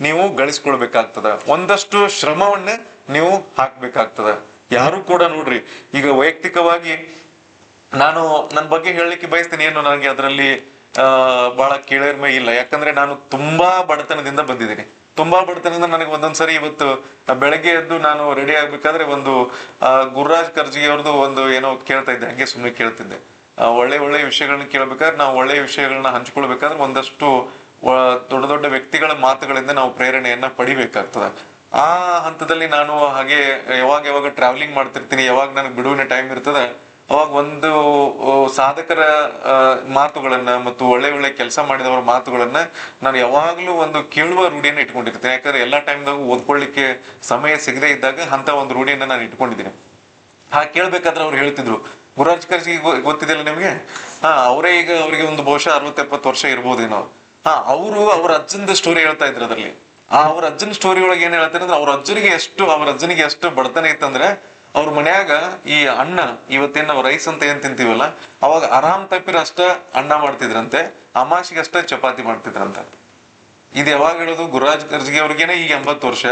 ನೀವು ಗಳಿಸ್ಕೊಳ್ಬೇಕಾಗ್ತದ, ಒಂದಷ್ಟು ಶ್ರಮವನ್ನ ನೀವು ಹಾಕ್ಬೇಕಾಗ್ತದ. ಯಾರು ಕೂಡ ನೋಡ್ರಿ, ಈಗ ವೈಯಕ್ತಿಕವಾಗಿ ನಾನು ನನ್ನ ಬಗ್ಗೆ ಹೇಳಲಿಕ್ಕೆ ಬಯಸ್ತೀನಿ. ಏನು ನನಗೆ ಅದರಲ್ಲಿ ಬಹಳ ಕೀಳರಿಮೆ ಇಲ್ಲ, ಯಾಕಂದ್ರೆ ನಾನು ತುಂಬಾ ಬಡತನದಿಂದ ಬಂದಿದ್ದೀನಿ. ತುಂಬಾ ಬಡತನದಿಂದ ನನಗೆ ಒಂದೊಂದ್ಸರಿ ಇವತ್ತು ಬೆಳಗ್ಗೆ ಎದ್ದು ನಾನು ರೆಡಿ ಆಗ್ಬೇಕಾದ್ರೆ ಒಂದು ಗುರುರಾಜ್ ಕರ್ಜಗಿ ಅವ್ರದ್ದು ಒಂದು ಏನೋ ಕೇಳ್ತಾ ಇದ್ದೆ, ಹಂಗೆ ಸುಮ್ಮನೆ ಕೇಳ್ತಿದ್ದೆ. ಒಳ್ಳೆ ಒಳ್ಳೆ ವಿಷಯಗಳನ್ನ ಕೇಳ್ಬೇಕಾದ್ರೆ, ನಾವು ಒಳ್ಳೆ ವಿಷಯಗಳನ್ನ ಹಂಚ್ಕೊಳ್ಬೇಕಾದ್ರೆ ಒಂದಷ್ಟು ದೊಡ್ಡ ದೊಡ್ಡ ವ್ಯಕ್ತಿಗಳ ಮಾತುಗಳಿಂದ ನಾವು ಪ್ರೇರಣೆಯನ್ನ ಪಡಿಬೇಕಾಗ್ತದ. ಆ ಹಂತದಲ್ಲಿ ನಾನು ಹಾಗೆ ಯಾವಾಗ ಟ್ರಾವೆಲಿಂಗ್ ಮಾಡ್ತಿರ್ತೀನಿ, ಯಾವಾಗ ನನಗೆ ಬಿಡುವಿನ ಟೈಮ್ ಇರ್ತದೆ, ಅವಾಗ ಒಂದು ಸಾಧಕರ ಮಾತುಗಳನ್ನ ಮತ್ತು ಒಳ್ಳೆ ಒಳ್ಳೆ ಕೆಲಸ ಮಾಡಿದವರ ಮಾತುಗಳನ್ನ ನಾನು ಯಾವಾಗ್ಲೂ ಒಂದು ಕೇಳುವ ರೂಢಿಯನ್ನ ಇಟ್ಕೊಂಡಿರ್ತೀನಿ. ಯಾಕಂದ್ರೆ ಎಲ್ಲಾ ಟೈಮ್ದಾಗ ಓದ್ಕೊಳ್ಳಿಕ್ಕೆ ಸಮಯ ಸಿಗದೆ ಇದ್ದಾಗ ಅಂತ ಒಂದು ರೂಢಿಯನ್ನ ನಾನು ಇಟ್ಕೊಂಡಿದ್ದೀನಿ. ಕೇಳ್ಬೇಕಾದ್ರೆ ಅವ್ರು ಹೇಳ್ತಿದ್ರು, ಗುರುರಾಜ್ ಕರ್ಜಗಿ ಗೊತ್ತಿದೆಯಲ್ಲ ನಿಮ್ಗೆ? ಅವರೇ ಈಗ ಅವ್ರಿಗೆ ಒಂದು ಬಹುಶಃ 60-70 ವರ್ಷ ಇರ್ಬೋದೇನೋ. ಅವರು ಅವ್ರ ಅಜ್ಜನ ಸ್ಟೋರಿ ಹೇಳ್ತಾ ಇದ್ರು. ಅದ್ರಲ್ಲಿ ಅವ್ರ ಅಜ್ಜನ ಸ್ಟೋರಿ ಒಳಗೆ ಏನ್ ಹೇಳ್ತಾರೆ ಅಂದ್ರೆ, ಅವ್ರ ಅಜ್ಜನಿಗೆ ಎಷ್ಟು ಬಡತನ ಇತ್ತಂದ್ರೆ, ಅವ್ರ ಮನ್ಯಾಗ ಈ ಅನ್ನ ಇವತ್ತೇನ್ ನಾವು ರೈಸ್ ಅಂತ ಏನ್ ತಿಂತೀವಲ್ಲ, ಅವಾಗ ಆರಾಮ್ ತಪ್ಪಿರ ಅಷ್ಟ ಅನ್ನ ಮಾಡ್ತಿದ್ರಂತೆ, ಅಮಾಸಿಗೆ ಅಷ್ಟ ಚಪಾತಿ ಮಾಡ್ತಿದ್ರಂತ. ಇದು ಯಾವಾಗ ಹೇಳೋದು? ಗುರುರಾಜ್ ಕರ್ಜಗಿ ಅವ್ರಿಗೇನೆ ಈಗ 80 ವರ್ಷ.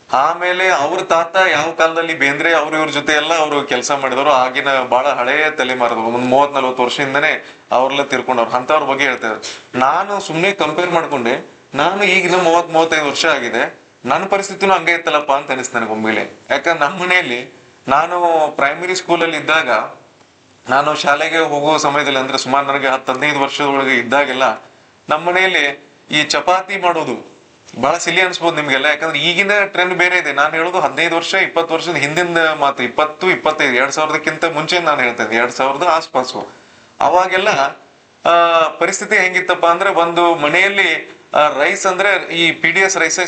ಆಮೇಲೆ ಅವ್ರ ತಾತ ಯಾವ ಕಾಲದಲ್ಲಿ ಬೇಂದ್ರೆ ಇವ್ರ ಜೊತೆ ಎಲ್ಲ ಅವರು ಕೆಲಸ ಮಾಡಿದವರು, ಆಗಿನ ಬಹಳ ಹಳೆಯ ತಲೆಮಾರದವರು, ಒಂದ್ 30-40 ವರ್ಷದಿಂದನೇ ಅವ್ರೆಲ್ಲ ತಿರ್ಕೊಂಡವ್ರು. ಅಂತವ್ರ ಬಗ್ಗೆ ಹೇಳ್ತಾರೆ. ನಾನು ಸುಮ್ನೆ ಕಂಪೇರ್ ಮಾಡ್ಕೊಂಡೆ, ನಾನು ಈಗಿನ 30-35 ವರ್ಷ ಆಗಿದೆ, ನನ್ನ ಪರಿಸ್ಥಿತಿನೂ ಹಂಗೆ ಇತ್ತಲ್ಲಪ್ಪ ಅಂತ ಅನಿಸ್ತು ನನಗೆ ಒಮ್ಮೆಲೆ. ಯಾಕಂದ್ರೆ ನಮ್ಮ ಮನೆಯಲ್ಲಿ ನಾನು ಪ್ರೈಮರಿ ಸ್ಕೂಲಲ್ಲಿ ಇದ್ದಾಗ, ನಾನು ಶಾಲೆಗೆ ಹೋಗುವ ಸಮಯದಲ್ಲಿ, ಅಂದ್ರೆ ಸುಮಾರು ನನಗೆ 10-15 ವರ್ಷದೊಳಗೆ ಇದ್ದಾಗೆಲ್ಲ ನಮ್ಮ ಮನೆಯಲ್ಲಿ ಈ ಚಪಾತಿ ಮಾಡೋದು ಬಹಳ ಸಿಲಿ ಅನ್ಸ್ಬೋದು ನಿಮ್ಗೆಲ್ಲ. ಯಾಕಂದ್ರೆ ಈಗಿನ ಟ್ರೆಂಡ್ ಬೇರೆ ಇದೆ. ನಾನು ಹೇಳೋದು 15 ವರ್ಷ 20 ವರ್ಷದ ಹಿಂದಿನ ಮಾತು, 20-25 2000ಕ್ಕಿಂತ ಮುಂಚೆ ನಾನು ಹೇಳ್ತೇನೆ, 2000 ಆಸ್ಪಾಸು. ಅವಾಗೆಲ್ಲ ಪರಿಸ್ಥಿತಿ ಹೆಂಗಿತ್ತಪ್ಪ ಅಂದ್ರೆ, ಒಂದು ಮನೆಯಲ್ಲಿ ರೈಸ್ ಅಂದ್ರೆ ಈ PDS ರೈಸೇ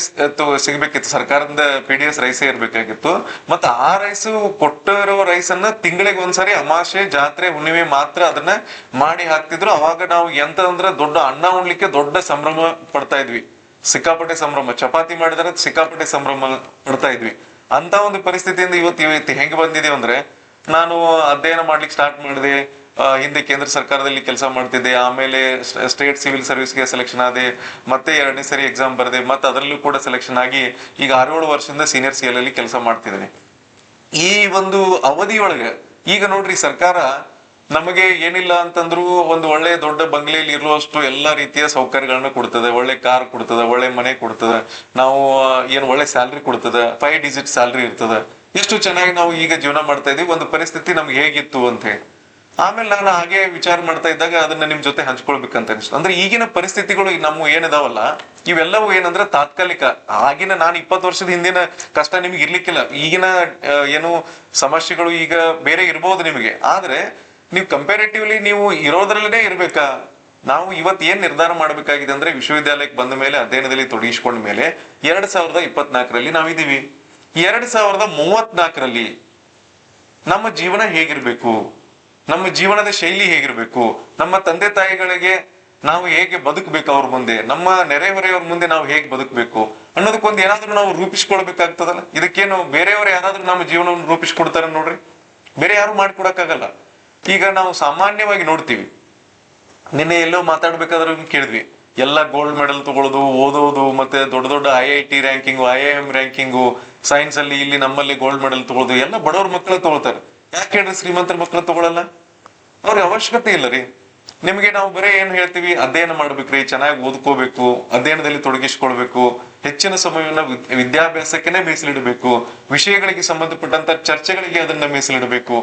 ಸಿಗ್ಬೇಕಿತ್ತು, ಸರ್ಕಾರದಿಂದ PDS ರೈಸೇ ಇರ್ಬೇಕಾಗಿತ್ತು. ಮತ್ತೆ ಆ ರೈಸು ಕೊಟ್ಟಿರೋ ರೈಸ್ ಅನ್ನ ತಿಂಗಳಿಗೆ ಒಂದ್ಸರಿ ಅಮಾಸೆ, ಜಾತ್ರೆ, ಹುಣ್ಣಿಮೆ ಮಾತ್ರ ಅದನ್ನ ಮಾಡಿ ಹಾಕ್ತಿದ್ರು. ಅವಾಗ ನಾವು ಎಂತ ಅಂದ್ರೆ ದೊಡ್ಡ ಅನ್ನ ಉಣ್ಲಿಕ್ಕೆ ದೊಡ್ಡ ಸಂಭ್ರಮ ಪಡ್ತಾ ಇದ್ವಿ, ಸಿಕ್ಕಾಪಟ್ಟೆ ಸಂಭ್ರಮ. ಚಪಾತಿ ಮಾಡಿದ್ರೆ ಸಿಕ್ಕಾಪಟ್ಟೆ ಸಂಭ್ರಮ ಪಡ್ತಾ ಇದ್ವಿ. ಅಂತ ಒಂದು ಪರಿಸ್ಥಿತಿಯಿಂದ ಇವತ್ತು ಹೆಂಗ್ ಬಂದಿದೀವಿ ಅಂದ್ರೆ, ನಾನು ಅಧ್ಯಯನ ಮಾಡ್ಲಿಕ್ಕೆ ಸ್ಟಾರ್ಟ್ ಮಾಡಿದೆ. ಹಿಂದೆ ಕೇಂದ್ರ ಸರ್ಕಾರದಲ್ಲಿ ಕೆಲಸ ಮಾಡ್ತಿದ್ದೆ, ಆಮೇಲೆ ಸ್ಟೇಟ್ ಸಿವಿಲ್ ಸರ್ವಿಸ್ಗೆ ಸೆಲೆಕ್ಷನ್ ಆದೆ, ಮತ್ತೆ 2ನೇ ಸರಿ ಎಕ್ಸಾಮ್ ಬರೆದೆ, ಮತ್ತೆ ಅದರಲ್ಲೂ ಕೂಡ ಸೆಲೆಕ್ಷನ್ ಆಗಿ ಈಗ 6-7 ವರ್ಷದಿಂದ ಸೀನಿಯರ್ CL ಅಲ್ಲಿ ಕೆಲಸ ಮಾಡ್ತಿದ್ದೇನೆ. ಈ ಒಂದು ಅವಧಿಯೊಳಗೆ ಈಗ ನೋಡ್ರಿ, ಸರ್ಕಾರ ನಮಗೆ ಏನಿಲ್ಲ ಅಂತಂದ್ರು ಒಂದು ಒಳ್ಳೆ ದೊಡ್ಡ ಬಂಗ್ಲೆಯಲ್ಲಿ ಇರುವಷ್ಟು ಎಲ್ಲಾ ರೀತಿಯ ಸೌಕರ್ಯಗಳನ್ನ ಕೊಡ್ತದೆ, ಒಳ್ಳೆ ಕಾರ್ ಕೊಡ್ತದೆ, ಒಳ್ಳೆ ಮನೆ ಕೊಡ್ತದೆ, ನಾವು ಒಳ್ಳೆ ಸ್ಯಾಲ್ರಿ ಕೊಡ್ತದೆ, 5 ಡಿಜಿಟ್ ಸ್ಯಾಲ್ರಿ ಇರ್ತದೆ. ಎಷ್ಟು ಚೆನ್ನಾಗಿ ನಾವು ಈಗ ಜೀವನ ಮಾಡ್ತಾ ಇದೀವಿ. ಒಂದು ಪರಿಸ್ಥಿತಿ ನಮ್ಗೆ ಹೇಗಿತ್ತು ಅಂತ ಹೇಳಿ ಆಮೇಲೆ ನಾನು ಹಾಗೆ ವಿಚಾರ ಮಾಡ್ತಾ ಇದ್ದಾಗ ಅದನ್ನ ನಿಮ್ ಜೊತೆ ಹಂಚ್ಕೊಳ್ಬೇಕಂತ ಅನಿಸ್ತು. ಅಂದ್ರೆ ಈಗಿನ ಪರಿಸ್ಥಿತಿಗಳು ನಮ್ಮ ಏನಿದಾವಲ್ಲ, ಇವೆಲ್ಲವೂ ಏನಂದ್ರೆ ತಾತ್ಕಾಲಿಕ. ಆಗಿನ ನಾನು 20 ವರ್ಷದ ಹಿಂದಿನ ಕಷ್ಟ ನಿಮ್ಗೆ ಇರ್ಲಿಕ್ಕಿಲ್ಲ. ಈಗಿನ ಸಮಸ್ಯೆಗಳು ಈಗ ಬೇರೆ ಇರ್ಬೋದು ನಿಮಗೆ, ಆದ್ರೆ ನೀವು ಕಂಪ್ಯಾರಿಟಿವ್ಲಿ ನೀವು ಇರೋದ್ರಲ್ಲೇ ಇರ್ಬೇಕಾ? ನಾವು ಇವತ್ತು ಏನ್ ನಿರ್ಧಾರ ಮಾಡ್ಬೇಕಾಗಿದೆ ಅಂದ್ರೆ, ವಿಶ್ವವಿದ್ಯಾಲಯಕ್ಕೆ ಬಂದ ಮೇಲೆ ಅಧ್ಯಯನದಲ್ಲಿ ತೊಡಗಿಸ್ಕೊಂಡ ಮೇಲೆ 2024ರಲ್ಲಿ ನಾವಿದೀವಿ. 2034ರಲ್ಲಿ ನಮ್ಮ ಜೀವನ ಹೇಗಿರ್ಬೇಕು, ನಮ್ಮ ಜೀವನದ ಶೈಲಿ ಹೇಗಿರ್ಬೇಕು, ನಮ್ಮ ತಂದೆ ತಾಯಿಗಳಿಗೆ ನಾವು ಹೇಗೆ ಬದುಕಬೇಕು, ಅವ್ರ ಮುಂದೆ, ನಮ್ಮ ನೆರೆಹೊರೆಯವ್ರ ಮುಂದೆ ನಾವು ಹೇಗೆ ಬದುಕಬೇಕು ಅನ್ನೋದಕ್ಕೊಂದು ಏನಾದ್ರೂ ನಾವು ರೂಪಿಸ್ಕೊಳ್ಬೇಕಾಗ್ತದಲ್ಲ. ಇದಕ್ಕೇನು ಬೇರೆಯವರು ಯಾರಾದ್ರೂ ನಮ್ಮ ಜೀವನವನ್ನು ರೂಪಿಸ್ಕೊಡ್ತಾರೆ ನೋಡ್ರಿ, ಬೇರೆ ಯಾರು ಮಾಡ್ಕೊಡಕ್ಕಾಗಲ್ಲ. ಈಗ ನಾವು ಸಾಮಾನ್ಯವಾಗಿ ನೋಡ್ತೀವಿ, ನಿನ್ನೆ ಎಲ್ಲೋ ಮಾತಾಡ್ಬೇಕಾದ್ರೂ ಕೇಳಿದ್ವಿ, ಎಲ್ಲ ಗೋಲ್ಡ್ ಮೆಡಲ್ ತಗೊಳ್ಳೋದು, ಓದೋದು, ಮತ್ತೆ ದೊಡ್ಡ ದೊಡ್ಡ IIT ranking, IIM ranking, science ಅಲ್ಲಿ ಇಲ್ಲಿ ನಮ್ಮಲ್ಲಿ ಗೋಲ್ಡ್ ಮೆಡಲ್ ತಗೊಳ್ಳೋದು ಎಲ್ಲ ಬಡವ್ರ ಮಕ್ಕಳು ತಗೊಳ್ತಾರೆ. ಯಾಕೆ ಹೇಳ್ರಿ ಶ್ರೀಮಂತರ ಮಕ್ಕಳು ತಗೊಳಲ್ಲ? ಅವ್ರಿಗೆ ಅವಶ್ಯಕತೆ ಇಲ್ಲ ರೀ. ನಿಮ್ಗೆ ನಾವು ಬರೀ ಏನ್ ಹೇಳ್ತೀವಿ, ಅಧ್ಯಯನ ಮಾಡ್ಬೇಕ್ರಿ, ಚೆನ್ನಾಗಿ ಓದ್ಕೋಬೇಕು, ಅಧ್ಯಯನದಲ್ಲಿ ತೊಡಗಿಸ್ಕೊಳ್ಬೇಕು, ಹೆಚ್ಚಿನ ಸಮಯವನ್ನ ವಿದ್ಯಾಭ್ಯಾಸಕ್ಕೆನೆ ಮೀಸಲಿಡಬೇಕು, ವಿಷಯಗಳಿಗೆ ಸಂಬಂಧಪಟ್ಟಂತ ಚರ್ಚೆಗಳಿಗೆ ಅದನ್ನ ಮೀಸಲಿಡಬೇಕು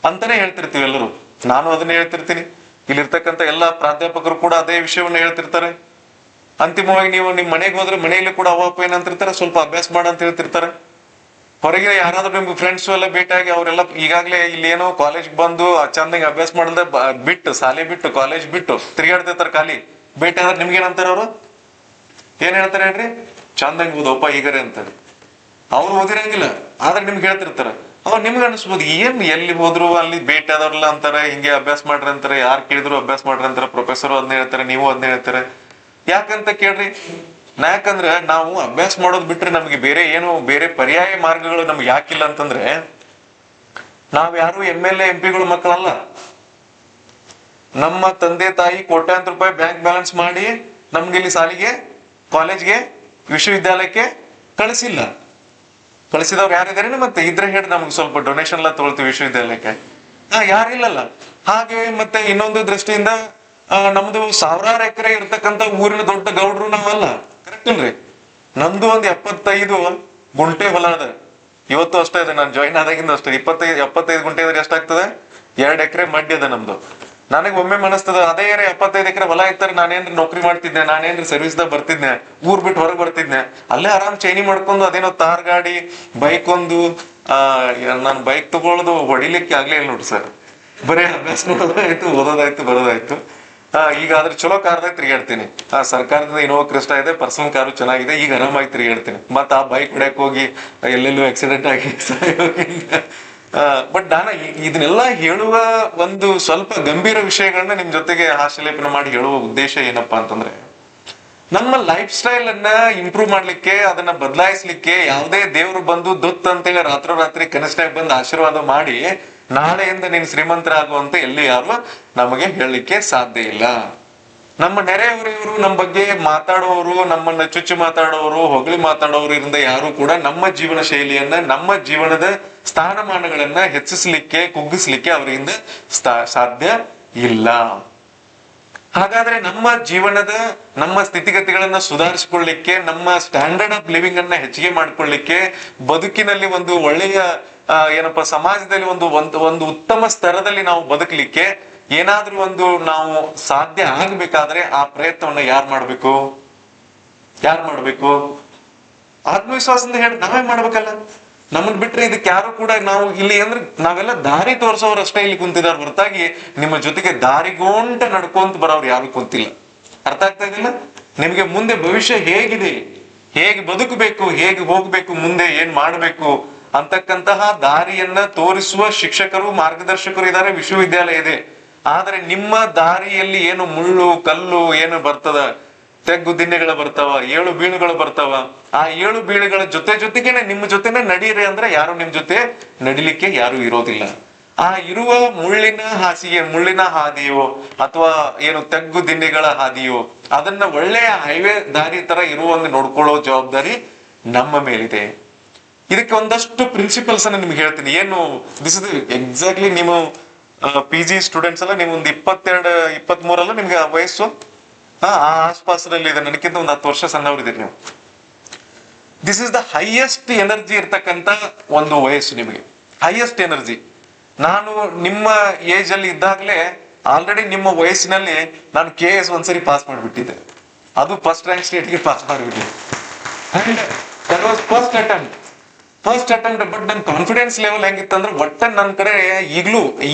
ಅಂತಾನೆ ಹೇಳ್ತಿರ್ತೀವಿ ಎಲ್ಲರೂ. ನಾನು ಅದನ್ನ ಹೇಳ್ತಿರ್ತೀನಿ, ಇಲ್ಲಿರ್ತಕ್ಕಂಥ ಎಲ್ಲಾ ಪ್ರಾಧ್ಯಾಪಕರು ಕೂಡ ಅದೇ ವಿಷಯವನ್ನ ಹೇಳ್ತಿರ್ತಾರೆ. ಅಂತಿಮವಾಗಿ ನೀವು ನಿಮ್ ಮನೆಗೆ ಹೋದ್ರೆ ಮನೆಯಲ್ಲಿ ಕೂಡ ಅವಪ್ಪ ಏನಂತಿರ್ತಾರೆ, ಸ್ವಲ್ಪ ಅಭ್ಯಾಸ ಮಾಡ ಅಂತ ಹೇಳ್ತಿರ್ತಾರೆ. ಹೊರಗೆ ಯಾರಾದ್ರೂ ನಿಮ್ಗೆ ಫ್ರೆಂಡ್ಸ್ ಎಲ್ಲ ಭೇಟಿಯಾಗಿ ಅವರೆಲ್ಲ ಈಗಾಗ್ಲೇ ಇಲ್ಲಿ ಏನೋ ಕಾಲೇಜ್ ಬಂದು ಚಂದಂಗೆ ಅಭ್ಯಾಸ ಮಾಡಲ್ದೆ ಬಿಟ್ಟು, ಶಾಲೆ ಬಿಟ್ಟು, ಕಾಲೇಜ್ ಬಿಟ್ಟು ತಿರ್ಗಾಡ್ತಿರ್ತಾರೆ ಖಾಲಿ. ಭೇಟಿ ಆದ್ರೆ ನಿಮ್ಗೆ ಏನಂತಾರೆ ಅವರು? ಏನ್ ಹೇಳ್ತಾರೆ ಹೇಳ್ರಿ? ಚಂದಂಗೆ ಓದೋಪ್ಪ ಈಗರೇ ಅಂತಾರೆ. ಅವ್ರು ಓದಿರಂಗಿಲ್ಲ, ಆದ್ರೆ ನಿಮ್ಗೆ ಹೇಳ್ತಿರ್ತಾರ. ಅವ್ ನಿಮ್ಗೆ ಅನಿಸ್ಬೋದು, ಏನ್ ಎಲ್ಲಿ ಹೋದ್ರು ಅಲ್ಲಿ ಭೇಟಿ ಆದವ್ರಲ್ಲ ಅಂತಾರೆ, ಹಿಂಗೆ ಅಭ್ಯಾಸ ಮಾಡ್ರಿ ಅಂತಾರೆ, ಯಾರು ಕೇಳಿದ್ರು ಅಭ್ಯಾಸ ಮಾಡ್ರಿ ಅಂತಾರೆ, ಪ್ರೊಫೆಸರ್ ಅದನ್ನ ಹೇಳ್ತಾರೆ, ನೀವು ಅದನ್ನ ಹೇಳ್ತಾರೆ. ಯಾಕಂತ ಕೇಳ್ರಿ, ಯಾಕಂದ್ರೆ ನಾವು ಅಭ್ಯಾಸ ಮಾಡೋದ್ ಬಿಟ್ರೆ ನಮ್ಗೆ ಬೇರೆ ಪರ್ಯಾಯ ಮಾರ್ಗಗಳು ನಮ್ಗೆ ಯಾಕಿಲ್ಲ ಅಂತಂದ್ರೆ, ನಾವ್ ಯಾರು MLA MP ಗಳ ಮಕ್ಕಳಲ್ಲ. ನಮ್ಮ ತಂದೆ ತಾಯಿ ಕೋಟ್ಯಾಂತರ ರೂಪಾಯಿ ಬ್ಯಾಂಕ್ ಬ್ಯಾಲೆನ್ಸ್ ಮಾಡಿ ನಮ್ಗೆ ಇಲ್ಲಿ ಸಾಲಿಗೆ, ಕಾಲೇಜ್ಗೆ ವಿಶ್ವವಿದ್ಯಾಲಯಕ್ಕೆ ಕಳಿಸಿಲ್ಲ. ಕಳಿಸಿದವ್ರು ಯಾರಿದ್ದಾರೆ ಮತ್ತೆ ಇದ್ರೆ ಹೇಳಿ, ನಮ್ಗೆ ಸ್ವಲ್ಪ ಡೊನೇಷನ್ ಎಲ್ಲ ತಗೊಳ್ತೀವಿ ವಿಶ್ವವಿದ್ಯಾಲಯಕ್ಕೆ. ಯಾರಿಲ್ಲಲ್ಲ. ಹಾಗೆ ಮತ್ತೆ ಇನ್ನೊಂದು ದೃಷ್ಟಿಯಿಂದ ನಮ್ದು ಸಾವಿರಾರು ಎಕರೆ ಇರ್ತಕ್ಕಂಥ ಊರಿನ ದೊಡ್ಡ ಗೌಡ್ರು ನಾವಲ್ಲ, ಕರೆಕ್ಟ್ ಇಲ್ರಿ? ನಮ್ದು ಒಂದು 75 ಗುಂಟೆ ಹೊಲ ಅದ. ಇವತ್ತು ಅಷ್ಟೇ ಇದೆ, ನಾನು ಜಾಯಿನ್ ಆದಾಗಿಂದ ಅಷ್ಟೇ. 75 ಗುಂಟೆ ಇದ್ರೆ ಎಷ್ಟಾಗ್ತದೆ? 2 ಎಕರೆ ಮಡ್ಡಿ ಅದ ನಮ್ದು. ನನಗೆ ಒಮ್ಮೆ ಮನಸ್ತದ, ಅದೇ 75 ಎಕರೆ ಹೊಲ ಇತ್ತಾರೆ ನಾನೇನ್ರಿ ನೌಕರಿ ಮಾಡ್ತಿದ್ದೆ, ನಾನೇನ್ರಿ ಸರ್ವಿಸ್ದಾಗ ಬರ್ತಿದ್ನೆ, ಊರ್ ಬಿಟ್ಟು ಹೊರಗೆ ಬರ್ತಿದ್ನೆ, ಅಲ್ಲೇ ಆರಾಮ್ ಚೈನಿ ಮಾಡ್ಕೊಂಡು ಅದೇನೋ ತಾರ್ ಗಾಡಿ ಬೈಕ್ ಒಂದು ನಾನು ಬೈಕ್ ತಗೊಳ್ಳೋದು ಹೊಡಿಲಿಕ್ಕೆ ಆಗ್ಲೇ ಇಲ್ಲ ನೋಡ್ರಿ ಸರ್. ಬರೀ ಅಭ್ಯಾಸ ನೋಡೋದಾಯ್ತು, ಓದೋದಾಯ್ತು, ಬರೋದಾಯ್ತು. ಈಗ ಅದ್ರ ಚಲೋ ಕಾರ್ದಾಗ ತಿರುಗಾಡ್ತೀನಿ. ಸರ್ಕಾರದಿಂದ ಇನೋವಾ ಕ್ರಿಸ್ಟಾ ಇದೆ, ಪರ್ಸನಲ್ ಕಾರು ಚೆನ್ನಾಗಿದೆ, ಈಗ ಆರಾಮಾಗಿ ತಿರುಗಾಡ್ತೀನಿ. ಮತ್ತ ಆ ಬೈಕ್ ಹೊಡ್ಯಕ್ ಹೋಗಿ ಎಲ್ಲೆಲ್ಲೂ ಆಕ್ಸಿಡೆಂಟ್ ಆಗಿ ಬಟ್ ನಾನು ಇದನ್ನೆಲ್ಲ ಹೇಳುವ ಒಂದು ಸ್ವಲ್ಪ ಗಂಭೀರ ವಿಷಯಗಳನ್ನ ನಿಮ್ ಜೊತೆಗೆ ಹಾಸ್ಯಲೇಪನ ಮಾಡಿ ಹೇಳುವ ಉದ್ದೇಶ ಏನಪ್ಪಾ ಅಂತಂದ್ರೆ, ನಮ್ಮ ಲೈಫ್ ಸ್ಟೈಲ್ ಅನ್ನ ಇಂಪ್ರೂವ್ ಮಾಡ್ಲಿಕ್ಕೆ, ಅದನ್ನ ಬದಲಾಯಿಸ್ಲಿಕ್ಕೆ ಯಾವುದೇ ದೇವ್ರು ಬಂದು ದೊತ್ ಅಂತೇಳಿ ರಾತ್ರೋರಾತ್ರಿ ಕನಸ್ನಾಗ ಬಂದು ಆಶೀರ್ವಾದ ಮಾಡಿ ನಾಳೆಯಿಂದ ನೀನು ಶ್ರೀಮಂತರಾಗುವಂತ ಎಲ್ಲಿ ಯಾರು ನಮಗೆ ಹೇಳಲಿಕ್ಕೆ ಸಾಧ್ಯ ಇಲ್ಲ. ನಮ್ಮ ನೆರೆಯವರಿವರು ನಮ್ಮ ಬಗ್ಗೆ ಮಾತಾಡೋರು, ನಮ್ಮನ್ನ ಚುಚ್ಚು ಮಾತಾಡೋರು, ಹೊಗಳಿ ಮಾತಾಡೋರು ಇರಿಂದ ಯಾರು ಕೂಡ ನಮ್ಮ ಜೀವನ ಶೈಲಿಯನ್ನ, ನಮ್ಮ ಜೀವನದ ಸ್ಥಾನಮಾನಗಳನ್ನ ಹೆಚ್ಚಿಸ್ಲಿಕ್ಕೆ, ಕುಗ್ಗಿಸ್ಲಿಕ್ಕೆ ಅವರಿಂದ ಸಾಧ್ಯ ಇಲ್ಲ. ಹಾಗಾದ್ರೆ ನಮ್ಮ ಜೀವನದ, ನಮ್ಮ ಸ್ಥಿತಿಗತಿಗಳನ್ನ ಸುಧಾರಿಸಿಕೊಳ್ಳಿಕ್ಕೆ, ನಮ್ಮ ಸ್ಟ್ಯಾಂಡರ್ಡ್ ಆಫ್ ಲಿವಿಂಗ್ ಅನ್ನ ಹೆಚ್ಚಿಗೆ ಮಾಡ್ಕೊಳ್ಳಿಕ್ಕೆ, ಬದುಕಿನಲ್ಲಿ ಒಂದು ಒಳ್ಳೆಯ ಏನಪ್ಪಾ ಸಮಾಜದಲ್ಲಿ ಒಂದು ಉತ್ತಮ ಸ್ತರದಲ್ಲಿ ನಾವು ಬದುಕಲಿಕ್ಕೆ ಏನಾದ್ರೂ ಒಂದು ನಾವು ಸಾಧ್ಯ ಆಗ್ಬೇಕಾದ್ರೆ ಆ ಪ್ರಯತ್ನವನ್ನ ಯಾರು ಮಾಡ್ಬೇಕು? ಆತ್ಮವಿಶ್ವಾಸದಿಂದ ಹೇಳಿ ನಾವೇ ಮಾಡ್ಬೇಕಲ್ಲ. ನಮ್ಮನ್ ಬಿಟ್ರೆ ಇದಕ್ಕೆ ಯಾರು ಕೂಡ, ನಾವು ಇಲ್ಲಿ ಅಂದ್ರೆ ನಾವೆಲ್ಲ ದಾರಿ ತೋರಿಸೋರು ಅಷ್ಟೇ ಇಲ್ಲಿ ಕುಂತಿದಾರ ಹೊರತಾಗಿ ನಿಮ್ಮ ಜೊತೆಗೆ ದಾರಿಗೋಂಟ ನಡ್ಕೊಂತ ಬರೋರು ಯಾರು ಕುಂತಿಲ್ಲ. ಅರ್ಥ ಆಗ್ತಾ ಇದಿಲ್ಲ ನಿಮ್ಗೆ? ಮುಂದೆ ಭವಿಷ್ಯ ಹೇಗಿದೆ, ಹೇಗೆ ಬದುಕಬೇಕು, ಹೇಗೆ ಹೋಗ್ಬೇಕು, ಮುಂದೆ ಏನ್ ಮಾಡ್ಬೇಕು ಅಂತಕ್ಕಂತಹ ದಾರಿಯನ್ನ ತೋರಿಸುವ ಶಿಕ್ಷಕರು, ಮಾರ್ಗದರ್ಶಕರು ಇದ್ದಾರೆ, ವಿಶ್ವವಿದ್ಯಾಲಯ ಇದೆ. ಆದ್ರೆ ನಿಮ್ಮ ದಾರಿಯಲ್ಲಿ ಏನು ಮುಳ್ಳು ಕಲ್ಲು ಏನು ಬರ್ತದ, ತೆಗ್ಗು ದಿನ್ನೆಗಳು ಬರ್ತಾವ, ಏಳು ಬೀಳುಗಳು ಬರ್ತಾವ. ಆ ಏಳು ಬೀಳುಗಳ ಜೊತೆಗೇನೆ ನಿಮ್ಮ ಜೊತೆನೆ ನಡೀರಿ ಅಂದ್ರೆ ಯಾರು ನಿಮ್ ಜೊತೆ ನಡಿಲಿಕ್ಕೆ ಯಾರು ಇರೋದಿಲ್ಲ. ಆ ಇರುವ ಮುಳ್ಳಿನ ಹಾದಿಯೋ ಅಥವಾ ಏನು ತೆಗ್ಗು ದಿನ್ನೆಗಳ ಹಾದಿಯೋ ಅದನ್ನ ಒಳ್ಳೆಯ ಹೈವೇ ದಾರಿ ತರ ಇರುವಂಗೆ ನೋಡ್ಕೊಳ್ಳೋ ಜವಾಬ್ದಾರಿ ನಮ್ಮ ಮೇಲಿದೆ. ಇದಕ್ಕೆ ಒಂದಷ್ಟು ಪ್ರಿನ್ಸಿಪಲ್ಸ್ ಅನ್ನ ನಿಮ್ಗೆ ಹೇಳ್ತೀನಿ. ಏನು ದಿಸ್ ಇಸ್ ಎಕ್ಸಾಕ್ಟ್ಲಿ ನೀವು PG ಸ್ಟೂಡೆಂಟ್ಸ್ ಎಲ್ಲ, ನೀವು ಒಂದು 22-23 ನಿಮ್ಗೆ ವಯಸ್ಸು ಆ ಆಸ್ಪಾಸದಲ್ಲಿ ಇದೆ. ನನಗಿಂತ ಒಂದು 10 ವರ್ಷ ಸಣ್ಣವರಿದ್ದೀರಿ ನೀವು. This is the highest energy ಇರ್ತಕ್ಕಂತ ಒಂದು ವಯಸ್ಸು ನಿಮಗೆ, ಹೈಯೆಸ್ಟ್ ಎನರ್ಜಿ. ನಾನು ನಿಮ್ಮ ಏಜ್ ಅಲ್ಲಿ ಇದ್ದಾಗಲೇ ಆಲ್ರೆಡಿ ನಿಮ್ಮ ವಯಸ್ಸಿನಲ್ಲಿ ನಾನು KS ಒಂದ್ಸರಿ ಪಾಸ್ ಮಾಡಿಬಿಟ್ಟಿದ್ದೆ. ಅದು ಫಸ್ಟ್ ರ್ಯಾಂಕ್ ಸ್ಟೇಟ್ಗೆ ಪಾಸ್ ಮಾಡಿಬಿಟ್ಟಿದ್ದೆ. And that was first attempt. But ನನ್ನ ಕಾನ್ಫಿಡೆನ್ಸ್ ಲೆವೆಲ್ ಹೆಂಗಿತ್ತಂದ್ರೆ, ಒಟ್ಟ ನನ್ನ ಕಡೆ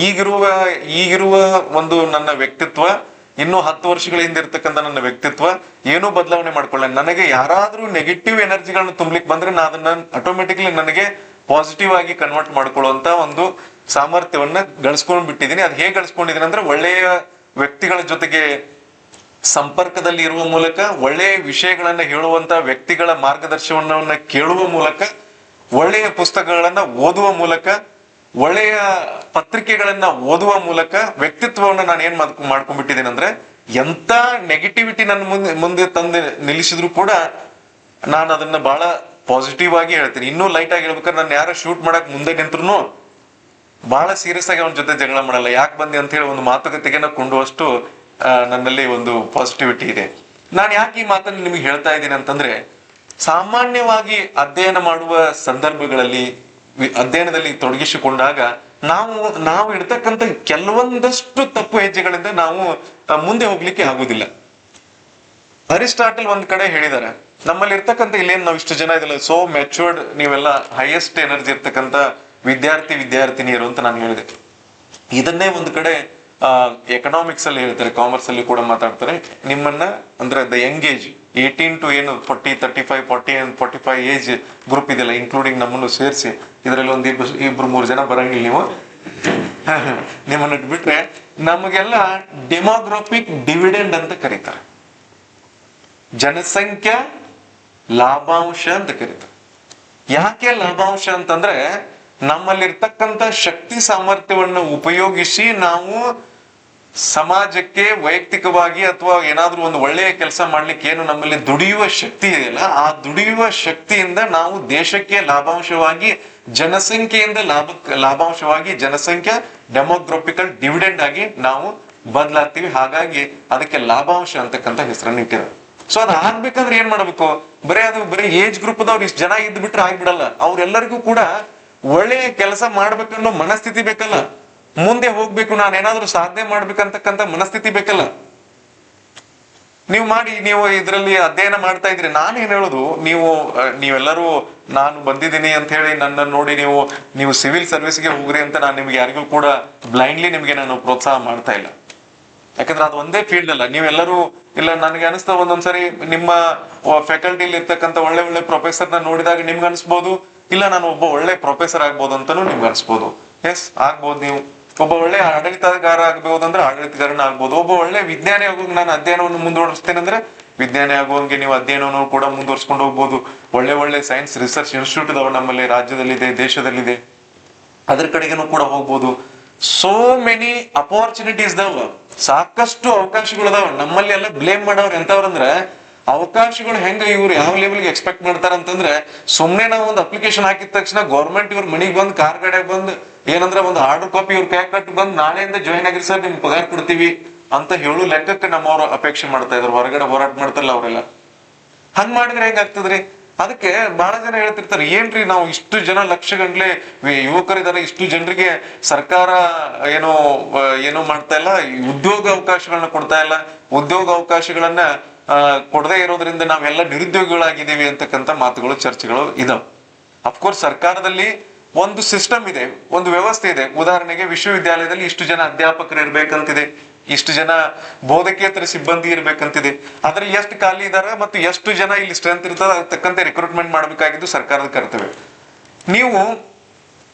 ಈಗಿರುವ ಒಂದು ನನ್ನ ವ್ಯಕ್ತಿತ್ವ, ಇನ್ನು 10 ವರ್ಷಗಳ ಹಿಂದೆ ಇರ್ತಕ್ಕಂಥ ನನ್ನ ವ್ಯಕ್ತಿತ್ವ ಏನೂ ಬದಲಾವಣೆ ಮಾಡ್ಕೊಳ್ಳ. ನನಗೆ ಯಾರಾದ್ರೂ ನೆಗೆಟಿವ್ ಎನರ್ಜಿಗಳನ್ನ ತುಂಬಲಿಕ್ಕೆ ಬಂದ್ರೆ ನಾ ಅದನ್ನ ಆಟೋಮೆಟಿಕ್ಲಿ ನನಗೆ ಪಾಸಿಟಿವ್ ಆಗಿ ಕನ್ವರ್ಟ್ ಮಾಡ್ಕೊಳ್ಳುವಂತ ಒಂದು ಸಾಮರ್ಥ್ಯವನ್ನ ಗಳಿಸ್ಕೊಂಡ್ ಬಿಟ್ಟಿದ್ದೀನಿ. ಅದು ಹೇಗೆ ಗಳಿಸ್ಕೊಂಡಿದ್ದೀನಿ ಅಂದ್ರೆ, ಒಳ್ಳೆಯ ವ್ಯಕ್ತಿಗಳ ಜೊತೆಗೆ ಸಂಪರ್ಕದಲ್ಲಿ ಇರುವ ಮೂಲಕ, ಒಳ್ಳೆಯ ವಿಷಯಗಳನ್ನ ಹೇಳುವಂತ ವ್ಯಕ್ತಿಗಳ ಮಾರ್ಗದರ್ಶನವನ್ನ ಕೇಳುವ ಮೂಲಕ, ಒಳ್ಳೆಯ ಪುಸ್ತಕಗಳನ್ನ ಓದುವ ಮೂಲಕ, ಒಳ್ಳೆಯ ಪತ್ರಿಕೆಗಳನ್ನ ಓದುವ ಮೂಲಕ ವ್ಯಕ್ತಿತ್ವವನ್ನ ನಾನು ಏನ್ ಮಾಡ್ಕೊಂಡ್ಬಿಟ್ಟಿದ್ದೇನೆ ಅಂದ್ರೆ, ಎಂತ ನೆಗೆಟಿವಿಟಿ ನನ್ನ ಮುಂದೆ ತಂದು ನಿಲ್ಲಿಸಿದ್ರು ಕೂಡ ನಾನು ಅದನ್ನ ಬಹಳ ಪಾಸಿಟಿವ್ ಆಗಿ ಹೇಳ್ತೀನಿ. ಇನ್ನೂ ಲೈಟ್ ಆಗಿ ಹೇಳ್ಬೇಕಾದ್ರೆ, ನಾನು ಯಾರು ಶೂಟ್ ಮಾಡಕ್ ಮುಂದೆ ನಿಂತ್ರು ಬಹಳ ಸೀರಿಯಸ್ ಆಗಿ ಅವನ ಜೊತೆ ಜಗಳ ಮಾಡಲ್ಲ. ಯಾಕೆ ಬಂದೆ ಅಂತ ಹೇಳಿ ಒಂದು ಮಾತುಕತೆಗೆ ಕೊಂಡುವಷ್ಟು ನನ್ನಲ್ಲಿ ಒಂದು ಪಾಸಿಟಿವಿಟಿ ಇದೆ. ನಾನು ಯಾಕೆ ಈ ಮಾತನ್ನು ನಿಮಗೆ ಹೇಳ್ತಾ ಇದ್ದೀನಿ ಅಂತಂದ್ರೆ, ಸಾಮಾನ್ಯವಾಗಿ ಅಧ್ಯಯನ ಮಾಡುವ ಸಂದರ್ಭಗಳಲ್ಲಿ, ಅಧ್ಯಯನದಲ್ಲಿ ತೊಡಗಿಸಿಕೊಂಡಾಗ ನಾವು ಇಡ್ತಕ್ಕಂಥ ಕೆಲವೊಂದಷ್ಟು ತಪ್ಪು ಹೆಜ್ಜೆಗಳಿಂದ ನಾವು ಮುಂದೆ ಹೋಗ್ಲಿಕ್ಕೆ ಆಗುದಿಲ್ಲ. ಅರಿಸ್ಟಾಟಲ್ ಒಂದ್ ಕಡೆ ಹೇಳಿದ್ದಾರೆ, ನಮ್ಮಲ್ಲಿ ಇರ್ತಕ್ಕಂಥ ಇಲ್ಲೇನು ನಾವು ಇಷ್ಟು ಜನ ಇದಿಲ್ಲ, ಸೋ ಮೆಚೂರ್ಡ್, ನೀವೆಲ್ಲ ಹೈಯೆಸ್ಟ್ ಎನರ್ಜಿ ಇರ್ತಕ್ಕಂಥ ವಿದ್ಯಾರ್ಥಿನಿಯರು ಅಂತ ನಾನು ಹೇಳಿದೆ. ಇದನ್ನೇ ಒಂದು ಕಡೆ ಎಕನಾಮಿಕ್ಸ್ ಅಲ್ಲಿ ಹೇಳ್ತಾರೆ, ಕಾಮರ್ಸ್ ಅಲ್ಲಿ ಕೂಡ ಮಾತಾಡ್ತಾರೆ. ನಿಮ್ಮನ್ನ ಅಂದ್ರೆ the Young age 18 to 40, 35, 40 and 45 age group ಇದೆಲ್ಲ, ಇನ್ಕ್ಲೂಡಿಂಗ್ ನಮ್ಮನ್ನು ಸೇರಿಸಿ, ಇದರಲ್ಲಿ ಒಂದು 2-3 ಜನ ಬರಂಗಿಲ್ಲ ನೀವು, ನಿಮ್ಮನ್ನ ಬಿಟ್ರೆ ನಮಗೆಲ್ಲ ಡೆಮೋಗ್ರಾಫಿಕ್ ಡಿವಿಡೆಂಡ್ ಅಂತ ಕರೀತಾರೆ, ಜನಸಂಖ್ಯಾ ಲಾಭಾಂಶ ಅಂತ ಕರೀತಾರೆ. ಯಾಕೆ ಲಾಭಾಂಶ ಅಂತಂದ್ರೆ, ನಮ್ಮಲ್ಲಿರ್ತಕ್ಕಂಥ ಶಕ್ತಿ ಸಾಮರ್ಥ್ಯವನ್ನು ಉಪಯೋಗಿಸಿ ನಾವು ಸಮಾಜಕ್ಕೆ ವೈಯಕ್ತಿಕವಾಗಿ ಅಥವಾ ಏನಾದ್ರೂ ಒಂದು ಒಳ್ಳೆಯ ಕೆಲಸ ಮಾಡ್ಲಿಕ್ಕೆ ಏನು ನಮ್ಮಲ್ಲಿ ದುಡಿಯುವ ಶಕ್ತಿ ಇದೆಯಲ್ಲ, ಆ ದುಡಿಯುವ ಶಕ್ತಿಯಿಂದ ನಾವು ದೇಶಕ್ಕೆ ಲಾಭಾಂಶವಾಗಿ ಜನಸಂಖ್ಯೆಯಿಂದ ಲಾಭಾಂಶವಾಗಿ ಜನಸಂಖ್ಯಾ ಡೆಮೋಗ್ರಫಿಕಲ್ ಡಿವಿಡೆಂಡ್ ಆಗಿ ನಾವು ಬದಲಾಗ್ತೀವಿ. ಹಾಗಾಗಿ ಅದಕ್ಕೆ ಲಾಭಾಂಶ ಅಂತಕ್ಕಂಥ ಹೆಸರನ್ನು ಇಟ್ಟಿದ್ದಾರೆ. ಸೊ ಅದ್ ಆಗ್ಬೇಕಂದ್ರೆ ಏನ್ ಮಾಡ್ಬೇಕು? ಬರೀ ಏಜ್ ಗ್ರೂಪ್ ದವ್ರು ಇಷ್ಟು ಜನ ಇದ್ ಬಿಟ್ರೆ ಆಗ್ಬಿಡಲ್ಲ. ಅವ್ರೆಲ್ಲರಿಗೂ ಕೂಡ ಒಳ್ಳೆಯ ಕೆಲಸ ಮಾಡ್ಬೇಕನ್ನೋ ಮನಸ್ಥಿತಿ ಬೇಕಲ್ಲ, ಮುಂದೆ ಹೋಗ್ಬೇಕು, ನಾನು ಏನಾದ್ರೂ ಸಾಧನೆ ಮಾಡ್ಬೇಕಂತಕ್ಕಂಥ ಮನಸ್ಥಿತಿ ಬೇಕಲ್ಲ. ನೀವು ಇದರಲ್ಲಿ ಅಧ್ಯಯನ ಮಾಡ್ತಾ ಇದ್ರಿ. ನಾನೇನ್ ಹೇಳುದು, ನೀವೆಲ್ಲರೂ ನಾನು ಬಂದಿದ್ದೀನಿ ಅಂತ ಹೇಳಿ ನನ್ನ ನೋಡಿ ನೀವು ಸಿವಿಲ್ ಸರ್ವಿಸ್ಗೆ ಹೋಗ್ರಿ ಅಂತ ನಾನು ನಿಮ್ಗೆ ಯಾರಿಗೂ ಕೂಡ ಬ್ಲೈಂಡ್ಲಿ ನಿಮ್ಗೆ ನಾನು ಪ್ರೋತ್ಸಾಹ ಮಾಡ್ತಾ ಇಲ್ಲ. ಯಾಕಂದ್ರೆ ಅದು ಒಂದೇ ಫೀಲ್ಡ್ ಅಲ್ಲ. ನೀವೆಲ್ಲರೂ ಇಲ್ಲ, ನನಗೆ ಅನಿಸ್ತಾ ಒಂದೊಂದ್ಸರಿ ನಿಮ್ಮ ಫ್ಯಾಕಲ್ಟಿಲಿ ಇರ್ತಕ್ಕಂಥ ಒಳ್ಳೆ ಪ್ರೊಫೆಸರ್ನ ನೋಡಿದಾಗ ನಿಮ್ಗೆ ಅನ್ಸ್ಬೋದು, ಇಲ್ಲ ನಾನು ಒಬ್ಬ ಒಳ್ಳೆ ಪ್ರೊಫೆಸರ್ ಆಗ್ಬೋದು ಅಂತಾನು ನಿಮ್ಗೆ ಅನ್ಸ್ಬೋದು. ಎಸ್, ಆಗ್ಬೋದು. ನೀವು ಒಬ್ಬ ಒಳ್ಳೆ ಆಡಳಿತಗಾರ ಆಗ್ಬೋದು ಅಂದ್ರೆ ಆಡಳಿತಗಾರನ ಆಗ್ಬೋದು. ಒಬ್ಬ ಒಳ್ಳೆ ವಿಜ್ಞಾನಿ ಆಗೋಂಗೆ ನಾನು ಅಧ್ಯಯನವನ್ನು ಮುಂದುವರಿಸ್ತೇನೆ ಅಂದ್ರೆ ವಿಜ್ಞಾನಿ ಆಗುವಂಗೆ ನೀವು ಅಧ್ಯಯನವನ್ನು ಕೂಡ ಮುಂದುವರ್ಸ್ಕೊಂಡು ಹೋಗ್ಬೋದು. ಒಳ್ಳೆ ಸೈನ್ಸ್ ರಿಸರ್ಚ್ ಇನ್ಸ್ಟಿಟ್ಯೂಟ್ ಇದಾವೆ ನಮ್ಮಲ್ಲಿ, ರಾಜ್ಯದಲ್ಲಿದೆ, ದೇಶದಲ್ಲಿದೆ, ಅದ್ರ ಕಡೆಗೇನು ಕೂಡ ಹೋಗ್ಬೋದು. ಸೋ ಮೆನಿ ಅಪಾರ್ಚುನಿಟೀಸ್ ಇದಾವ, ಸಾಕಷ್ಟು ಅವಕಾಶಗಳು ಅದಾವ. ನಮ್ಮಲ್ಲಿ ಎಲ್ಲ ಬ್ಲೇಮ್ ಮಾಡೋರು ಎಂತವ್ರಂದ್ರ, ಅವಕಾಶಗಳು ಹೆಂಗ ಇವ್ರು ಯಾವ ಲೆವೆಲ್ಗೆ ಎಕ್ಸ್ಪೆಕ್ಟ್ ಮಾಡ್ತಾರ ಅಂತಂದ್ರೆ, ಸುಮ್ನೆ ನಾವು ಒಂದು ಅಪ್ಲಿಕೇಶನ್ ಹಾಕಿದ ತಕ್ಷಣ ಗೌರ್ಮೆಂಟ್ ಇವ್ರ ಮನಿಗ್ ಬಂದ್ ಕಾರ್ ಗಾಡಿಯಾಗ ಬಂದ್ ಏನಂದ್ರೆ ಒಂದು ಆರ್ಡರ್ ಕಾಪಿ ಇವ್ರ ಕೈ ಕಟ್ಟು ಬಂದ್ ನಾಳೆಯಿಂದ ಜಾಯಿನ್ ಆಗಿರಿ ಸರ್, ನಿಮ್ಗೆ ಪಗಾರ ಕೊಡ್ತೀವಿ ಅಂತ ಹೇಳು ಲೆಕ್ಕಕ್ಕೆ ನಮ್ಮವ್ರು ಅಪೇಕ್ಷೆ ಮಾಡ್ತಾ ಇದ್ರು. ಹೊರಗಡೆ ಹೋರಾಟ ಮಾಡ್ತಾರಲ್ಲ ಅವರೆಲ್ಲ. ಹಂಗ್ ಮಾಡಿದ್ರೆ ಹೆಂಗಾಗ್ತದ್ರಿ? ಅದಕ್ಕೆ ಬಹಳ ಜನ ಹೇಳ್ತಿರ್ತಾರೆ, ಏನ್ರಿ ನಾವು ಇಷ್ಟು ಜನ ಲಕ್ಷ ಗಂಟ್ಲೆ ಯುವಕರಿದ್ದಾರೆ, ಇಷ್ಟು ಜನರಿಗೆ ಸರ್ಕಾರ ಏನೋ ಮಾಡ್ತಾ ಇಲ್ಲ, ಉದ್ಯೋಗ ಅವಕಾಶಗಳನ್ನ ಕೊಡ್ತಾ ಇಲ್ಲ, ಉದ್ಯೋಗ ಅವಕಾಶಗಳನ್ನ ಕೊಡದೇ ಇರೋದ್ರಿಂದ ನಾವೆಲ್ಲ ನಿರುದ್ಯೋಗಿಗಳಾಗಿದ್ದೀವಿ ಅಂತಕ್ಕಂಥ ಮಾತುಗಳು, ಚರ್ಚೆಗಳು ಇದಾವೆ. ಅಫ್ಕೋರ್ಸ್ ಸರ್ಕಾರದಲ್ಲಿ ಒಂದು ಸಿಸ್ಟಮ್ ಇದೆ, ಒಂದು ವ್ಯವಸ್ಥೆ ಇದೆ. ಉದಾಹರಣೆಗೆ ವಿಶ್ವವಿದ್ಯಾಲಯದಲ್ಲಿ ಇಷ್ಟು ಜನ ಅಧ್ಯಾಪಕರು ಇರ್ಬೇಕಂತಿದೆ, ಇಷ್ಟು ಜನ ಬೋಧಕೇತರ ಸಿಬ್ಬಂದಿ ಇರ್ಬೇಕಂತಿದೆ. ಅದ್ರಲ್ಲಿ ಎಷ್ಟು ಖಾಲಿ ಇದಾರೆ ಮತ್ತು ಎಷ್ಟು ಜನ ಇಲ್ಲಿ ಸ್ಟ್ರೆಂತ್ ಇರ್ತದೆ, ಅದಕ್ಕೆ ತಕ್ಕಂತೆ ರಿಕ್ರೂಟ್ಮೆಂಟ್ ಮಾಡ್ಬೇಕಾಗಿದ್ದು ಸರ್ಕಾರದ ಕರ್ತವ್ಯ. ನೀವು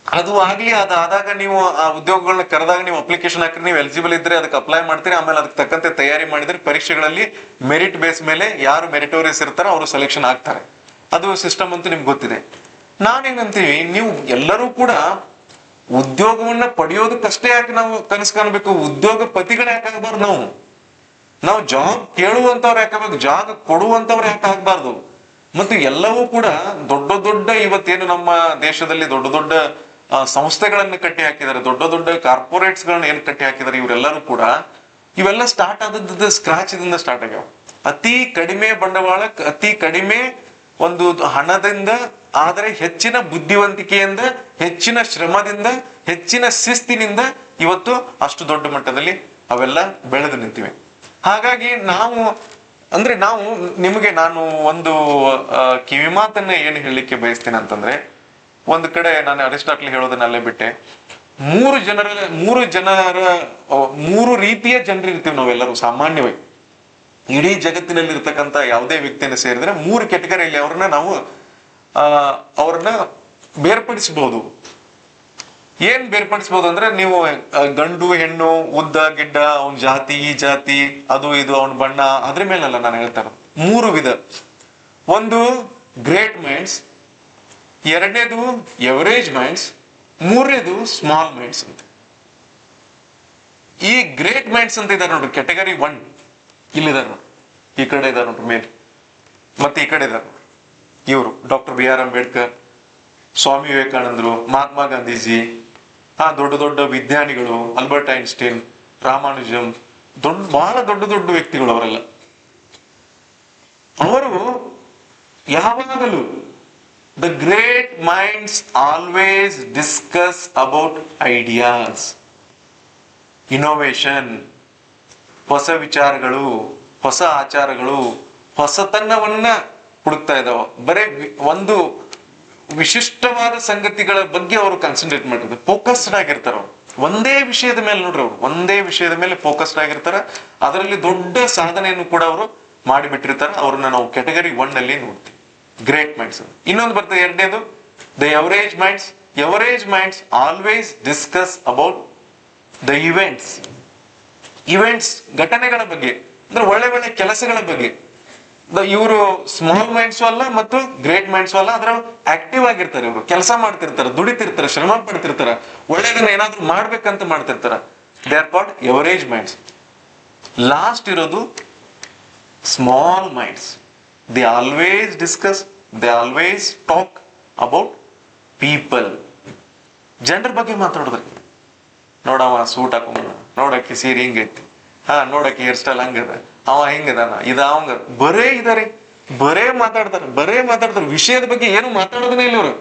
ಅದು ಆಗ್ಲಿ, ಅದಾದಾಗ ನೀವು ಆ ಉದ್ಯೋಗಗಳನ್ನ ಕರೆದಾಗ ನೀವು ಅಪ್ಲಿಕೇಶನ್ ಹಾಕಿ ನೀವು ಎಲಿಜಿಬಲ್ ಇದ್ರೆ ಅದಕ್ಕೆ ಅಪ್ಲೈ ಮಾಡ್ತೀರಿ. ಆಮೇಲೆ ಅದಕ್ಕೆ ತಕ್ಕಂತೆ ತಯಾರಿ ಮಾಡಿದ್ರೆ ಪರೀಕ್ಷೆಗಳಲ್ಲಿ ಮೆರಿಟ್ ಬೇಸ್ ಮೇಲೆ ಯಾರು ಮೆರಿಟೋರಿಯಸ್ ಇರ್ತಾರೋ ಅವರು ಸೆಲೆಕ್ಷನ್ ಆಗ್ತಾರೆ. ಅದು ಸಿಸ್ಟಮ್ ಅಂತೂ ನಿಮ್ಗೆ ಗೊತ್ತಿದೆ. ನಾನೇನಂತೀವಿ, ನೀವು ಎಲ್ಲರೂ ಕೂಡ ಉದ್ಯೋಗವನ್ನ ಪಡೆಯೋದಕ್ಕಷ್ಟೇ ಯಾಕೆ ನಾವು ಕನಸು ಕಾಣಬೇಕು? ಉದ್ಯೋಗ ಪತಿಗಳು ಯಾಕೆ ಆಗ್ಬಾರ್ದು? ನಾವು ಜಾಬ್ ಕೇಳುವಂತವ್ರು ಯಾಕಾಗಬೇಕು, ಜಾಬ್ ಕೊಡುವಂತವ್ರು ಯಾಕೆ ಆಗ್ಬಾರ್ದು? ಮತ್ತು ಎಲ್ಲವೂ ಕೂಡ ದೊಡ್ಡ ಇವತ್ತೇನು ನಮ್ಮ ದೇಶದಲ್ಲಿ ದೊಡ್ಡ ಸಂಸ್ಥೆಗಳನ್ನ ಕಟ್ಟಿ ಹಾಕಿದ್ದಾರೆ, ದೊಡ್ಡ ಕಾರ್ಪೊರೇಟ್ಸ್ ಗಳನ್ನ ಏನ್ ಕಟ್ಟಿ ಹಾಕಿದ್ದಾರೆ, ಇವರೆಲ್ಲರೂ ಕೂಡ ಇವೆಲ್ಲ ಸ್ಟಾರ್ಟ್ ಆದದ್ದು ಸ್ಕ್ರಾಚ್ ದಿಂದ ಸ್ಟಾರ್ಟ್ ಆಗ್ಯಾವ. ಅತಿ ಕಡಿಮೆ ಬಂಡವಾಳ, ಅತಿ ಕಡಿಮೆ ಒಂದು ಹಣದಿಂದ, ಆದರೆ ಹೆಚ್ಚಿನ ಬುದ್ಧಿವಂತಿಕೆಯಿಂದ, ಹೆಚ್ಚಿನ ಶ್ರಮದಿಂದ, ಹೆಚ್ಚಿನ ಶಿಸ್ತಿನಿಂದ ಇವತ್ತು ಅಷ್ಟು ದೊಡ್ಡ ಮಟ್ಟದಲ್ಲಿ ಅವೆಲ್ಲ ಬೆಳೆದು ನಿಂತಿವೆ. ಹಾಗಾಗಿ ನಾವು ನಿಮಗೆ ನಾನು ಒಂದು ಕಿವಿ ಮಾತನ್ನ ಏನು ಹೇಳಲಿಕ್ಕೆ ಬಯಸ್ತೇನೆ ಅಂತಂದ್ರೆ, ಒಂದು ಕಡೆ ನಾನು ಅರಿಸ್ಟಾಟ್ಲ್ ಹೇಳೋದನ್ನ ಅಲ್ಲೇ ಬಿಟ್ಟೆ. ಮೂರು ರೀತಿಯ ಜನರು ಇರ್ತೀವಿ ನಾವೆಲ್ಲರೂ ಸಾಮಾನ್ಯವಾಗಿ. ಇಡೀ ಜಗತ್ತಿನಲ್ಲಿ ಇರ್ತಕ್ಕಂಥ ಯಾವುದೇ ವ್ಯಕ್ತಿಯನ್ನು ಸೇರಿದ್ರೆ 3 ಕೆಟಗರಿಯಲ್ಲಿ ಅವ್ರನ್ನ ಬೇರ್ಪಡಿಸಬಹುದು. ಏನ್ ಬೇರ್ಪಡಿಸಬಹುದು ಅಂದ್ರೆ, ನೀವು ಗಂಡು ಹೆಣ್ಣು, ಉದ್ದ ಗಿಡ್ಡ, ಅವನ್ ಜಾತಿ ಈ ಜಾತಿ, ಅದು ಇದು, ಅವನ ಬಣ್ಣ, ಅದ್ರ ಮೇಲಲ್ಲ ನಾನು ಹೇಳ್ತಾ ಇರೋದು. 3 ವಿಧ. ಒಂದು ಗ್ರೇಟ್ ಮೈಂಡ್ಸ್, ಎರಡನೇದು ಎವರೇಜ್ ಮೈಂಡ್ಸ್, ಮೂರನೇದು ಸ್ಮಾಲ್ ಮೈಂಡ್ಸ್ ಅಂತ. ಈ ಗ್ರೇಟ್ ಮೈಂಡ್ಸ್ ಅಂತ ಇದಾರೆ ನೋಡ್ರಿ, ಕೆಟಗರಿ 1 ಇಲ್ಲಿದ್ದಾರೆ ನೋಡ್ರಿ, ಈ ಕಡೆ ಇದಾರೆ ನೋಡ್ರಿ ಮೇಲೆ, ಮತ್ತೆ ಈ ಕಡೆ ಇದಾರೆ ನೋಡ್ರಿ ಇವರು ಡಾಕ್ಟರ್ BR ಅಂಬೇಡ್ಕರ್, ಸ್ವಾಮಿ ವಿವೇಕಾನಂದರು, ಮಹಾತ್ಮ ಗಾಂಧೀಜಿ, ದೊಡ್ಡ ವಿಜ್ಞಾನಿಗಳು, ಆಲ್ಬರ್ಟ್ ಐನ್ಸ್ಟೈನ್, ರಾಮಾನುಜಂ, ಬಹಳ ದೊಡ್ಡ ವ್ಯಕ್ತಿಗಳು ಅವರೆಲ್ಲ. ಅವರು ಯಾವಾಗಲೂ the great minds always discuss about ideas, innovation, ಹೊಸ ವಿಚಾರಗಳು, ಹೊಸ ಆಚಾರಗಳು, ಹೊಸತನವನ್ನ ಹುಡುಕ್ತಾ ಇದ್ದಾವ. ಬರೇ ಒಂದು ವಿಶಿಷ್ಟವಾದ ಸಂಗತಿಗಳ ಬಗ್ಗೆ ಅವರು ಕಾನ್ಸಂಟ್ರೇಟ್ ಮಾಡಿರ್ತಾರೆ, ಫೋಕಸ್ಡ್ ಆಗಿರ್ತಾರ. ಒಂದೇ ವಿಷಯದ ಮೇಲೆ ನೋಡ್ರಿ, ಅವರು ಒಂದೇ ವಿಷಯದ ಮೇಲೆ ಫೋಕಸ್ಡ್ ಆಗಿರ್ತಾರ. ಅದರಲ್ಲಿ ದೊಡ್ಡ ಸಾಧನೆಯನ್ನು ಕೂಡ ಅವರು ಮಾಡಿಬಿಟ್ಟಿರ್ತಾರೆ. ಅವ್ರನ್ನ ನಾವು ಕೆಟಗರಿ 1 ಅಲ್ಲಿ ನೋಡ್ತೀವಿ, ಗ್ರೇಟ್ ಮೈಂಡ್ಸ್. ಇನ್ನೊಂದು ಬರ್ತದೆ ಎರಡನೇದು, the average minds. Average minds always discuss about the events, ಘಟನೆಗಳ ಬಗ್ಗೆ, ಅಂದ್ರೆ ಒಳ್ಳೆ ಕೆಲಸಗಳ ಬಗ್ಗೆ. ಇವರು ಸ್ಮಾಲ್ ಮೈಂಡ್ಸು ಅಲ್ಲ ಮತ್ತು ಗ್ರೇಟ್ ಮೈಂಡ್ಸು ಅಲ್ಲ, ಅದ್ರ ಆಕ್ಟಿವ್ ಆಗಿರ್ತಾರೆ. ಇವರು ಕೆಲಸ ಮಾಡ್ತಿರ್ತಾರೆ, ದುಡಿತಿರ್ತಾರೆ, ಶ್ರಮ ಪಡ್ತಿರ್ತಾರೆ, ಒಳ್ಳೆದನ್ನ ಏನಾದ್ರು ಮಾಡ್ಬೇಕಂತ ಮಾಡ್ತಿರ್ತಾರೆ. They are called average minds. Last ಇರೋದು small minds. They always discuss, they always talk about people. ಜನರ ಬಗ್ಗೆ ಮಾತಾಡೋದ್ರಿ. ನೋಡವ ಸೂಟ್ ಹಾಕೊಂಡ, ನೋಡಕ್ಕೆ ಸೀರೆ ಹಿಂಗೈತಿ, ನೋಡಕ್ಕೆ ಹೇರ್ ಸ್ಟೈಲ್ ಹಂಗದ, ಅವ ಹಿಂಗದಾನ, ಇದ ಅವಂಗ, ಬರೇ ಇದಾರೆ, ಬರೇ ಮಾತಾಡ್ತಾರೆ. ವಿಷಯದ ಬಗ್ಗೆ ಏನು ಮಾತಾಡೋದನೇ ಇಲ್ಲ ಇವ್ರು.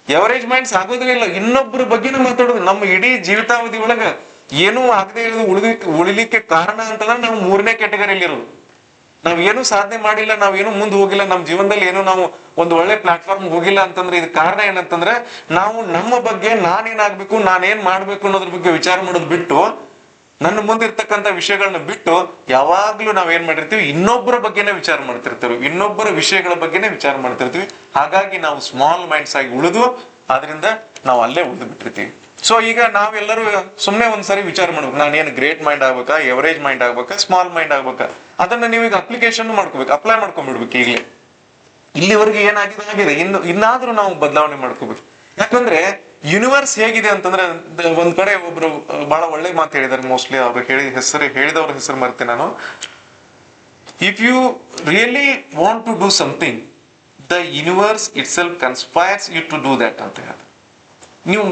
ಎವರೇಜ್ ಮೈಂಡ್ಸ್ ಆಗೋದೇ ಇಲ್ಲ. ಇನ್ನೊಬ್ಬರ ಬಗ್ಗೆನೂ ಮಾತಾಡೋದು. ನಮ್ಮ ಇಡೀ ಜೀವಿತಾವಧಿ ಒಳಗ ಏನೂ ಆಗದೆ ಇರೋದು ಉಳಿಲಿಕ್ಕೆ ಕಾರಣ ಅಂತಂದ್ರೆ ನಾವು 3ನೇ ಕ್ಯಾಟಗರಿಯಲ್ಲಿ ಇರೋದು. ನಾವ್ ಏನು ಸಾಧನೆ ಮಾಡಿಲ್ಲ, ನಾವೇನು ಮುಂದೆ ಹೋಗಿಲ್ಲ, ನಮ್ಮ ಜೀವನದಲ್ಲಿ ಏನು ನಾವು ಒಂದು ಒಳ್ಳೆ ಪ್ಲಾಟ್ಫಾರ್ಮ್ ಹೋಗಿಲ್ಲ ಅಂತಂದ್ರೆ ಇದು ಕಾರಣ ಏನಂತಂದ್ರೆ ನಾವು ನಮ್ಮ ಬಗ್ಗೆ ನಾನೇನಾಗ್ಬೇಕು, ನಾನೇನ್ ಮಾಡ್ಬೇಕು ಅನ್ನೋದ್ರ ಬಗ್ಗೆ ವಿಚಾರ ಮಾಡೋದು ಬಿಟ್ಟು, ನನ್ನ ಮುಂದಿರ್ತಕ್ಕಂಥ ವಿಷಯಗಳನ್ನ ಬಿಟ್ಟು ಯಾವಾಗ್ಲೂ ನಾವೇನ್ ಮಾಡಿರ್ತೀವಿ, ಇನ್ನೊಬ್ಬರ ಬಗ್ಗೆನೇ ವಿಚಾರ ಮಾಡ್ತಿರ್ತೀವಿ, ಇನ್ನೊಬ್ಬರ ವಿಷಯಗಳ ಬಗ್ಗೆನೇ ವಿಚಾರ ಮಾಡ್ತಿರ್ತೀವಿ. ಹಾಗಾಗಿ ನಾವು ಸ್ಮಾಲ್ ಮೈಂಡ್ಸ್ ಆಗಿ ಉಳಿದು ಅದರಿಂದ ನಾವು ಅಲ್ಲೇ ಉಳಿದು ಬಿಟ್ಟಿರ್ತೀವಿ. ಸೊ ಈಗ ನಾವೆಲ್ಲರೂ ಸುಮ್ನೆ ಒಂದ್ಸರಿ ವಿಚಾರ ಮಾಡ್ಬೇಕು, ನಾನೇನು ಗ್ರೇಟ್ ಮೈಂಡ್ ಆಗ್ಬೇಕಾ, ಎವರೇಜ್ ಮೈಂಡ್ ಆಗ್ಬೇಕಾ, ಸ್ಮಾಲ್ ಮೈಂಡ್ ಆಗ್ಬೇಕಾ? ಅದನ್ನ ನೀವೀಗ ಅಪ್ಲಿಕೇಶನ್ ಮಾಡ್ಕೋಬೇಕು, ಅಪ್ಲೈ ಮಾಡ್ಕೊಂಡ್ಬಿಡ್ಬೇಕು. ಈಗಲೇ ಇಲ್ಲಿವರೆಗೆ ಆಗಿದೆ, ಇನ್ನಾದ್ರೂ ನಾವು ಬದಲಾವಣೆ ಮಾಡ್ಕೋಬೇಕು. ಯಾಕಂದ್ರೆ ಯೂನಿವರ್ಸ್ ಹೇಗಿದೆ ಅಂತಂದ್ರೆ, ಒಂದ್ ಕಡೆ ಒಬ್ರು ಬಹಳ ಒಳ್ಳೆ ಮಾತು ಹೇಳಿದಾರೆ, ಮೋಸ್ಟ್ಲಿ ಅವ್ರು ಹೇಳಿದವ್ರ ಹೆಸರು ಮರ್ತೀನಿ ನಾನು. If you really want to do something, the universe itself conspires you to do that ಅಂತ ಹೇಳಿ. ನೀವು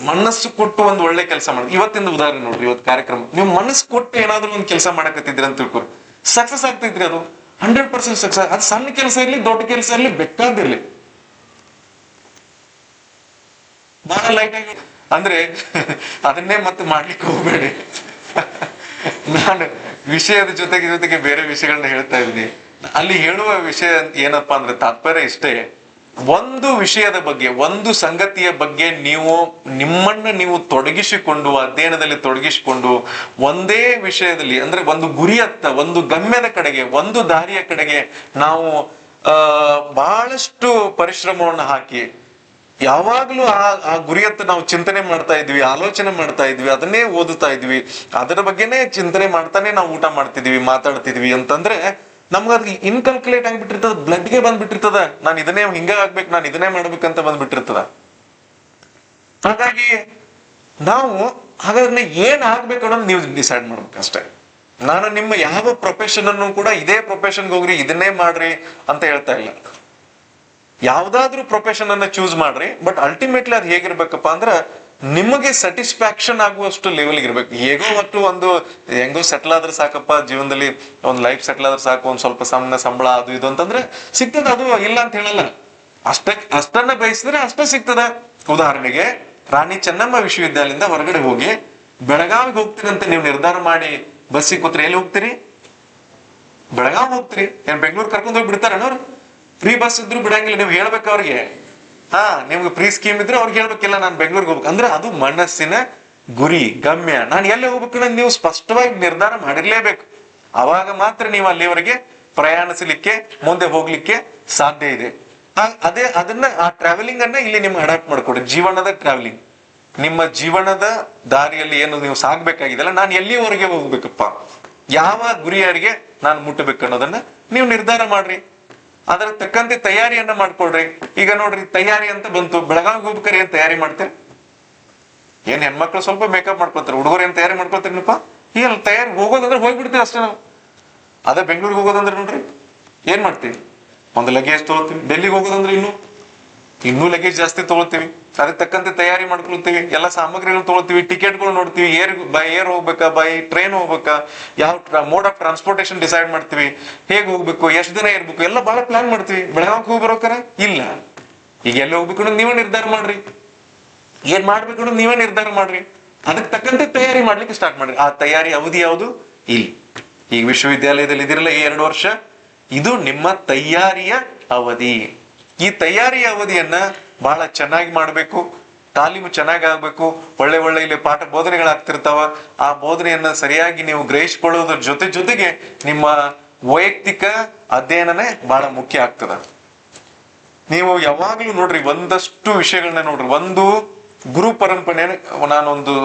ಮನಸ್ಸು ಕೊಟ್ಟು ಒಂದು ಒಳ್ಳೆ ಕೆಲಸ ಮಾಡಿ, ಇವತ್ತಿಂದ ಉದಾಹರಣೆ ನೋಡ್ರಿ, ಇವತ್ತು ಕಾರ್ಯಕ್ರಮ ನೀವು ಮನಸ್ಸು ಕೊಟ್ಟು ಏನಾದ್ರು ಒಂದು ಕೆಲಸ ಮಾಡಕತ್ತಿದ್ರಿ ಅಂತ ತಿಳ್ಕೊರಿ, ಸಕ್ಸಸ್ ಆಗ್ತಿದ್ರಿ. ಅದು 100% ಸಕ್ಸಸ್. ಅದು ಸಣ್ಣ ಕೆಲಸ ಇರ್ಲಿ, ದೊಡ್ಡ ಕೆಲಸ ಇರ್ಲಿ, ಬೇಕಾದಿರ್ಲಿ, ಬಹಳ ಲೈಟ್ ಆಗಿ ಅಂದ್ರೆ ಅದನ್ನೇ ಮತ್ತೆ ಮಾಡ್ಲಿಕ್ಕೆ ಹೋಗ್ಬೇಡಿ. ನಾನು ವಿಷಯದ ಜೊತೆಗೆ ಬೇರೆ ವಿಷಯಗಳನ್ನ ಹೇಳ್ತಾ ಇದ್ದೀನಿ. ಅಲ್ಲಿ ಹೇಳುವ ವಿಷಯ ಏನಪ್ಪಾ ಅಂದ್ರೆ ತಾತ್ಪರ್ಯ ಇಷ್ಟೇ, ಒಂದು ವಿಷಯದ ಬಗ್ಗೆ, ಒಂದು ಸಂಗತಿಯ ಬಗ್ಗೆ ನಿಮ್ಮನ್ನ ನೀವು ತೊಡಗಿಸಿಕೊಂಡು, ಅಧ್ಯಯನದಲ್ಲಿ ತೊಡಗಿಸಿಕೊಂಡು, ಒಂದೇ ವಿಷಯದಲ್ಲಿ ಅಂದ್ರೆ ಒಂದು ಗುರಿಯತ್ತ, ಒಂದು ಗಮ್ಯದ ಕಡೆಗೆ, ಒಂದು ದಾರಿಯ ಕಡೆಗೆ ನಾವು ಬಹಳಷ್ಟು ಪರಿಶ್ರಮವನ್ನು ಹಾಕಿ ಯಾವಾಗ್ಲೂ ಆ ಗುರಿಯತ್ತ ನಾವು ಚಿಂತನೆ ಮಾಡ್ತಾ ಇದ್ವಿ, ಆಲೋಚನೆ ಮಾಡ್ತಾ ಇದ್ವಿ, ಅದನ್ನೇ ಓದುತ್ತಾ ಇದ್ವಿ, ಅದರ ಬಗ್ಗೆನೇ ಚಿಂತನೆ ಮಾಡ್ತಾನೆ ನಾವು ಊಟ ಮಾಡ್ತಿದ್ವಿ, ಮಾತಾಡ್ತಿದ್ವಿ ಅಂತಂದ್ರೆ ನಮ್ಗದ್ ಇನ್ಕಲ್ಕುಲೇಟ್ ಆಗಿಬಿಟ್ಟಿರ್ತದ, ಬ್ಲಡ್ಗೆ ಬಂದ್ಬಿಟ್ಟಿರ್ತದ. ನಾನು ಇದನ್ನೇ ಹಿಂಗ ಆಗ್ಬೇಕು, ನಾನು ಇದನ್ನೇ ಮಾಡ್ಬೇಕಂತ ಬಂದ್ಬಿಟ್ಟಿರ್ತದ. ಹಾಗಾಗಿ ಹಾಗಾದ್ರೆ ಏನ್ ಆಗ್ಬೇಕು ಅನ್ನೋದು ನೀವು ಡಿಸೈಡ್ ಮಾಡ್ಬೇಕು ಅಷ್ಟೇ. ನಾನು ನಿಮ್ಮ ಯಾವ ಪ್ರೊಫೆಷನ್ ಅನ್ನು ಕೂಡ ಇದೇ ಪ್ರೊಫೆಷನ್ಗೆ ಹೋಗ್ರಿ, ಇದನ್ನೇ ಮಾಡ್ರಿ ಅಂತ ಹೇಳ್ತಾ ಇಲ್ಲ. ಯಾವ್ದಾದ್ರು ಪ್ರೊಫೆಷನ್ ಅನ್ನ ಚೂಸ್ ಮಾಡ್ರಿ, ಬಟ್ ಅಲ್ಟಿಮೇಟ್ಲಿ ಅದು ಹೇಗಿರ್ಬೇಕಪ್ಪ ಅಂದ್ರ ನಿಮಗೆ ಸ್ಯಾಟಿಸ್ಫ್ಯಾಕ್ಷನ್ ಆಗುವಷ್ಟು ಲೆವೆಲ್ ಇರ್ಬೇಕು. ಹೇಗೋ ಒಟ್ಟು ಒಂದು ಹೆಂಗೋ ಸೆಟ್ಲ್ ಆದ್ರೆ ಸಾಕಪ್ಪ, ಜೀವನದಲ್ಲಿ ಒಂದು ಲೈಫ್ ಸೆಟ್ಲ್ ಆದ್ರೆ ಸಾಕು, ಒಂದ್ ಸ್ವಲ್ಪ ಸಣ್ಣ ಸಂಬಳ ಅದು ಇದು ಅಂತಂದ್ರೆ ಸಿಗ್ತದ, ಅದು ಇಲ್ಲ ಅಂತ ಹೇಳಲ್ಲ. ಅಷ್ಟನ್ನ ಬಯಸಿದ್ರೆ ಅಷ್ಟೇ ಸಿಗ್ತದ. ಉದಾಹರಣೆಗೆ ರಾಣಿ ಚೆನ್ನಮ್ಮ ವಿಶ್ವವಿದ್ಯಾಲಯದಿಂದ ಹೊರಗಡೆ ಹೋಗಿ ಬೆಳಗಾವಿಗೆ ಹೋಗ್ತೀನಿ ಅಂತ ನೀವು ನಿರ್ಧಾರ ಮಾಡಿ ಬಸ್ಸಿಗೆ ಕೂತ್ರೆ ಎಲ್ಲಿ ಹೋಗ್ತೀರಿ? ಬೆಳಗಾವಿ ಹೋಗ್ತೀರಿ. ಏನ್ ಬೆಂಗಳೂರು ಕರ್ಕೊಂಡು ಹೋಗಿ ಬಿಡ್ತಾರಣ್ಣವ್ರು? ಫ್ರೀ ಬಸ್ ಇದ್ರು ಬಿಡಂಗಿಲ್ಲ, ನೀವು ಹೇಳ್ಬೇಕು ಅವ್ರಿಗೆ. ನಿಮ್ಗೆ ಫ್ರೀ ಸ್ಕೀಮ್ ಇದ್ರೆ ಅವ್ರಿಗೆ ಹೇಳ್ಬೇಕಿಲ್ಲ ನಾನು ಬೆಂಗಳೂರಿಗೆ ಹೋಗ್ಬೇಕು ಅಂದ್ರೆ. ಅದು ಮನಸ್ಸಿನ ಗುರಿ, ಗಮ್ಯ. ನಾನು ಎಲ್ಲಿ ಹೋಗ್ಬೇಕು ನೀವು ಸ್ಪಷ್ಟವಾಗಿ ನಿರ್ಧಾರ ಮಾಡಿರ್ಲೇಬೇಕು. ಅವಾಗ ಮಾತ್ರ ನೀವು ಅಲ್ಲಿವರೆಗೆ ಪ್ರಯಾಣಿಸಲಿಕ್ಕೆ, ಮುಂದೆ ಹೋಗ್ಲಿಕ್ಕೆ ಸಾಧ್ಯ ಇದೆ. ಆ ಟ್ರಾವೆಲಿಂಗ್ ಅನ್ನ ಇಲ್ಲಿ ನಿಮ್ಗೆ ಅಡಾಪ್ಟ್ ಮಾಡ್ಕೊಡ್ರಿ. ಜೀವನದ ಟ್ರಾವೆಲಿಂಗ್, ನಿಮ್ಮ ಜೀವನದ ದಾರಿಯಲ್ಲಿ ಏನು ನೀವು ಸಾಗ್ಬೇಕಾಗಿದೆಲ್ಲ, ನಾನು ಎಲ್ಲಿವರೆಗೆ ಹೋಗ್ಬೇಕಪ್ಪ, ಯಾವ ಗುರಿಯರಿಗೆ ನಾನು ಮುಟ್ಟಬೇಕು ಅನ್ನೋದನ್ನ ನೀವು ನಿರ್ಧಾರ ಮಾಡ್ರಿ. ಅದರ ತಕ್ಕಂತೆ ತಯಾರಿಯನ್ನ ಮಾಡ್ಕೊಳ್ರಿ. ಈಗ ನೋಡ್ರಿ, ತಯಾರಿ ಅಂತ ಬಂತು, ಬೆಳಗಾವಿಗೆ ಹೋಗ್ಬೇಕಾರೆ ಏನ್ ತಯಾರಿ ಮಾಡ್ತೇವೆ? ಏನ್ ಹೆಣ್ಮಕ್ಳು ಸ್ವಲ್ಪ ಮೇಕಪ್ ಮಾಡ್ಕೊತಾರೆ, ಹುಡುಗರು ಏನ್ ತಯಾರಿ ಮಾಡ್ಕೊತಾರನಪ್ಪ? ಇಲ್ಲ, ತಯಾರಿ ಹೋಗೋದಂದ್ರೆ ಹೋಗ್ಬಿಡ್ತೀವಿ ಅಷ್ಟೇ ನಾವು. ಅದೇ ಬೆಂಗಳೂರಿಗೆ ಹೋಗೋದಂದ್ರೆ ನೋಡ್ರಿ ಏನ್ ಮಾಡ್ತೀವಿ, ಒಂದು ಲಗೇಜ್ ತಗೊಳ್ತೀವಿ. ಡೆಲ್ಲಿಗೆ ಹೋಗೋದಂದ್ರೆ ಇನ್ನೂ ಲಗೇಜ್ ಜಾಸ್ತಿ ತಗೊಳ್ತೀವಿ. ಅದಕ್ಕೆ ತಕ್ಕಂತೆ ತಯಾರಿ ಮಾಡ್ಕೊಳ್ತೀವಿ, ಎಲ್ಲ ಸಾಮಗ್ರಿಗಳು ತಗೊಳ್ತೀವಿ, ಟಿಕೆಟ್ಗಳು ನೋಡ್ತೀವಿ, ಬೈ ಏರ್ ಹೋಗ್ಬೇಕಾ, ಬೈ ಟ್ರೈನ್ ಹೋಗ್ಬೇಕಾ, ಯಾವ ಮೋಡ್ ಆಫ್ ಟ್ರಾನ್ಸ್ಪೋರ್ಟೇಶನ್ ಡಿಸೈಡ್ ಮಾಡ್ತೀವಿ, ಹೇಗ್ ಹೋಗ್ಬೇಕು, ಎಷ್ಟು ದಿನ ಇರ್ಬೇಕು, ಎಲ್ಲ ಬಹಳ ಪ್ಲಾನ್ ಮಾಡ್ತೀವಿ. ಬೆಳಗಾವಿಗೆ ಹೋಗಿ ಬರೋಕರ ಇಲ್ಲ, ಈಗ ಎಲ್ಲಿ ಹೋಗ್ಬೇಕು ಅನ್ನೋದು ನೀವೇ ನಿರ್ಧಾರ ಮಾಡ್ರಿ, ಏನ್ ಮಾಡ್ಬೇಕು ಅನ್ನೋದು ನೀವೇ ನಿರ್ಧಾರ ಮಾಡ್ರಿ. ಅದಕ್ಕೆ ತಕ್ಕಂತೆ ತಯಾರಿ ಮಾಡ್ಲಿಕ್ಕೆ ಸ್ಟಾರ್ಟ್ ಮಾಡ್ರಿ. ಆ ತಯಾರಿ ಅವಧಿ ಯಾವುದು? ಇಲ್ಲಿ ಈಗ ವಿಶ್ವವಿದ್ಯಾಲಯದಲ್ಲಿ ಇದಿರಲ್ಲ ಈ 2 ವರ್ಷ, ಇದು ನಿಮ್ಮ ತಯಾರಿಯ ಅವಧಿ. ಈ ತಯಾರಿಯ ಅವಧಿಯನ್ನ ಬಹಳ ಚೆನ್ನಾಗಿ ಮಾಡ್ಬೇಕು, ತಾಲೀಮು ಚೆನ್ನಾಗಿ ಆಗ್ಬೇಕು. ಒಳ್ಳೆ ಇಲ್ಲಿ ಪಾಠ ಬೋಧನೆಗಳಾಗ್ತಿರ್ತಾವ. ಆ ಬೋಧನೆಯನ್ನ ಸರಿಯಾಗಿ ನೀವು ಗ್ರಹಿಸ್ಕೊಳ್ಳೋದ್ರ ಜೊತೆಗೆ ನಿಮ್ಮ ವೈಯಕ್ತಿಕ ಅಧ್ಯಯನನೇ ಬಹಳ ಮುಖ್ಯ ಆಗ್ತದ. ನೀವು ಯಾವಾಗ್ಲೂ ನೋಡ್ರಿ, ಒಂದಷ್ಟು ವಿಷಯಗಳನ್ನ ನೋಡ್ರಿ. ಒಂದು ಗುರು ಪರಂಪರೆ,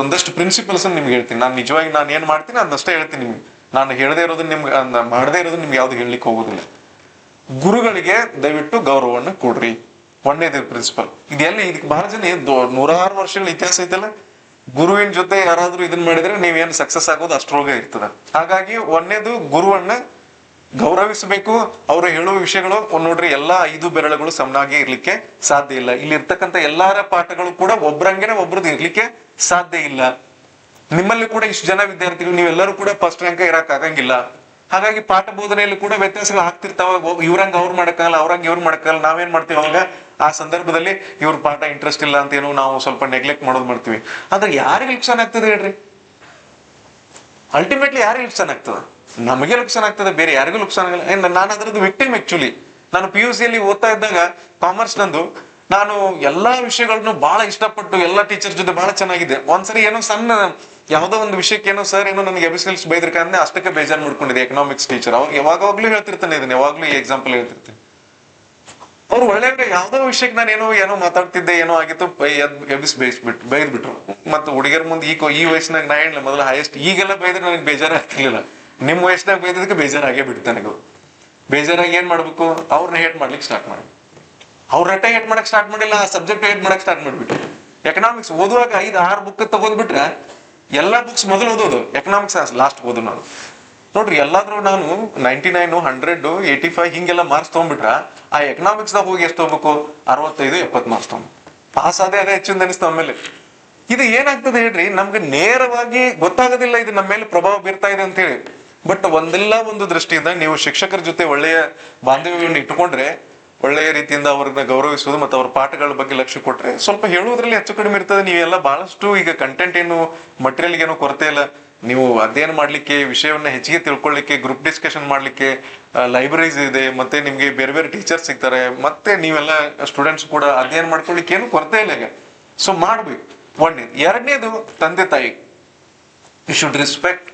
ಒಂದಷ್ಟು ಪ್ರಿನ್ಸಿಪಲ್ಸ್ ನಿಮ್ಗೆ ಹೇಳ್ತೀನಿ. ನಾನು ನಿಜವಾಗಿ ನಾನು ಏನ್ ಮಾಡ್ತೀನಿ ಅದನ್ನಷ್ಟೇ ಹೇಳ್ತೀನಿ ನಿಮ್ಗೆ. ನಾನು ಹೇಳದೇ ಇರೋದನ್ನ ನಿಮ್ಗೆ, ಮಾಡದೇ ಇರೋದನ್ನ ನಿಮ್ಗೆ ಯಾವ್ದು ಹೇಳಲಿಕ್ಕೆ ಹೋಗೋದಿಲ್ಲ. ಗುರುಗಳಿಗೆ ದಯವಿಟ್ಟು ಗೌರವವನ್ನು ಕೊಡ್ರಿ, ಒಂದೇದು ಪ್ರಿನ್ಸಿಪಲ್. ಇದೆಲ್ಲ ಇದಕ್ಕೆ ಬಹಳ ಜನ 100 ವರ್ಷಗಳ ಇತಿಹಾಸ ಐತಲ್ಲ, ಗುರುವಿನ ಜೊತೆ ಯಾರಾದ್ರೂ ಇದನ್ನ ಮಾಡಿದ್ರೆ ನೀವೇನು ಸಕ್ಸಸ್ ಆಗೋದು ಅಷ್ಟ್ರೊಳಗೆ ಇರ್ತದ. ಹಾಗಾಗಿ ಒಂದೇದು ಗುರುವನ್ನ ಗೌರವಿಸಬೇಕು. ಅವರು ಹೇಳುವ ವಿಷಯಗಳು ನೋಡ್ರಿ, ಎಲ್ಲಾ 5 ಬೆರಳುಗಳು ಸಮನಾಗಿ ಇರ್ಲಿಕ್ಕೆ ಸಾಧ್ಯ ಇಲ್ಲ. ಇಲ್ಲಿ ಇರ್ತಕ್ಕಂಥ ಎಲ್ಲಾರ ಪಾಠಗಳು ಕೂಡ ಒಬ್ರಂಗೆನೆ ಒಬ್ರದ್ದು ಇರ್ಲಿಕ್ಕೆ ಸಾಧ್ಯ ಇಲ್ಲ. ನಿಮ್ಮಲ್ಲಿ ಕೂಡ ಇಷ್ಟು ಜನ ವಿದ್ಯಾರ್ಥಿಗಳು, ನೀವೆಲ್ಲರೂ ಕೂಡ ಫಸ್ಟ್ ರ್ಯಾಂಕ್ ಇರಕ್ ಆಗಂಗಿಲ್ಲ. ಹಾಗಾಗಿ ಪಾಠ ಬೋಧನೆಯಲ್ಲಿ ಕೂಡ ವ್ಯತ್ಯಾಸಗಳು ಆಗ್ತಿರ್ತಾವ. ಇವ್ರಂಗ ಅವ್ರು ಮಾಡಕ್ಕಲ್ಲ, ಅವ್ರಂಗ ಇವ್ರು ಮಾಡಕ್ಕಲ್ಲ. ನಾವೇನ್ ಮಾಡ್ತೀವಿ ಅವಾಗ ಆ ಸಂದರ್ಭದಲ್ಲಿ ಇವ್ರ ಪಾಠ ಇಂಟ್ರೆಸ್ಟ್ ಇಲ್ಲ ಅಂತ ಏನೋ ನಾವು ಸ್ವಲ್ಪ ನೆಗ್ಲೆಕ್ಟ್ ಮಾಡೋದು ಮಾಡ್ತೀವಿ. ಆದ್ರೆ ಯಾರಿಗೆ ಲಕ್ಷಣ ಆಗ್ತದೆ ಹೇಳ್ರಿ? ಅಲ್ಟಿಮೇಟ್ಲಿ ಯಾರಿಗೆ ಲಕ್ಷಣ ಆಗ್ತದ? ನಮಗೆ ಲಕ್ಷಣ ಆಗ್ತದೆ, ಬೇರೆ ಯಾರಿಗೂ ಲಕ್ಷಣ ಆಗಲ್ಲ. ನಾನು ಅದ್ರದ್ದು ವಿಕ್ಟಿಮ್. ಆಕ್ಚುಲಿ ನಾನು PUC ಯಲ್ಲಿ ಓದ್ತಾ ಇದ್ದಾಗ ಕಾಮರ್ಸ್ ನಂದು, ನಾನು ಎಲ್ಲಾ ವಿಷಯಗಳನ್ನು ಬಹಳ ಇಷ್ಟಪಟ್ಟು ಎಲ್ಲಾ ಟೀಚರ್ ಜೊತೆ ಬಹಳ ಚೆನ್ನಾಗಿದೆ. ಒಂದ್ಸರಿ ಏನೋ ಸಣ್ಣ ಯಾವ್ದೋ ಒಂದು ವಿಷಯಕ್ಕೆ ಏನೋ ಸರ್ ಏನೋ ನನಗೆ ಎಬಿಸಿಎಲ್ಸ್ ಬೈದ್ರಕಂದ್ರೆ ಅಷ್ಟಕ್ಕೆ ಬೇಜಾರು ಮಾಡ್ಕೊಂಡಿದೆ. ಎಕನಾಮಿಕ್ಸ್ ಟೀಚರ್ ಅವ್ರು ಯಾವಾಗ್ಲೂ ಹೇಳ್ತಿರ್ತಾನೆ ಇದನ್ನ, ಯಾವಾಗ್ಲೂ ಈ ಎಕ್ಸಾಂಪಲ್ ಹೇಳ್ತಿರ್ತೀನಿ. ಅವ್ರು ಒಳ್ಳೆಯವ್ರೆ, ಯಾವ್ದೋ ವಿಷಯಕ್ಕೆ ನಾನು ಏನೋ ಮಾತಾಡ್ತಿದ್ದೆ, ಏನೋ ಆಗಿತ್ತು, ಬೈದ್ಬಿಟ್ರು. ಮತ್ತೆ ಹುಡುಗಿಯರ್ ಮುಂದೆ ಈ ವಯಸ್ಸಿನಾಗ ನಾ ಹೇಳಿಲ್ಲ ಮೊದಲು ಹೈಯೆಸ್ಟ್. ಈಗೆಲ್ಲ ಬೈದ್ರೆ ನನಗೆ ಬೇಜಾರ ಆಗ್ತಿರ್ಲಿಲ್ಲ. ನಿಮ್ ವಯಸ್ಸಿನಾಗ ಬೈದಕ್ಕೆ ಬೇಜಾರಾಗೇ ಬಿಡ್ತು ನನಗೂ. ಬೇಜಾರಾಗಿ ಏನ್ ಮಾಡ್ಬೇಕು? ಅವ್ರನ್ನ ಹೇಟ್ ಮಾಡ್ಲಿಕ್ಕೆ ಸ್ಟಾರ್ಟ್ ಮಾಡಿ. ಅವ್ರ ರಟ್ಟ ಹೇಟ್ ಮಾಡಕ್ ಸ್ಟಾರ್ಟ್ ಮಾಡಿಲ್ಲ, ಆ ಸಬ್ಜೆಕ್ಟ್ ಹೇಟ್ ಮಾಡಕ್ ಸ್ಟಾರ್ಟ್ ಮಾಡ್ಬಿಟ್ಟು. ಎಕನಾಮಿಕ್ಸ್ ಓದುವಾಗ 5-6 ಬುಕ್ ತಗೋದ್ಬಿಟ್ರೆ ಎಲ್ಲಾ ಬುಕ್ಸ್ ಮೊದಲು ಓದೋದು, ಎಕನಾಮಿಕ್ಸ್ ಲಾಸ್ಟ್ ಓದು. ನಾನು ನೋಡ್ರಿ, ಎಲ್ಲಾದ್ರೂ ನಾನು 99, 100, 85 ಹಿಂಗೆಲ್ಲ ಮಾರ್ಕ್ಸ್ ತಗೊಂಡ್ಬಿಟ್ರ ಆ ಎಕನಾಮಿಕ್ಸ್ ದಾಗ ಹೋಗಿ ಎಷ್ಟು ಹೋಗ್ಬೇಕು? 65-70 ಮಾರ್ಕ್ಸ್ ತಗೊಂಡು ಪಾಸ್ ಅದೇ ಹೆಚ್ಚಿಂದ ಅನಿಸ್ತು. ಆಮೇಲೆ ಇದು ಏನಾಗ್ತದೆ ಹೇಳ್ರಿ, ನಮ್ಗೆ ನೇರವಾಗಿ ಗೊತ್ತಾಗೋದಿಲ್ಲ ಇದು ನಮ್ಮ ಮೇಲೆ ಪ್ರಭಾವ ಬೀರ್ತಾ ಇದೆ ಅಂತ ಹೇಳಿ. ಬಟ್ ಒಂದೆಲ್ಲ ಒಂದು ದೃಷ್ಟಿಯಿಂದ ನೀವು ಶಿಕ್ಷಕರ ಜೊತೆ ಒಳ್ಳೆಯ ಬಾಂಧವ್ಯವನ್ನು ಇಟ್ಟುಕೊಂಡ್ರೆ, ಒಳ್ಳೆಯ ರೀತಿಯಿಂದ ಅವ್ರನ್ನ ಗೌರವಿಸುವುದು ಮತ್ತು ಅವ್ರ ಪಾಠಗಳ ಬಗ್ಗೆ ಲಕ್ಷ್ಯ ಕೊಟ್ರೆ ಸ್ವಲ್ಪ ಹೇಳುವುದ್ರಲ್ಲಿ ಹೆಚ್ಚು ಕಡಿಮೆ ಇರ್ತದೆ. ನೀವೆಲ್ಲ ಬಹಳಷ್ಟು ಈಗ ಕಂಟೆಂಟ್ ಏನು ಮಟೀರಿಯಲ್ ಏನೋ ಕೊರತೆ ಇಲ್ಲ. ನೀವು ಅಧ್ಯಯನ ಮಾಡ್ಲಿಕ್ಕೆ, ವಿಷಯವನ್ನ ಹೆಚ್ಚಿಗೆ ತಿಳ್ಕೊಳ್ಳಿಕ್ಕೆ, ಗ್ರೂಪ್ ಡಿಸ್ಕಷನ್ ಮಾಡ್ಲಿಕ್ಕೆ ಲೈಬ್ರರೀಸ್ ಇದೆ, ಮತ್ತೆ ನಿಮ್ಗೆ ಬೇರೆ ಬೇರೆ ಟೀಚರ್ಸ್ ಸಿಗ್ತಾರೆ, ಮತ್ತೆ ನೀವೆಲ್ಲ ಸ್ಟೂಡೆಂಟ್ಸ್ ಕೂಡ ಅಧ್ಯಯನ ಮಾಡ್ಕೊಳ್ಳಿಕ್ಕೆ ಏನು ಕೊರತೆ ಇಲ್ಲ ಈಗ. ಸೊ ಮಾಡ್ಬೇಕು. ಒಂದೇದು. ಎರಡನೇದು, ತಂದೆ ತಾಯಿ. You should respect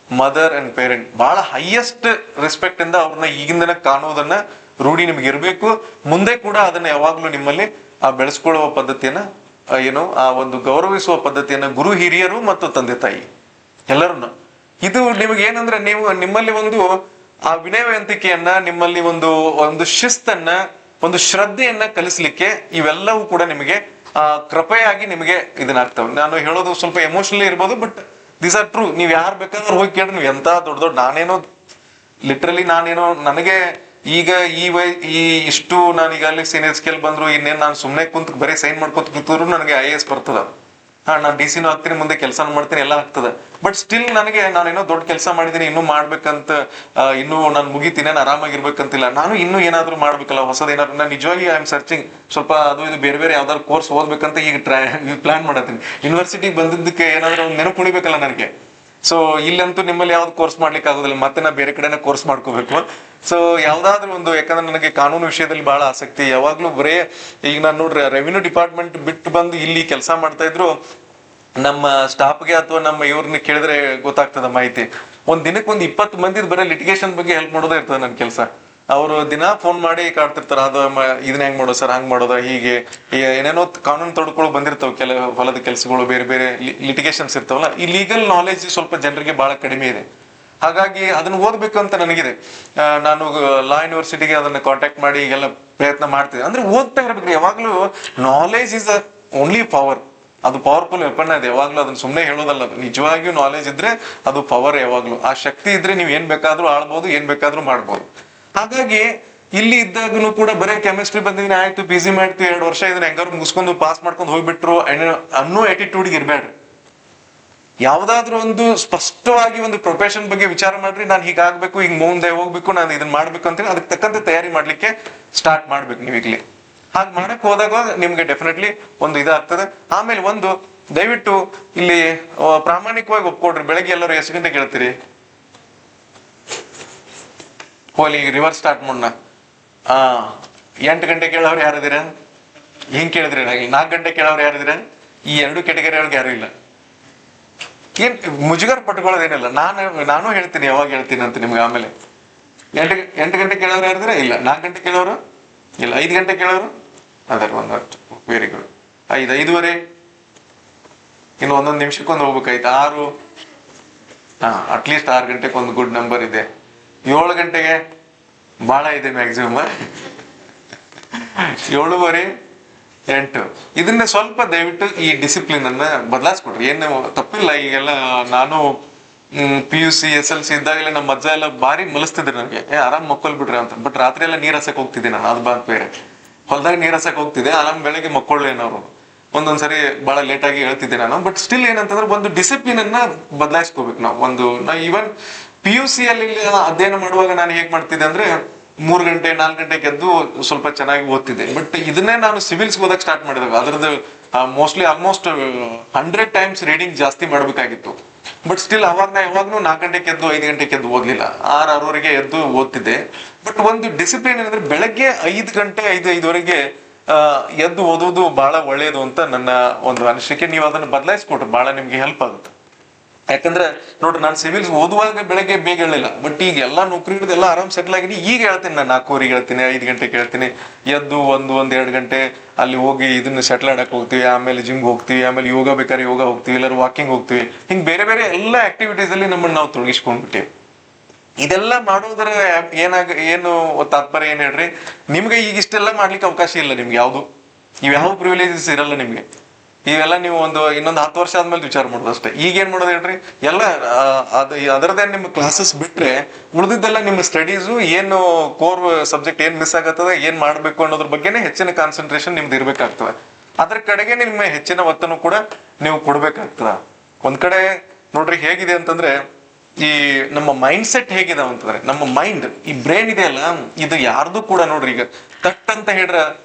mother and parent. ಬಹಳ ಹೈಯೆಸ್ಟ್ ರೆಸ್ಪೆಕ್ಟ್ ಇಂದ ಅವ್ರನ್ನ ಈಗಿಂದನ ಕಾಣೋದನ್ನ ರೂಢಿ ನಿಮ್ಗೆ ಇರಬೇಕು. ಮುಂದೆ ಕೂಡ ಅದನ್ನ ಯಾವಾಗ್ಲೂ ನಿಮ್ಮಲ್ಲಿ ಬೆಳೆಸ್ಕೊಳ್ಳುವ ಪದ್ಧತಿಯನ್ನ, ಏನು ಆ ಒಂದು ಗೌರವಿಸುವ ಪದ್ಧತಿಯನ್ನ ಗುರು ಹಿರಿಯರು ಮತ್ತು ತಂದೆ ತಾಯಿ ಎಲ್ಲರನ್ನ. ಇದು ನಿಮಗೆ ಏನಂದ್ರೆ, ನೀವು ನಿಮ್ಮಲ್ಲಿ ಒಂದು ಆ ವಿನಯವಂತಿಕೆಯನ್ನ, ನಿಮ್ಮಲ್ಲಿ ಒಂದು ಶಿಸ್ತನ್ನ, ಒಂದು ಶ್ರದ್ಧೆಯನ್ನ ಕಲಿಸ್ಲಿಕ್ಕೆ ಇವೆಲ್ಲವೂ ಕೂಡ ನಿಮಗೆ ಕೃಪೆಯಾಗಿ ನಿಮಗೆ ಇದನ್ನಾಗ್ತವೆ. ನಾನು ಹೇಳೋದು ಸ್ವಲ್ಪ ಎಮೋಷನಲಿ ಇರ್ಬೋದು, ಬಟ್ ದೀಸ್ ಆರ್ ಟ್ರೂ. ನೀವ್ ಯಾರು ಬೇಕಾದ್ರೂ ಹೋಗಿ ಕೇಳ್ರಿ, ನೀವು ಎಂತ ದೊಡ್ಡ ನಾನೇನೋ ಲಿಟ್ರಲಿ ನಾನೇನೋ ನನಗೆ ಈಗ ಇಷ್ಟು ನಾನೀಗ ಅಲ್ಲಿ ಸೀನಿಯರ್ ಸ್ಕೇಲ್ ಬಂದ್ರು, ಇನ್ನೇನು ನಾನು ಸುಮ್ಮನೆ ಕುಂತ ಬರೀ ಸೈನ್ ಮಾಡ್ಕೊತ ಕೂತರು ನನಗೆ IAS ಬರ್ತದ. ನಾನು DC ನೂ ಆಗ್ತೀನಿ, ಮುಂದೆ ಕೆಲಸ ಮಾಡ್ತೀನಿ, ಎಲ್ಲ ಆಗ್ತದೆ. ಬಟ್ ಸ್ಟಿಲ್ ನಾನೇನೋ ದೊಡ್ಡ ಕೆಲಸ ಮಾಡಿದೀನಿ, ಇನ್ನೂ ಮಾಡ್ಬೇಕಂತ, ಇನ್ನೂ ನಾನು ಮುಗಿತೀನಿ, ನಾನು ಆರಾಮಾಗಿರ್ಬೇಕಂತಿಲ್ಲ. ನಾನು ಇನ್ನೂ ಏನಾದ್ರು ಮಾಡ್ಬೇಕಲ್ಲ, ಹೊಸದೇನಾದ್ರು. ನಾನು ನಿಜವಾಗಿ ಐ ಆಮ್ ಸರ್ಚಿಂಗ್ ಸ್ವಲ್ಪ ಅದು ಇದು ಬೇರೆ ಬೇರೆ ಯಾವ್ದಾದ್ರು ಕೋರ್ಸ್ ಓದ್ಬೇಕಂತ ಈಗ ಪ್ಲಾನ್ ಮಾಡತ್ತೀನಿ. ಯೂನಿವರ್ಸಿಟಿಗೆ ಬಂದಿದ್ದಕ್ಕೆ ಏನಾದ್ರು ಒಂದು ನೆನಪು ಉಳಿಬೇಕಲ್ಲ ನನಗೆ. ಸೊ ಇಲ್ಲಂತೂ ನಿಮ್ಮಲ್ಲಿ ಯಾವ್ದು ಕೋರ್ಸ್ ಮಾಡ್ಲಿಕ್ಕೆ ಆಗೋದಿಲ್ಲ, ಮತ್ತೆ ನಾ ಬೇರೆ ಕಡೆನ ಕೋರ್ಸ್ ಮಾಡ್ಕೋಬೇಕು. ಸೊ ಯಾವ್ದಾದ್ರು ಒಂದು, ಯಾಕಂದ್ರೆ ನನಗೆ ಕಾನೂನು ವಿಷಯದಲ್ಲಿ ಬಹಳ ಆಸಕ್ತಿ. ಯಾವಾಗ್ಲೂ ಬರೇ ಈಗ ನಾನು ನೋಡ್ರಿ ರೆವಿನ್ಯೂ ಡಿಪಾರ್ಟ್ಮೆಂಟ್ ಬಿಟ್ಟು ಬಂದು ಇಲ್ಲಿ ಕೆಲಸ ಮಾಡ್ತಾ ಇದ್ರು, ನಮ್ಮ ಸ್ಟಾಫ್ಗೆ ಅಥವಾ ನಮ್ಮ ಇವ್ರನ್ನ ಕೇಳಿದ್ರೆ ಗೊತ್ತಾಗ್ತದ ಮಾಹಿತಿ. ಒಂದ್ ದಿನಕ್ಕೆ 20 ಮಂದಿ ಬರೀ ಲಿಟಿಗೇಷನ್ ಬಗ್ಗೆ ಹೆಲ್ಪ್ ಮಾಡೋದೇ ಇರ್ತದೆ ನನ್ನ ಕೆಲಸ. ಅವರು ದಿನ ಫೋನ್ ಮಾಡಿ ಕಾಡ್ತಿರ್ತಾರ, ಅದು ಇದನ್ನ ಹೆಂಗ್ ಮಾಡೋದು ಸರ್, ಹಂಗ್ ಮಾಡೋದ, ಹೀಗೆ ಏನೇನೋ ಕಾನೂನು ತೊಡ್ಕೊಳ್ಳೋ ಬಂದಿರ್ತಾವ, ಹೊಲದ ಕೆಲಸಗಳು, ಬೇರೆ ಬೇರೆ ಲಿಟಿಗೇಷನ್ಸ್ ಇರ್ತಾವಲ್ಲ. ಈ ಲೀಗಲ್ ನಾಲೆಜ್ ಸ್ವಲ್ಪ ಜನರಿಗೆ ಬಹಳ ಕಡಿಮೆ ಇದೆ. ಹಾಗಾಗಿ ಅದನ್ನ ಓದ್ಬೇಕಂತ ನನಗಿದೆ. ನಾನು ಲಾ ಯೂನಿವರ್ಸಿಟಿಗೆ ಅದನ್ನ ಕಾಂಟ್ಯಾಕ್ಟ್ ಮಾಡಿ ಈಗೆಲ್ಲ ಪ್ರಯತ್ನ ಮಾಡ್ತಿದ್ದೆ. ಅಂದ್ರೆ ಓದ್ತಾ ಇರ್ಬೇಕ್ರಿ ಯಾವಾಗ್ಲೂ. Knowledge is only power. ಅದು ಪವರ್ಫುಲ್ ವೆಪನ್ ಇದೆ ಯಾವಾಗ್ಲೂ. ಅದನ್ನ ಸುಮ್ಮನೆ ಹೇಳೋದಲ್ಲ, ನಿಜವಾಗಿಯೂ ನಾಲೆಜ್ ಇದ್ರೆ ಅದು ಪವರ್. ಯಾವಾಗ್ಲೂ ಆ ಶಕ್ತಿ ಇದ್ರೆ ನೀವು ಏನ್ ಬೇಕಾದ್ರೂ ಆಳ್ಬಹುದು, ಏನ್ ಬೇಕಾದ್ರೂ ಮಾಡ್ಬೋದು. ಹಾಗಾಗಿ ಇಲ್ಲಿ ಇದ್ದಾಗನು ಕೂಡ ಬರೀ ಕೆಮಿಸ್ಟ್ರಿ ಬಂದಿದ್ದೀನಿ, ಆಯ್ತು PG ಮಾಡ್ತೀವಿ, 2 ವರ್ಷ ಇದನ್ನ ಹೆಂಗಾರು ಮುಗಿಸ್ಕೊಂಡು ಪಾಸ್ ಮಾಡ್ಕೊಂಡು ಹೋಗ್ಬಿಟ್ರು ಅನ್ನೋ ಆಟಿಟ್ಯೂಡ್ಗೆ ಇರ್ಬೇಡ್ರಿ. ಯಾವ್ದಾದ್ರು ಒಂದು ಸ್ಪಷ್ಟವಾಗಿ ಒಂದು ಪ್ರೊಫೆಷನ್ ಬಗ್ಗೆ ವಿಚಾರ ಮಾಡ್ರಿ. ನಾನು ಹೀಗಾಗ್ಬೇಕು, ಹಿಂಗ್ ಮುಂದೆ ಹೋಗ್ಬೇಕು, ನಾನು ಇದನ್ನ ಮಾಡ್ಬೇಕು ಅಂತೇಳಿ ಅದಕ್ಕೆ ತಕ್ಕಂತೆ ತಯಾರಿ ಮಾಡ್ಲಿಕ್ಕೆ ಸ್ಟಾರ್ಟ್ ಮಾಡ್ಬೇಕು ನೀವು ಈಗ್ಲಿ. ಹಾಗೆ ಮಾಡಕ್ ಹೋದಾಗ ನಿಮ್ಗೆ ಡೆಫಿನೆಟ್ಲಿ ಒಂದು ಇದಾಗ್ತದೆ. ಆಮೇಲೆ ಒಂದು ದಯವಿಟ್ಟು ಇಲ್ಲಿ ಪ್ರಾಮಾಣಿಕವಾಗಿ ಒಪ್ಕೊಡ್ರಿ. ಬೆಳಗ್ಗೆ ಎಲ್ಲರೂ ಎಷ್ಟು ಗಂಟೆಗೆ ಹೇಳ್ತೀರಿ? ಹೋಲಿ ರಿವರ್ಸ್ ಸ್ಟಾರ್ಟ್ ಮಾಡೋಣ. 8 ಗಂಟೆ ಕೇಳೋರು ಯಾರಿದ್ದೀರ? ಹಿಂಗ್ ಕೇಳಿದ್ರಿ. 4 ಗಂಟೆ ಕೇಳೋರು ಯಾರಿದ್ದೀರ? ಈ 2 ಕೆಟಗರಿ ಒಳಗೆ ಯಾರು ಇಲ್ಲ. ಏನ್ ಮುಜುಗರ ಪಟ್ಕೊಳ್ಳೋದೇನಿಲ್ಲ. ನಾನು ಹೇಳ್ತೀನಿ, ಯಾವಾಗ ಹೇಳ್ತೀನಿ ಅಂತ ನಿಮ್ಗೆ. ಆಮೇಲೆ 8 ಗಂಟೆ ಕೇಳೋರು ಯಾರಿದ್ರೆ? ಇಲ್ಲ. 4 ಗಂಟೆ ಕೇಳೋರು ಇಲ್ಲ. 5 ಗಂಟೆ ಕೇಳೋರು? ಅದರ ಒಂದು ವೆರಿ ಗುಡ್. 5, 5:15, ಇನ್ನು 1 ನಿಮಿಷಕ್ಕೊಂದು ಹೋಗ್ಬೇಕಾಯ್ತು. 6, ಅಟ್ಲೀಸ್ಟ್ 6 ಗಂಟೆಗೆ ಒಂದು ಗುಡ್ ನಂಬರ್ ಇದೆ. 7 ಗಂಟೆಗೆ ಬಹಳ ಇದೆ ಮ್ಯಾಕ್ಸಿಮಮ್. 7:15, 8. ಇದನ್ನ ಸ್ವಲ್ಪ ದಯವಿಟ್ಟು ಈ ಡಿಸಿಪ್ಲಿನ್ ಅನ್ನ ಬದಲಾಯಿಸ್ಕೊಡ್ರಿ. ಏನು ತಪ್ಪಿಲ್ಲ. ಈಗೆಲ್ಲ ನಾನು PUC SLC ಇದ್ದಾಗಲೇ ನಮ್ಮ ಅಜ್ಜ ಎಲ್ಲ ಬಾರಿ ಮಲಸ್ತಿದ್ರು ನನಗೆ, ಆರಾಮ್ ಮಕ್ಕಳು ಬಿಡ್ರಿ ಅಂತ. ಬಟ್ ರಾತ್ರಿ ಎಲ್ಲ ನೀರ್ ಹಸಕ್ ಹೋಗ್ತಿದ್ದೆ ನಾನು, ಅದು ಬಾತ್ ಬೇರೆ. ಹೊಲದಾಗ ನೀರ್ ಹಸಕ್ ಹೋಗ್ತಿದ್ದೆ, ಆರಾಮ್ ಬೆಳಗ್ಗೆ ಮಕ್ಕಳೇನವ್ರು ಒಂದೊಂದ್ಸರಿ ಬಹಳ ಲೇಟ್ ಆಗಿ ಹೇಳ್ತಿದ್ದೆ ನಾನು. ಬಟ್ ಸ್ಟಿಲ್ ಏನಂತಂದ್ರೆ ಒಂದು ಡಿಸಿಪ್ಲಿನ್ ಅನ್ನ ಬದಲಾಯಿಸ್ಕೋಬೇಕು ನಾವು. ನಾ ಈವನ್ PUC ಅಲ್ಲಿ ಅಧ್ಯಯನ ಮಾಡುವಾಗ ನಾನು ಹೇಗ್ ಮಾಡ್ತಿದ್ದೆ ಅಂದ್ರೆ 3 ಗಂಟೆ 4 ಗಂಟೆಗೆ ಎದ್ದು ಸ್ವಲ್ಪ ಚೆನ್ನಾಗಿ ಓದ್ತಿದ್ದೆ. ಬಟ್ ಇದನ್ನೇ ನಾನು ಸಿವಿಲ್ಸ್ ಓದಕ್ ಸ್ಟಾರ್ಟ್ ಮಾಡಿದಾಗ ಅದ್ರದ್ದು ಮೋಸ್ಟ್ಲಿ ಆಲ್ಮೋಸ್ಟ್ 100 ಟೈಮ್ಸ್ ರೀಡಿಂಗ್ ಜಾಸ್ತಿ ಮಾಡ್ಬೇಕಾಗಿತ್ತು. ಬಟ್ ಸ್ಟಿಲ್ ಅವಾಗ ಯಾವಾಗ್ಲೂ 4 ಗಂಟೆಗೆ ಎದ್ದು 5 ಗಂಟೆಗೆ ಎದ್ದು ಓದ್ಲಿಲ್ಲ, 6-6ವರೆಗೆ ಎದ್ದು ಓದ್ತಿದ್ದೆ. ಬಟ್ ಒಂದು ಡಿಸಿಪ್ಲಿನ್ ಏನಂದ್ರೆ ಬೆಳಗ್ಗೆ 5 ಗಂಟೆ 5-5ವರೆಗೆ ಎದ್ದು ಓದೋದು ಬಹಳ ಒಳ್ಳೇದು ಅಂತ ನನ್ನ ಒಂದು ಅನಿಸಿಕೆ. ನೀವು ಅದನ್ನ ಬದಲಾಯಿಸ್ಕೊಟ್ರೆ ಬಹಳ ನಿಮ್ಗೆ ಹೆಲ್ಪ್ ಆಗುತ್ತೆ. ಯಾಕಂದ್ರೆ ನೋಡ್ರಿ, ನಾನು ಸಿವಿಲ್ಸ್ ಓದುವಾಗ ಬೆಳಗ್ಗೆ ಬೇಗ ಹೇಳಿಲ್ಲ, ಬಟ್ ಈಗ ಎಲ್ಲಾ ನೌಕರಿ ಎಲ್ಲ ಆರಾಮ್ ಸೆಟ್ಲ್ ಆಗಿನಿ. ಈಗ ಹೇಳ್ತೀನಿ, ನಾನು 4ವರೆಗೆ ಹೇಳ್ತೀನಿ, 5 ಗಂಟೆಗೆ ಹೇಳ್ತೀನಿ, ಎದ್ದು 1-2 ಗಂಟೆ ಅಲ್ಲಿ ಹೋಗಿ ಇದನ್ನ ಸೆಟ್ಲ್ ಆಡಕ್ ಹೋಗ್ತೀವಿ, ಆಮೇಲೆ ಜಿಮ್ಗೆ ಹೋಗ್ತೀವಿ, ಆಮೇಲೆ ಯೋಗ ಬೇಕಾದ್ರೆ ಯೋಗ ಹೋಗ್ತೀವಿ, ಎಲ್ಲರೂ ವಾಕಿಂಗ್ ಹೋಗ್ತೀವಿ. ಹಿಂಗ್ ಬೇರೆ ಬೇರೆ ಎಲ್ಲ ಆಕ್ಟಿವಿಟೀಸ್ ಅಲ್ಲಿ ನಮ್ಮನ್ನ ನಾವು ತೊಡಗಿಸ್ಕೊಂಡ್ಬಿಟ್ಟಿವಿ. ಇದೆಲ್ಲ ಮಾಡೋದ್ರ ಏನು ತಾತ್ಪರ್ಯ ಏನ್ ಹೇಳ್ರಿ, ನಿಮ್ಗೆ ಈಗ ಇಷ್ಟೆಲ್ಲ ಮಾಡ್ಲಿಕ್ಕೆ ಅವಕಾಶ ಇಲ್ಲ. ನಿಮ್ಗೆ ಇವ್ಯಾವ ಪ್ರಿವಿಲೇಜಸ್ ಇರಲ್ಲ ನಿಮ್ಗೆ. ಇವೆಲ್ಲ ನೀವು ಇನ್ನೊಂದು 10 ವರ್ಷ ಆದ್ಮೇಲೆ ವಿಚಾರ ಮಾಡೋದು ಅಷ್ಟೇ. ಈಗ ಏನ್ ಮಾಡೋದು ಹೇಳ್ರಿ, ಎಲ್ಲ ಅದರದೇ ನಿಮ್ಮ ಕ್ಲಾಸಸ್ ಬಿಟ್ರೆ ಉಳಿದಿದ್ದೆಲ್ಲ ನಿಮ್ಮ ಸ್ಟಡೀಸು, ಏನು ಕೋರ್ ಸಬ್ಜೆಕ್ಟ್ ಏನ್ ಮಿಸ್ ಆಗತ್ತದ, ಏನ್ ಮಾಡ್ಬೇಕು ಅನ್ನೋದ್ರ ಬಗ್ಗೆನೇ ಹೆಚ್ಚಿನ ಕಾನ್ಸಂಟ್ರೇಷನ್ ನಿಮ್ದು ಇರ್ಬೇಕಾಗ್ತದೆ. ಅದ್ರ ಕಡೆಗೆ ನಿಮ್ಮ ಹೆಚ್ಚಿನ ಒತ್ತನ್ನು ಕೂಡ ನೀವು ಕೊಡ್ಬೇಕಾಗ್ತದ. ಒಂದ್ ಕಡೆ ನೋಡ್ರಿ ಹೇಗಿದೆ ಅಂತಂದ್ರೆ, ಈ ನಮ್ಮ ಮೈಂಡ್ ಸೆಟ್ ಹೇಗಿದೆ ಅಂತಂದ್ರೆ, ನಮ್ಮ ಮೈಂಡ್ ಈ ಬ್ರೈನ್ ಇದೆಯಲ್ಲ, ಇದು ಯಾರ್ದು ಕೂಡ ನೋಡ್ರಿ, ಈಗ ತಟ್ ಅಂತ ಹೇಳ್ರ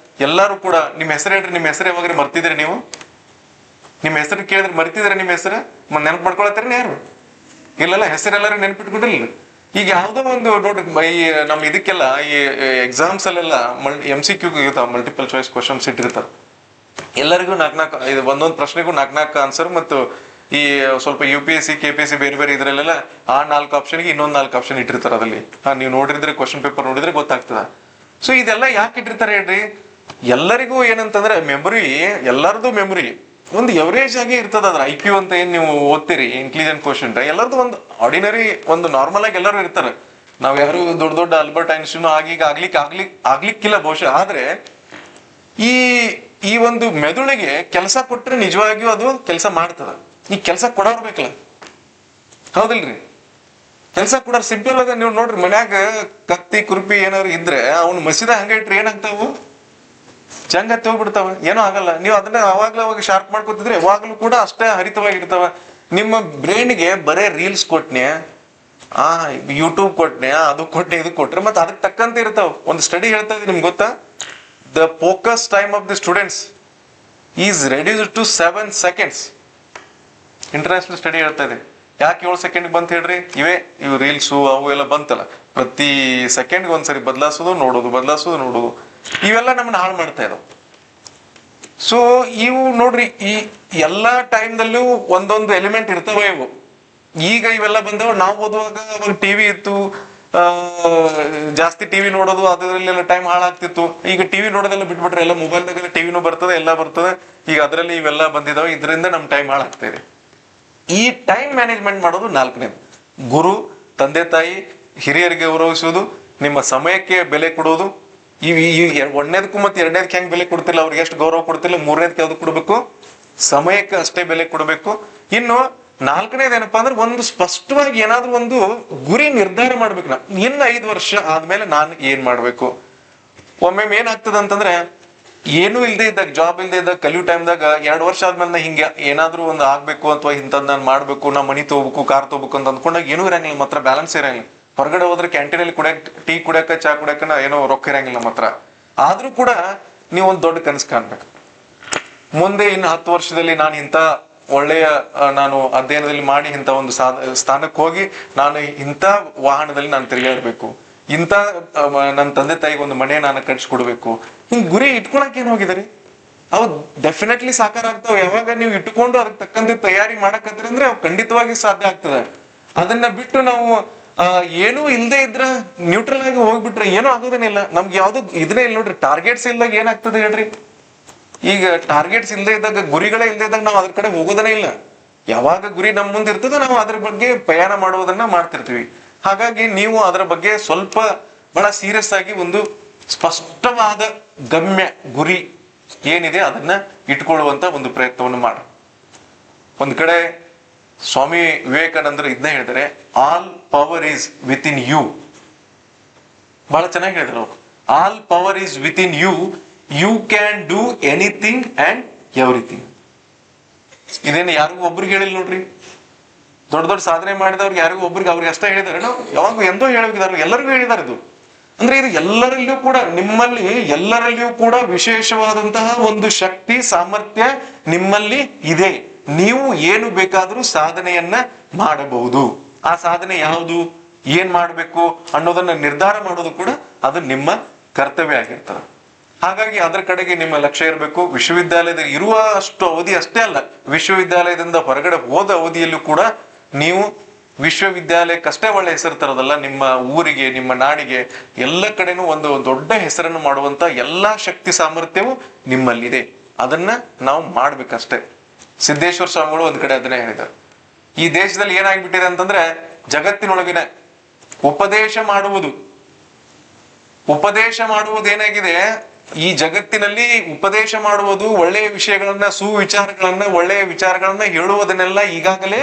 ಎಲ್ಲಾರು ಕೂಡ ನಿಮ್ಮ ಹೆಸರು ಹೇಳ್ರಿ. ನಿಮ್ಮ ಹೆಸರು ಯಾವಾಗ ಮರ್ತಿದ್ರಿ ನೀವು? ನಿಮ್ಮ ಹೆಸರು ಕೇಳಿದ್ರೆ ಮರ್ತಿದ್ರೆ ನಿಮ್ಮ ಹೆಸರು ನೆನಪು ಮಾಡ್ಕೊಳತ್ತೀರಿ ಯಾರು? ಇಲ್ಲಲ್ಲ, ಹೆಸರೆಲ್ಲಾರು ನೆನಪಿಟ್ಕೊಂಡಿಲ್ಲ. ಈಗ ಯಾವ್ದೋ ಒಂದು ನೋಡ್ರಿ, ಈ ನಮ್ ಇದಕ್ಕೆಲ್ಲ ಈ ಎಕ್ಸಾಮ್ಸ್ ಅಲ್ಲೆಲ್ಲ MCQ ಇರ್ತಾವ, ಮಲ್ಟಿಪಲ್ ಚಾಯ್ಸ್ ಕ್ವಶನ್ಸ್ ಇಟ್ಟಿರ್ತಾರ. ಎಲ್ಲರಿಗೂ 4 ಒಂದೊಂದು ಪ್ರಶ್ನೆಗೂ 4 ಆನ್ಸರ್. ಮತ್ತು ಈ ಸ್ವಲ್ಪ UPSC KPSC ಬೇರೆ ಬೇರೆ ಇದ್ರಲ್ಲೆಲ್ಲ ಆ 4 ಆಪ್ಷನ್ಗೆ ಇನ್ನೊಂದು 4 ಆಪ್ಷನ್ ಇಟ್ಟಿರ್ತಾರ. ಅದಲ್ಲಿ ನೀವು ನೋಡಿದ್ರೆ ಕ್ವಶನ್ ಪೇಪರ್ ನೋಡಿದ್ರೆ ಗೊತ್ತಾಗ್ತದ. ಸೊ ಇದೆಲ್ಲ ಯಾಕೆ ಇಟ್ಟಿರ್ತಾರೆ ಹೇಳ್ರಿ? ಎಲ್ಲರಿಗೂ ಏನಂತಂದ್ರೆ ಮೆಮೊರಿ, ಎಲ್ಲರದು ಮೆಮೊರಿ ಒಂದು ಎವರೇಜ್ ಆಗಿ ಇರ್ತದ. ಅದ್ರ IQ ಅಂತ ಏನ್ ನೀವು ಓದ್ತೀರಿ, ಇಂಟೆಲಿಜೆಂಟ್ ಕ್ವಶನ್, ಎಲ್ಲರದು ಒಂದು ಆರ್ಡಿನರಿ, ಒಂದು ನಾರ್ಮಲ್ ಆಗಿ ಎಲ್ಲರೂ ಇರ್ತಾರೆ. ನಾವ್ ಯಾರು ದೊಡ್ಡ ಆಲ್ಬರ್ಟ್ ಐನ್ಸ್ಟೀನ್ ಆಗ್ಲಿಕ್ಕಿಲ್ಲ ಬಹುಶಃ. ಆದ್ರೆ ಈ ಒಂದು ಮೆದುಳಿಗೆ ಕೆಲಸ ಕೊಟ್ರೆ ನಿಜವಾಗಿಯೂ ಅದು ಕೆಲಸ ಮಾಡ್ತದ. ಈ ಕೆಲಸ ಕೊಡೋರ್ ಬೇಕಲ್ಲ, ಹೌದಿಲ್ರಿ? ಕೆಲಸ ಕೊಡೋರ್ ಸಿಂಪಲ್ ಆಗ ನೀವು ನೋಡ್ರಿ, ಮನ್ಯಾಗ ಕತ್ತಿ ಕುರ್ಪಿ ಏನಾದ್ರು ಇದ್ರೆ ಅವ್ನು ಮಸೀದ ಹಂಗ ಇಟ್ರಿ ಏನಾಗ್ತಾವು? ಜಂಗ ಹೋಗ್ಬಿಡ್ತಾವ, ಏನೂ ಆಗಲ್ಲ. ನೀವು ಅದನ್ನ ಅವಾಗ ಶಾರ್ಪ್ ಮಾಡ್ಕೊತಿದ್ರೆ ಯಾವಾಗ್ಲೂ ಕೂಡ ಅಷ್ಟೇ ಹರಿತವಾಗಿರ್ತಾವ. ನಿಮ್ಮ ಬ್ರೈನ್ಗೆ ಬರೇ ರೀಲ್ಸ್ ಕೊಟ್ನೆ, ಯೂಟ್ಯೂಬ್ ಕೊಟ್ನೆ, ಅದು ಕೊಟ್ಟೆ, ಇದು ಕೊಟ್ರೆ ಮತ್ತೆ ಅದಕ್ಕೆ ತಕ್ಕಂತೆ ಇರ್ತಾವ. ಒಂದು ಸ್ಟಡಿ ಹೇಳ್ತಾ ಇದೆ, ನಿಮ್ಗೆ ಗೊತ್ತಾ? The focus time of the students is reduced to 7 seconds. International study ಹೇಳ್ತಾ ಇದೆ. ಯಾಕೆ 7 ಸೆಕೆಂಡ್ ಬಂತ ಹೇಳ್ರಿ? ಇವು ರೀಲ್ಸು ಅವು ಎಲ್ಲ ಬಂತಲ್ಲ, ಪ್ರತಿ ಸೆಕೆಂಡ್ಗೆ ಒಂದ್ಸರಿ ಬದಲಾಯಿಸೋದು ನೋಡೋದು, ಇವೆಲ್ಲ ನಮ್ಮನ್ನ ಹಾಳು ಮಾಡ್ತಾ ಇದಾವೆ. ಸೊ ಇವು ನೋಡ್ರಿ, ಈ ಎಲ್ಲಾ ಟೈಮ್ದಲ್ಲೂ ಒಂದೊಂದು ಎಲಿಮೆಂಟ್ ಇರ್ತಾವ ಇವು. ಈಗ ಇವೆಲ್ಲ ಬಂದವ. ನಾವು ಓದುವಾಗ ಅವಾಗ ಟಿವಿ ಇತ್ತು, ಜಾಸ್ತಿ ಟಿವಿ ನೋಡೋದು, ಅದರಲ್ಲೆಲ್ಲ ಟೈಮ್ ಹಾಳಾಗ್ತಿತ್ತು. ಈಗ ಟಿವಿ ನೋಡೋದೆಲ್ಲ ಬಿಟ್ಬಿಟ್ರೆ ಎಲ್ಲ ಮೊಬೈಲ್ದಾಗೆಲ್ಲ ಟಿವಿನೂ ಬರ್ತದೆ, ಎಲ್ಲ ಬರ್ತದೆ. ಈಗ ಅದರಲ್ಲಿ ಇವೆಲ್ಲ ಬಂದಿದಾವೆ, ಇದರಿಂದ ನಮ್ ಟೈಮ್ ಹಾಳಾಗ್ತಾ ಇದೆ. ಈ ಟೈಮ್ ಮ್ಯಾನೇಜ್ಮೆಂಟ್ ಮಾಡೋದು 4ನೇದು. ಗುರು, ತಂದೆ ತಾಯಿ, ಹಿರಿಯರಿಗೆ ಗೌರವಿಸುವುದು, ನಿಮ್ಮ ಸಮಯಕ್ಕೆ ಬೆಲೆ ಕೊಡೋದು. ಈ 1ನೇದಕ್ಕೂ ಮತ್ತೆ 2ನೇದಕ್ಕೆ ಹೆಂಗ್ ಬೆಲೆ ಕೊಡ್ತಿಲ್ಲ, ಅವ್ರಿಗೆ ಎಷ್ಟು ಗೌರವ ಕೊಡ್ತಿಲ್ಲ, 3ನೇದಕ್ಕೆ ಯಾವ್ದು ಕೊಡ್ಬೇಕು? ಸಮಯಕ್ಕೆ ಅಷ್ಟೇ ಬೆಲೆ ಕೊಡಬೇಕು. ಇನ್ನು 4ನೇದು ಏನಪ್ಪಾ ಅಂದ್ರೆ, ಒಂದು ಸ್ಪಷ್ಟವಾಗಿ ಏನಾದ್ರೂ ಒಂದು ಗುರಿ ನಿರ್ಧಾರ ಮಾಡ್ಬೇಕು. ನಾ ಇನ್ನು 5 ವರ್ಷ ಆದ್ಮೇಲೆ ನಾನು ಏನ್ ಮಾಡ್ಬೇಕು. ಒಮ್ಮೆ ಏನಾಗ್ತದ ಅಂತಂದ್ರೆ, ಏನೂ ಇಲ್ದೇ ಇದ್ದಾಗ, ಜಾಬ್ ಇಲ್ದೇ ಇದ್ದಾಗ, ಕಲಿಯೋ ಟೈಮ್ದಾಗ 2 ವರ್ಷ ಆದ್ಮೇಲೆ ನಾ ಹಿಂಗೆ ಏನಾದ್ರೂ ಒಂದು ಆಗ್ಬೇಕು ಅಥವಾ ಇಂಥದ್ದು ನಾನು ಮಾಡ್ಬೇಕು, ನಾ ಮನಿ ತಗೋಬೇಕು, ಕಾರ್ ತಗೋಬೇಕು ಅಂತ ಅಂದ್ಕೊಂಡಾಗ ಏನೂ ಇರಂಗಿಲ್ಲ, ಮಾತ್ರ ಬ್ಯಾಲೆನ್ಸ್ ಇರಂಗಿಲ್ಲ. ಹೊರಗಡೆ ಹೋದ್ರೆ ಕ್ಯಾಂಟೀನಲ್ಲಿ ಟೀ ಕುಡಿಯಕ, ಚಾ ಕುಡಿಯಕ ಏನೋ ರೊಕ್ಕ ಇರಂಗಿಲ್ಲ ನಮ್ಮ ಹತ್ರ. ಆದ್ರೂ ಕೂಡ ನೀವು ಒಂದು ದೊಡ್ಡ ಕನಸು ಕಾಣ್ಬೇಕು. ಮುಂದೆ ಇನ್ನು 10 ವರ್ಷದಲ್ಲಿ ನಾನು ಅಧ್ಯಯನದಲ್ಲಿ ಮಾಡಿ ಇಂಥ ಒಂದು ಸ್ಥಾನಕ್ಕೆ ಹೋಗಿ ನಾನು ಇಂಥ ವಾಹನದಲ್ಲಿ ನಾನು ತಿರುಗಾಡ್ಬೇಕು, ಇಂಥ ನನ್ನ ತಂದೆ ತಾಯಿಗೆ ಒಂದು ಮನೆ ನಾನು ಕಟ್ಸಿಕೊಡ್ಬೇಕು. ಹಿಂಗ್ ಗುರಿ ಇಟ್ಕೊಳಕ್ ಏನ್ ಹೋಗಿದಾರಿ? ಅವು ಡೆಫಿನೆಟ್ಲಿ ಸಾಕಾರ ಆಗ್ತಾವ. ಯಾವಾಗ ನೀವು ಇಟ್ಕೊಂಡು ಅದಕ್ಕೆ ತಕ್ಕಂತೆ ತಯಾರಿ ಮಾಡಕತ್ತೀರಿ ಅಂದ್ರೆ ಅವು ಖಂಡಿತವಾಗಿ ಸಾಧ್ಯ ಆಗ್ತದೆ. ಅದನ್ನ ಬಿಟ್ಟು ನಾವು ಏನೂ ಇಲ್ಲದೆ ಇದ್ರ ನ್ಯೂಟ್ರಲ್ ಆಗಿ ಹೋಗ್ಬಿಟ್ರೆ ಏನೂ ಆಗೋದೇನಿಲ್ಲ. ನಮ್ಗೆ ಯಾವ್ದು ಇದನ್ನೇ ಇಲ್ಲ ನೋಡ್ರಿ. ಟಾರ್ಗೆಟ್ಸ್ ಇಲ್ದಾಗ ಏನಾಗ್ತದೆ ಹೇಳ್ರಿ? ಈಗ ಟಾರ್ಗೆಟ್ಸ್ ಇಲ್ಲದೆ ಇದ್ದಾಗ, ಗುರಿಗಳೇ ಇಲ್ಲದೆ ಇದ್ದಾಗ ನಾವು ಅದ್ರ ಕಡೆ ಹೋಗೋದನೇ ಇಲ್ಲ. ಯಾವಾಗ ಗುರಿ ನಮ್ಮ ಮುಂದೆ ಇರ್ತದೋ ನಾವು ಅದ್ರ ಬಗ್ಗೆ ಪ್ರಯಾಣ ಮಾಡೋದನ್ನ ಮಾಡ್ತಿರ್ತೀವಿ. ಹಾಗಾಗಿ ನೀವು ಅದರ ಬಗ್ಗೆ ಸ್ವಲ್ಪ ಬಹಳ ಸೀರಿಯಸ್ ಆಗಿ ಒಂದು ಸ್ಪಷ್ಟವಾದ ಗಮ್ಯ ಗುರಿ ಏನಿದೆ ಅದನ್ನ ಇಟ್ಕೊಳ್ಳುವಂತ ಒಂದು ಪ್ರಯತ್ನವನ್ನು ಮಾಡ. ಒಂದ್ ಕಡೆ ಸ್ವಾಮಿ ವಿವೇಕಾನಂದರು ಇದನ್ನ ಹೇಳಿದರೆ, all power is within you. ಬಹಳ ಚೆನ್ನಾಗಿ ಹೇಳಿದ್ರು ಅವರು. All power is within you, you can do anything and everything. ಇದೇನು ಯಾರಿಗೂ ಒಬ್ರಿಗೆ ಹೇಳಿಲ್ಲ ನೋಡ್ರಿ. ದೊಡ್ಡ ದೊಡ್ಡ ಸಾಧನೆ ಮಾಡಿದವ್ರಿಗೆ ಯಾರಿಗೂ ಒಬ್ರಿಗೆ ಅವ್ರಿಗೆ ಅಷ್ಟೇ ಹೇಳಿದಾರೆ, ನಾವು ಯಾವಾಗ ಎಂದೋ ಹೇಳಿದಾರೆ, ಎಲ್ಲರಿಗೂ ಹೇಳಿದಾರೆ. ಇದು ಅಂದ್ರೆ ಇದು ಎಲ್ಲರಲ್ಲಿಯೂ ಕೂಡ, ನಿಮ್ಮಲ್ಲಿ ಎಲ್ಲರಲ್ಲಿಯೂ ಕೂಡ ವಿಶೇಷವಾದಂತಹ ಒಂದು ಶಕ್ತಿ ಸಾಮರ್ಥ್ಯ ನಿಮ್ಮಲ್ಲಿ ಇದೆ. ನೀವು ಏನು ಬೇಕಾದರೂ ಸಾಧನೆಯನ್ನ ಮಾಡಬಹುದು. ಆ ಸಾಧನೆ ಯಾವುದು, ಏನ್ ಮಾಡ್ಬೇಕು ಅನ್ನೋದನ್ನ ನಿರ್ಧಾರ ಮಾಡೋದು ಕೂಡ ಅದು ನಿಮ್ಮ ಕರ್ತವ್ಯ ಆಗಿರ್ತದೆ. ಹಾಗಾಗಿ ಅದರ ಕಡೆಗೆ ನಿಮ್ಮ ಲಕ್ಷ್ಯ ಇರಬೇಕು. ವಿಶ್ವವಿದ್ಯಾಲಯದಲ್ಲಿ ಇರುವ ಅಷ್ಟು ಅವಧಿ ಅಷ್ಟೇ ಅಲ್ಲ, ವಿಶ್ವವಿದ್ಯಾಲಯದಿಂದ ಹೊರಗಡೆ ಹೋದ ಅವಧಿಯಲ್ಲೂ ಕೂಡ ನೀವು ವಿಶ್ವವಿದ್ಯಾಲಯಕ್ಕಷ್ಟೇ ಒಳ್ಳೆ ಹೆಸರು ತರೋದಲ್ಲ, ನಿಮ್ಮ ಊರಿಗೆ, ನಿಮ್ಮ ನಾಡಿಗೆ, ಎಲ್ಲ ಕಡೆನೂ ಒಂದು ದೊಡ್ಡ ಹೆಸರನ್ನು ಮಾಡುವಂತ ಎಲ್ಲಾ ಶಕ್ತಿ ಸಾಮರ್ಥ್ಯವು ನಿಮ್ಮಲ್ಲಿದೆ. ಅದನ್ನ ನಾವು ಮಾಡ್ಬೇಕಷ್ಟೇ. ಸಿದ್ದೇಶ್ವರ ಸ್ವಾಮಿಗಳು ಒಂದ್ ಕಡೆ ಅದನ್ನೇ ಹೇಳಿದ್ದಾರೆ. ಈ ದೇಶದಲ್ಲಿ ಏನಾಗ್ಬಿಟ್ಟಿದೆ ಅಂತಂದ್ರೆ, ಜಗತ್ತಿನೊಳಗಿನ ಉಪದೇಶ ಮಾಡುವುದು ಏನಾಗಿದೆ, ಈ ಜಗತ್ತಿನಲ್ಲಿ ಉಪದೇಶ ಮಾಡುವುದು, ಒಳ್ಳೆಯ ವಿಷಯಗಳನ್ನ, ಸುವಿಚಾರಗಳನ್ನ, ಒಳ್ಳೆಯ ವಿಚಾರಗಳನ್ನ ಹೇಳುವುದನ್ನೆಲ್ಲ ಈಗಾಗಲೇ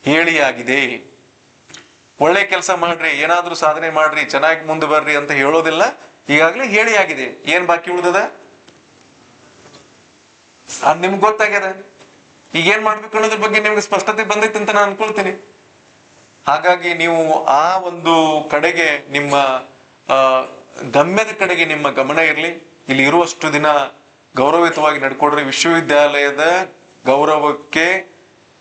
ಹೇಳಿಯಾಗಿದೆ. ಒಳ್ಳೆ ಕೆಲಸ ಮಾಡ್ರಿ, ಏನಾದ್ರೂ ಸಾಧನೆ ಮಾಡ್ರಿ, ಚೆನ್ನಾಗಿ ಮುಂದೆ ಬರ್ರಿ ಅಂತ ಹೇಳೋದಿಲ್ಲ, ಈಗಾಗಲೇ ಹೇಳಿಯಾಗಿದೆ. ಏನ್ ಬಾಕಿ ಉಳಿದದ ಅದ್ ನಿಮ್ಗೆ ಗೊತ್ತಾಗ್ಯದ. ಈಗ ಏನ್ ಮಾಡ್ಬೇಕು ಅನ್ನೋದ್ರ ಬಗ್ಗೆ ನಿಮ್ಗೆ ಸ್ಪಷ್ಟತೆ ಬಂದೈತೆ ಅಂತ ನಾನು ಅನ್ಕೊಳ್ತೀನಿ. ಹಾಗಾಗಿ ನೀವು ಆ ಒಂದು ಕಡೆಗೆ, ನಿಮ್ಮ ಗಮ್ಯದ ಕಡೆಗೆ ನಿಮ್ಮ ಗಮನ ಇರಲಿ. ಇಲ್ಲಿ ಇರುವಷ್ಟು ದಿನ ಗೌರವಯುತವಾಗಿ ನಡ್ಕೊಡ್ರಿ. ವಿಶ್ವವಿದ್ಯಾಲಯದ ಗೌರವಕ್ಕೆ,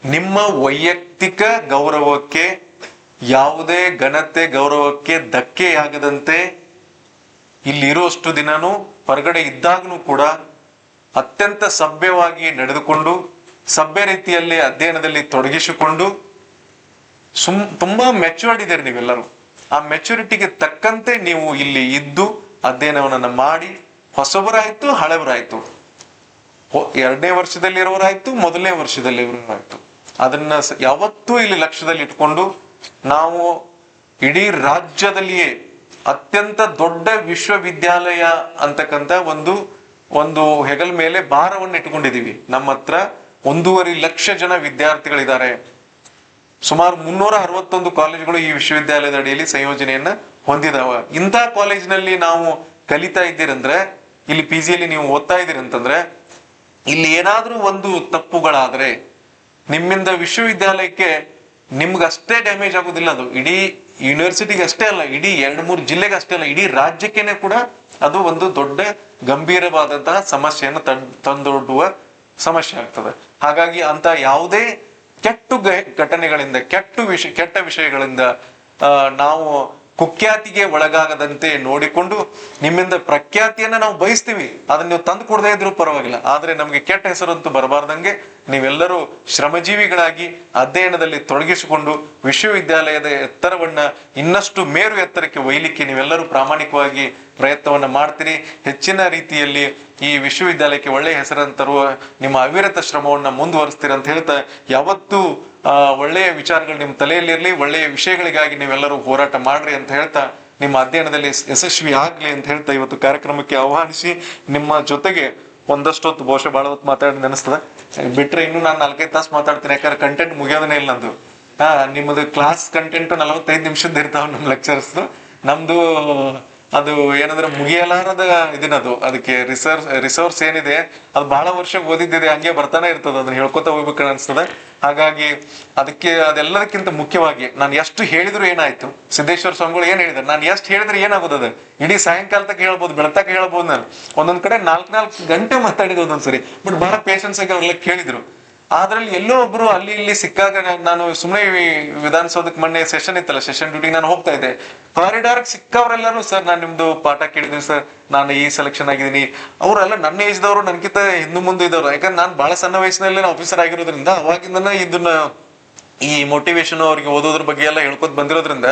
ನಿಮ್ಮ ವೈಯಕ್ತಿಕ ಗೌರವಕ್ಕೆ, ಯಾವುದೇ ಘನತೆ ಗೌರವಕ್ಕೆ ಧಕ್ಕೆಯಾಗದಂತೆ ಇಲ್ಲಿ ಇರುವಷ್ಟು ದಿನನೂ, ಹೊರಗಡೆ ಇದ್ದಾಗನೂ ಕೂಡ ಅತ್ಯಂತ ಸಭ್ಯವಾಗಿ ನಡೆದುಕೊಂಡು, ಸಭ್ಯ ರೀತಿಯಲ್ಲಿ ಅಧ್ಯಯನದಲ್ಲಿ ತೊಡಗಿಸಿಕೊಂಡು, ತುಂಬಾ ಮೆಚೂರ್ಡ್ ಇದ್ದೀರಿ ನೀವೆಲ್ಲರೂ. ಆ ಮೆಚುರಿಟಿಗೆ ತಕ್ಕಂತೆ ನೀವು ಇಲ್ಲಿ ಇದ್ದು ಅಧ್ಯಯನವನ್ನ ಮಾಡಿ, ಹೊಸಬರಾಯ್ತು ಹಳಬರಾಯ್ತು, 2ನೇ ವರ್ಷದಲ್ಲಿರೋರಾಯ್ತು, 1ನೇ ವರ್ಷದಲ್ಲಿರೋರಾಯ್ತು, ಅದನ್ನ ಯಾವತ್ತೂ ಇಲ್ಲಿ ಲಕ್ಷ್ಯದಲ್ಲಿ ಇಟ್ಕೊಂಡು, ನಾವು ಇಡೀ ರಾಜ್ಯದಲ್ಲಿಯೇ ಅತ್ಯಂತ ದೊಡ್ಡ ವಿಶ್ವವಿದ್ಯಾಲಯ ಅಂತಕ್ಕಂಥ ಒಂದು ಹೆಗಲ ಮೇಲೆ ಭಾರವನ್ನು ಇಟ್ಕೊಂಡಿದೀವಿ. ನಮ್ಮ ಹತ್ರ 1.5 ಲಕ್ಷ ಜನ ವಿದ್ಯಾರ್ಥಿಗಳಿದ್ದಾರೆ. ಸುಮಾರು 361 ಕಾಲೇಜುಗಳು ಈ ವಿಶ್ವವಿದ್ಯಾಲಯದ ಅಡಿಯಲ್ಲಿ ಸಂಯೋಜನೆಯನ್ನ ಹೊಂದಿದಾವ. ಇಂಥ ಕಾಲೇಜಿನಲ್ಲಿ ನಾವು ಕಲಿತಾ ಇದ್ದೀರಂದ್ರೆ, ಇಲ್ಲಿ PG ನೀವು ಓದ್ತಾ ಇದ್ದೀರಂತಂದ್ರೆ, ಇಲ್ಲಿ ಏನಾದ್ರೂ ಒಂದು ತಪ್ಪುಗಳಾದ್ರೆ ನಿಮ್ಮಿಂದ ವಿಶ್ವವಿದ್ಯಾಲಯಕ್ಕೆ ನಿಮ್ಗಷ್ಟೇ ಡ್ಯಾಮೇಜ್ ಆಗೋದಿಲ್ಲ. ಅದು ಇಡೀ ಯೂನಿವರ್ಸಿಟಿಗೆ ಅಷ್ಟೇ ಅಲ್ಲ, ಇಡೀ 2-3 ಜಿಲ್ಲೆಗೆ ಅಷ್ಟೇ ಅಲ್ಲ, ಇಡೀ ರಾಜ್ಯಕ್ಕೇನೆ ಕೂಡ ಅದು ಒಂದು ದೊಡ್ಡ ಗಂಭೀರವಾದಂತಹ ಸಮಸ್ಯೆಯನ್ನು ತಂದೊಡ್ಡುವ ಸಮಸ್ಯೆ ಆಗ್ತದೆ. ಹಾಗಾಗಿ ಅಂತ ಯಾವುದೇ ಘಟನೆಗಳಿಂದ, ಕೆಟ್ಟ ವಿಷಯಗಳಿಂದ ನಾವು ಕುಖ್ಯಾತಿಗೆ ಒಳಗಾಗದಂತೆ ನೋಡಿಕೊಂಡು, ನಿಮ್ಮಿಂದ ಪ್ರಖ್ಯಾತಿಯನ್ನ ನಾವು ಬಯಸ್ತೀವಿ, ಅದನ್ನ ನೀವು ತಂದು ಕೊಡದೇ ಇದ್ರೂ ಪರವಾಗಿಲ್ಲ, ಆದ್ರೆ ನಮ್ಗೆ ಕೆಟ್ಟ ಹೆಸರಂತೂ ಬರಬಾರ್ದಂಗೆ ನೀವೆಲ್ಲರೂ ಶ್ರಮಜೀವಿಗಳಾಗಿ ಅಧ್ಯಯನದಲ್ಲಿ ತೊಡಗಿಸಿಕೊಂಡು ವಿಶ್ವವಿದ್ಯಾಲಯದ ಎತ್ತರವನ್ನ ಇನ್ನಷ್ಟು ಮೇರು ಎತ್ತರಕ್ಕೆ ಒಯ್ಯಲಿಕ್ಕೆ ನೀವೆಲ್ಲರೂ ಪ್ರಾಮಾಣಿಕವಾಗಿ ಪ್ರಯತ್ನವನ್ನ ಮಾಡ್ತೀರಿ. ಹೆಚ್ಚಿನ ರೀತಿಯಲ್ಲಿ ಈ ವಿಶ್ವವಿದ್ಯಾಲಯಕ್ಕೆ ಒಳ್ಳೆಯ ಹೆಸರನ್ನು ತರುವ ನಿಮ್ಮ ಅವಿರತ ಶ್ರಮವನ್ನ ಮುಂದುವರಿಸ್ತೀರಿ ಅಂತ ಹೇಳ್ತಾ, ಯಾವತ್ತೂ ಒಳ್ಳೆಯ ವಿಚಾರಗಳು ನಿಮ್ಮ ತಲೆಯಲ್ಲಿರ್ಲಿ, ಒಳ್ಳೆಯ ವಿಷಯಗಳಿಗಾಗಿ ನೀವೆಲ್ಲರೂ ಹೋರಾಟ ಮಾಡ್ರಿ ಅಂತ ಹೇಳ್ತಾ, ನಿಮ್ಮ ಅಧ್ಯಯನದಲ್ಲಿ ಯಶಸ್ವಿ ಆಗ್ಲಿ ಅಂತ ಹೇಳ್ತಾ ಇವತ್ತು ಕಾರ್ಯಕ್ರಮಕ್ಕೆ ಆಹ್ವಾನಿಸಿ, ನಿಮ್ಮ ಜೊತೆಗೆ ಒಂದಷ್ಟು ಹೊತ್ತು, ಬಹುಶಃ ಬಹಳ ಹೊತ್ತು ಮಾತಾಡಿ ನೆನೆಸ್ತದೆ, ಬಿಟ್ರೆ ಇನ್ನು ನಾನು 4-5 ತಾಸು ಮಾತಾಡ್ತೀನಿ. ಯಾಕಂದ್ರೆ ಕಂಟೆಂಟ್ ಮುಗಿಯೋದನ್ನೇ ಇಲ್ಲ ನಂದು. ನಿಮ್ಮದು ಕ್ಲಾಸ್ ಕಂಟೆಂಟ್ 45 ನಿಮಿಷದ ಇರ್ತಾವ ನಮ್ ಲೆಕ್ಚರ್ಸ್. ನಮ್ದು ಅದು ಏನಂದ್ರೆ ಮುಗಿಯಲಾರದ ಇದನ್ನದು, ಅದಕ್ಕೆ ರಿಸೋರ್ಸ್ ಏನಿದೆ ಅದು ಬಹಳ ವರ್ಷ ಓದಿದ್ದಿದೆ, ಹಂಗೆ ಬರ್ತಾನೆ ಇರ್ತದೆ, ಅದನ್ನ ಹೇಳ್ಕೊತಾ ಹೋಗ್ಬೇಕು ಅನ್ಸ್ತದೆ. ಹಾಗಾಗಿ ಅದೆಲ್ಲದಕ್ಕಿಂತ ಮುಖ್ಯವಾಗಿ ನಾನು ಎಷ್ಟು ಹೇಳಿದ್ರು ಏನಾಯ್ತು, ಸಿದ್ದೇಶ್ವರ ಸ್ವಾಮಿಗಳು ಏನ್ ಹೇಳಿದ್ರು, ನಾನು ಎಷ್ಟು ಹೇಳಿದ್ರೆ ಏನಾಗೋದದ, ಇಡೀ ಸಾಯಂಕಾಲ ತನಕ ಹೇಳ್ಬೋದು, ಬೆಳತಕ್ಕ ಹೇಳ್ಬೋದು. ನಾನು ಒಂದೊಂದ್ ಕಡೆ 4 ಗಂಟೆ ಮಾತಾಡಿದ್ರು ಒಂದೊಂದ್ಸರಿ, ಬಟ್ ಬಹಳ ಪೇಷನ್ಸ್ ಆಗಿ ಅವ್ರೆಲ್ಲ ಕೇಳಿದ್ರು. ಅದ್ರಲ್ಲಿ ಎಲ್ಲೋ ಒಬ್ರು ಅಲ್ಲಿ ಇಲ್ಲಿ ಸಿಕ್ಕಾಗ, ನಾನು ಸುಮ್ಮನೆ ವಿಧಾನಸೌಧಕ್ಕೆ ಮೊನ್ನೆ ಸೆಷನ್ ಇತ್ತಲ್ಲ, ಸೆಷನ್ ಡ್ಯೂಟಿಗೆ ನಾನು ಹೋಗ್ತಾ ಇದ್ದೆ, ಕಾರಿಡಾರ್ ಸಿಕ್ಕವ್ರೆಲ್ಲಾರು, ಸರ್ ನಾನು ನಿಮ್ದು ಪಾಠ ಕೇಳಿದೀನಿ ಸರ್, ನಾನು ಈ ಸೆಲೆಕ್ಷನ್ ಆಗಿದ್ದೀನಿ. ಅವರೆಲ್ಲ ನನ್ನ ಏಜ್ದವರು, ನನ್ಕಿಂತ ಹಿಂದೆ ಮುಂದೆ ಇದ್ದವ್ರು. ಯಾಕಂದ್ರೆ ನಾನು ಬಹಳ ಸಣ್ಣ ವಯಸ್ಸಿನಲ್ಲಿ ಆಫೀಸರ್ ಆಗಿರೋದ್ರಿಂದ, ಅವಾಗಿಂದ ಇದನ್ನ ಈ ಮೋಟಿವೇಶನ್ ಅವ್ರಿಗೆ ಓದೋದ್ರ ಬಗ್ಗೆ ಎಲ್ಲ ಹೇಳ್ಕೊತ ಬಂದಿರೋದ್ರಿಂದ,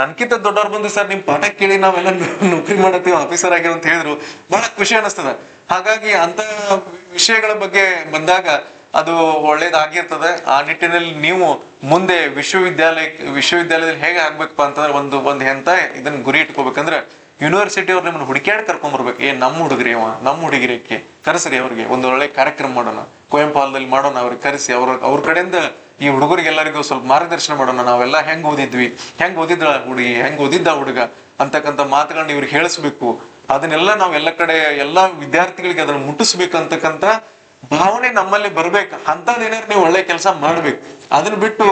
ನನ್ಕಿಂತ ದೊಡ್ಡವ್ರು ಬಂದು ಸರ್ ನಿಮ್ ಪಾಠ ಕೇಳಿ ನಾವೆಲ್ಲ ನೌಕರಿ ಮಾಡತ್ತೀವಿ, ಆಫೀಸರ್ ಆಗಿರೋ ಅಂತ ಹೇಳಿದ್ರು, ಬಹಳ ಖುಷಿ ಅನಿಸ್ತದ. ಹಾಗಾಗಿ ಅಂತ ವಿಷಯಗಳ ಬಗ್ಗೆ ಬಂದಾಗ ಅದು ಒಳ್ಳೇದಾಗಿರ್ತದೆ. ಆ ನಿಟ್ಟಿನಲ್ಲಿ ನೀವು ಮುಂದೆ ವಿಶ್ವವಿದ್ಯಾಲಯದಲ್ಲಿ ಹೇಗೆ ಆಗ್ಬೇಕಪ್ಪ ಅಂತಂದ್ರೆ, ಒಂದು ಹಂತ ಇದನ್ನ ಗುರಿ ಇಟ್ಕೋಬೇಕಂದ್ರೆ, ಯೂನಿವರ್ಸಿಟಿ ಅವ್ರು ನಿಮ್ಮನ್ನ ಹುಡುಕ್ಯಾಡ್ ಕರ್ಕೊಂಡ್ಬರ್ಬೇಕು. ನಮ್ಮ ಹುಡುಗರಿ ನಮ್ಮ ಹುಡುಗಿರಕ್ಕೆ ಕರೆಸ್ರಿ, ಅವ್ರಿಗೆ ಒಂದು ಒಳ್ಳೆ ಕಾರ್ಯಕ್ರಮ ಮಾಡೋಣ, ಕುವೆಂಪು ಹಾಲ್ದಲ್ಲಿ ಮಾಡೋಣ, ಅವ್ರಿಗೆ ಕರೆಸಿ ಅವ್ರ ಕಡೆಯಿಂದ ಈ ಹುಡುಗರಿಗೆಲ್ಲರಿಗೂ ಸ್ವಲ್ಪ ಮಾರ್ಗದರ್ಶನ ಮಾಡೋಣ. ನಾವೆಲ್ಲ ಹೆಂಗ್ ಓದಿದ್ವಿ, ಹೆಂಗ್ ಓದಿದ್ದ ಹುಡುಗಿ, ಹೆಂಗ್ ಓದಿದ್ದ ಹುಡುಗ ಅಂತಕ್ಕಂಥ ಮಾತುಗಳನ್ನ ಇವ್ರಿಗೆ ಹೇಳಿಸ್ಬೇಕು. ಅದನ್ನೆಲ್ಲ ನಾವ್ ಎಲ್ಲ ಕಡೆ ಎಲ್ಲಾ ವಿದ್ಯಾರ್ಥಿಗಳಿಗೆ ಅದನ್ನ ಮುಟ್ಟಿಸ್ಬೇಕಂತಕ್ಕಂಥ ಭಾವನೆ ನಮ್ಮಲ್ಲಿ ಬರ್ಬೇಕು. ಅಂತದೇನಾರು ನೀವು ಒಳ್ಳೆ ಕೆಲಸ ಮಾಡ್ಬೇಕು. ಅದನ್ನ ಬಿಟ್ಟು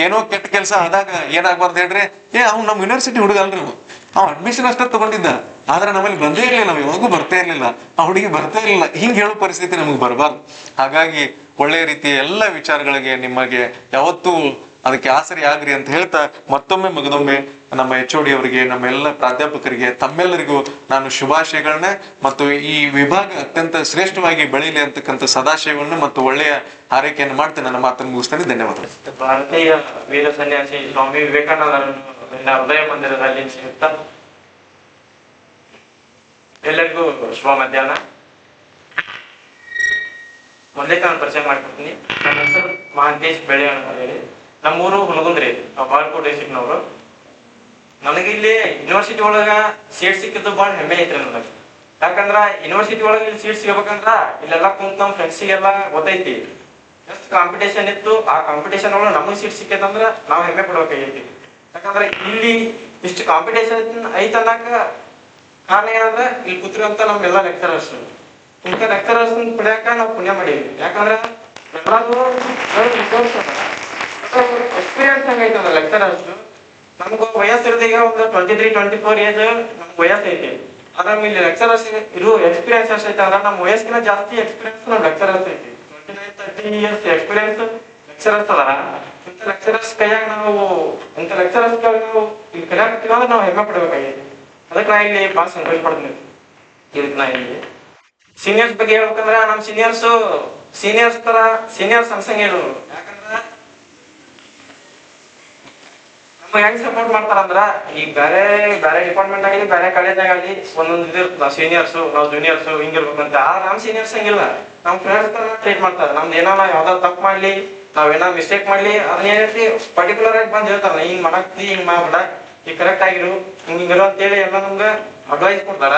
ಏನೋ ಕೆಟ್ಟ ಕೆಲಸ ಆದಾಗ ಏನಾಗ್ಬಾರ್ದು ಹೇಳ್ರಿ, ಅವ್ನು ನಮ್ ಯೂನಿವರ್ಸಿಟಿ ಹುಡುಗ ಅಲ್ರಿ, ಅವ್ ಅಡ್ಮಿಷನ್ ಅಷ್ಟ ತಗೊಂಡಿದ್ದ, ಆದ್ರೆ ನಮ್ಮಲ್ಲಿ ಬಂದೇ ಇರ್ಲಿಲ್ಲ, ನಾವ್ ಯಾವಾಗೂ ಬರ್ತಾ ಇರ್ಲಿಲ್ಲ, ಆ ಹುಡುಗಿ ಬರ್ತಾ ಇರ್ಲಿಲ್ಲ, ಹಿಂಗ್ ಹೇಳೋ ಪರಿಸ್ಥಿತಿ ನಮಗ್ ಬರಬಾರ್ದು. ಹಾಗಾಗಿ ಒಳ್ಳೆಯ ರೀತಿಯ ಎಲ್ಲ ವಿಚಾರಗಳಿಗೆ ನಿಮಗೆ ಯಾವತ್ತೂ ಅದಕ್ಕೆ ಆಸರಿ ಆಗ್ರಿ ಅಂತ ಹೇಳ್ತಾ ಮತ್ತೊಮ್ಮೆ ಮಗದೊಮ್ಮೆ ನಮ್ಮ HOD ಅವರಿಗೆ, ನಮ್ಮ ಎಲ್ಲ ಪ್ರಾಧ್ಯಾಪಕರಿಗೆ, ತಮ್ಮೆಲ್ಲರಿಗೂ ನಾನು ಶುಭಾಶಯಗಳನ್ನ ಮತ್ತು ಈ ವಿಭಾಗ ಅತ್ಯಂತ ಶ್ರೇಷ್ಠವಾಗಿ ಬೆಳೀಲಿ ಅಂತಕ್ಕಂಥ ಸದಾಶಯವನ್ನು ಮತ್ತು ಒಳ್ಳೆಯ ಆರೈಕೆಯನ್ನು ಮಾಡ್ತೇನೆ. ನನ್ನ ಮಾತನ್ನು ಮುಗಿಸ್ತೇನೆ. ಧನ್ಯವಾದ. ಭಾರತೀಯ ವೀರ ಸನ್ಯಾಸಿ ಸ್ವಾಮಿ ವಿವೇಕಾನಂದರನ್ನು ಹೃದಯ ಮಂದಿರದಲ್ಲಿ ಸಿಗುತ್ತಾ ಎಲ್ಲರಿಗೂ ಶುಭ ಮಧ್ಯಾಹ್ನ. ಮೊದಲೇ ನಾನು ಪರಿಚಯ ಮಾಡ್ಕೊಡ್ತೀನಿ. ನನ್ನ ಹೆಸರು ಮಹಾಂತೇಶ್ ಬೆಳೆ ಅಂತ ಹೇಳಿ, ನಮ್ಮೂರು ಹುನಗುಂದ್ರಿ, ಬಾಗಲಕೋಟೆ ಡಿಸ್ಟ್ರಿಕ್ಟ್ನವರು. ನನಗೆ ಇಲ್ಲಿ ಯೂನಿವರ್ಸಿಟಿ ಒಳಗ ಸೀಟ್ ಸಿಕ್ಕಿದ್ದು ಭಾಳ ಹೆಮ್ಮೆ ಐತ್ರಿ ನನಗೆ. ಯಾಕಂದ್ರ ಯೂನಿವರ್ಸಿಟಿ ಒಳಗೆ ಇಲ್ಲಿ ಸೀಟ್ ಸಿಗಬೇಕಂದ್ರ ಇಲ್ಲೆಲ್ಲ ಕುಂತ ನಮ್ಮ ಫ್ರೆಂಡ್ಸಿಗೆಲ್ಲ ಗೊತ್ತೈತಿ ಎಷ್ಟು ಕಾಂಪಿಟೇಷನ್ ಇತ್ತು. ಆ ಕಾಂಪಿಟೇಷನ್ ಒಳಗೆ ನಮಗೆ ಸೀಟ್ ಸಿಕ್ಕೈತಂದ್ರ ನಾವು ಹೆಮ್ಮೆ ಪಡ್ಬೇಕಾಗೈತಿ. ಯಾಕಂದ್ರೆ ಇಲ್ಲಿ ಇಷ್ಟು ಕಾಂಪಿಟೇಷನ್ ಐತನ್ನಾಕ ಕಾರಣ ಏನಂದ್ರ ಇಲ್ಲಿ ಕೂತಿರುವಂತ ನಮ್ಮೆಲ್ಲ ಲೆಕ್ಚರರ್ಸ್, ಇಂಥ ಲೆಕ್ಚರರ್ಸ್ ಪಡ್ಯಾಕ ನಾವು ಪುಣ್ಯ ಮಾಡೀವಿ. ಯಾಕಂದ್ರ ಎಲ್ಲಾರು ಎಕ್ಸ್ಪೀರಿಯನ್ಸ್ ಹಂಗೈತದ ಲೆಕ್ಚರರ್ಸ್. ನಮ್ಗ ವಯಸ್ಸಿರೋದು ಈಗ ಒಂದು 23-24 ಏಜ್ ನಮ್ಗೆ ವಯಸ್ಸು ಐತಿ. ಆದ್ರೆ ಇಲ್ಲಿ ಲೆಕ್ಚರರ್ಸ್ ಇರೋ ಎಕ್ಸ್ಪೀರಿಯನ್ಸ್ ಎಷ್ಟೈತೆ ಅಂದ್ರೆ ನಮ್ಮ ವಯಸ್ಸಿನ ಜಾಸ್ತಿ ಎಕ್ಸ್ಪೀರಿಯನ್ಸ್ ನಮ್ ಲೆಕ್ಚರರ್ಸ್ ಐತಿ. 29-30 ಇಯರ್ಸ್ ಎಕ್ಸ್ಪೀರಿಯನ್ಸ್ ಲೆಕ್ಚರರ್ಸ್ ಅದಾರ. ಇಂಥ ಲೆಕ್ಚರರ್ಸ್ ಕೈಯಾಗ ನಾವು ನಾವು ಇಲ್ಲಿ ಕಲಿಯಾಕತ್ತೀವಿ ಅಂದ್ರೆ ನಾವು ಹೆಮ್ಮೆ ಪಡ್ಬೇಕಾಗೈತಿ. ಅದಕ್ಕೆ ನಾ ಇಲ್ಲಿ ಭಾಳ ಸಂತೋಷ ಪಡ್ತೀನಿ. ಇದಕ್ಕೆ ನಾ ಇಲ್ಲಿ ಸೀನಿಯರ್ಸ್ ಬಗ್ಗೆ ಹೇಳ್ಬೇಕಂದ್ರ ನಮ್ ಸೀನಿಯರ್ಸ್ ತರ ಸೀನಿಯರ್ಸ್ ಅನ್ಸಂಗ ಹೇಳು. ಯಾಕಂದ್ರ ನಮ್ಗೆ ಹೆಂಗ್ ಸಪೋರ್ಟ್ ಮಾಡ್ತಾರಂದ್ರ ಈಗ ಬೇರೆ ಡಿಪಾರ್ಟ್ಮೆಂಟ್ ಆಗಲಿ ಬೇರೆ ಕಾಲೇಜ್ ಆಗಲಿ ಒಂದೊಂದು ಇದಿರ್ತದ, ಸೀನಿಯರ್ಸ್ ನಾವು ಜೂನಿಯರ್ಸ್ ಹಿಂಗಿರ್ಬೇಕಂತ. ಆದ್ರೆ ನಮ್ ಸೀನಿಯರ್ಸ್ ಹಂಗಿಲ್ಲ, ನಮ್ ಫ್ರೆಂಡ್ಸ್ ತರ ಟ್ರೀಟ್ ಮಾಡ್ತಾರೆ. ನಮ್ದು ಏನೋ ನಾವ್ ಯಾವ್ದಾದ್ರು ತಪ್ಪು ಮಾಡ್ಲಿ, ನಾವೇನೋ ಮಿಸ್ಟೇಕ್ ಮಾಡ್ಲಿ, ಅದನ್ನ ಏನೈತಿ ಪರ್ಟಿಕ್ಯುಲರ್ ಆಗಿ ಬಂದ್ ಹೇಳ್ತಾರ, ಹಿಂಗ್ ಮಾಡಕ್ತಿ, ಹಿಂಗ್ ಮಾಡ್ಬೇಡ, ಈಗ ಕರೆಕ್ಟ್ ಆಗಿರು, ಹಿಂಗಿರು ಅಂತೇಳಿ ಎಲ್ಲ ನಮ್ಗೆ ಅಡ್ವೈಸ್ ಕೊಡ್ತಾರ.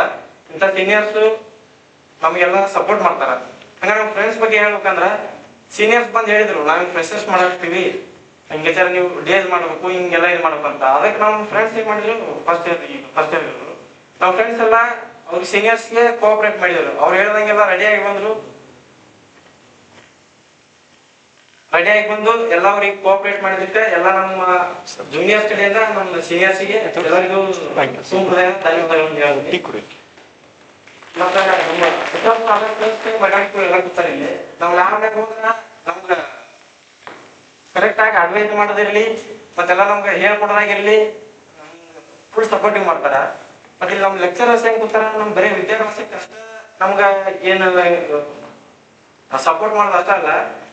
ಇಂಥ ಸೀನಿಯರ್ಸ್ ನಮ್ಗೆಲ್ಲ ಸಪೋರ್ಟ್ ಮಾಡ್ತಾರ. ಹಂಗ ನಮ್ ಫ್ರೆಂಡ್ಸ್ ಬಗ್ಗೆ ಹೇಳ್ಬೇಕಂದ್ರ ಸೀನಿಯರ್ಸ್ ಬಂದ್ ಹೇಳಿದ್ರು ನಾವ್ ಫ್ರೆಶರ್ಸ್ ಮಾಡಾಕ್ತಿವಿ, ಹಿಂಗೆ ನೀವು ಡೇಸ್ ಮಾಡ್ಬೇಕು, ಹಿಂಗೆಲ್ಲ ಇದು ಮಾಡ್ಬೇಕು ಅಂತ. ಅದಕ್ಕೆ ನಮ್ ಫ್ರೆಂಡ್ಸ್ ಏನ್ ಮಾಡಿದ್ರು, ಫಸ್ಟ್ ಇಯರ್ ನಾವ್ ಫ್ರೆಂಡ್ಸ್ ಎಲ್ಲ ಅವ್ರ ಸೀನಿಯರ್ಸ್ಗೆ ಕೋಆಪರೇಟ್ ಮಾಡಿದ್ರು. ಅವ್ರು ಹೇಳ್ದಂಗೆಲ್ಲ ರೆಡಿಯಾಗಿ ಬಂದ್ರು, ರೆಡಿಯಾಗಿ ಬಂದು ಎಲ್ಲ ಅವ್ರಿಗೆ ಕೋಆಪರೇಟ್ ಮಾಡಿದಕ್ಕೆ ಎಲ್ಲ ನಮ್ಮ ಜೂನಿಯರ್ಸ್ ಕಡೆಯಿಂದ ನಮ್ಮ ಸೀನಿಯರ್ಸ್ಗೆ ಎಲ್ಲರಿಗೂ ಧನ್ಯವಾದಗಳನ್ನು ಹೇಳ್ತೀನಿ. ಮತ್ತೆ ಎಲ್ಲ ಕೂತಾರೆ ಇಲ್ಲಿ. ನಾವು ಲ್ಯಾಬ್ನಾಗ ಹೋದ್ರ ನಮ್ಗ ಕರೆಕ್ಟ್ ಆಗಿ ಅಡ್ವೈಸ್ ಮಾಡೋದಿರ್ಲಿ, ಮತ್ತೆಲ್ಲ ನಮ್ಗೆ ಹೇಳ್ಕೊಡೋದಾಗಿರ್ಲಿ ಫುಲ್ ಸಪೋರ್ಟಿವ್ ಮಾಡ್ತಾರ. ಮತ್ತೆ ಇಲ್ಲಿ ನಮ್ ಲೆಕ್ಚರರ್ಸ್ ಹೆಂಗ್ ಕೂತಾರ, ನಮ್ ಬರೀ ವಿದ್ಯಾಭ್ಯಾಸಕ್ಕೆ ಅಷ್ಟ ನಮ್ಗ ಏನ್ ಸಪೋರ್ಟ್ ಮಾಡೋದು ಅಷ್ಟ ಅಲ್ಲ,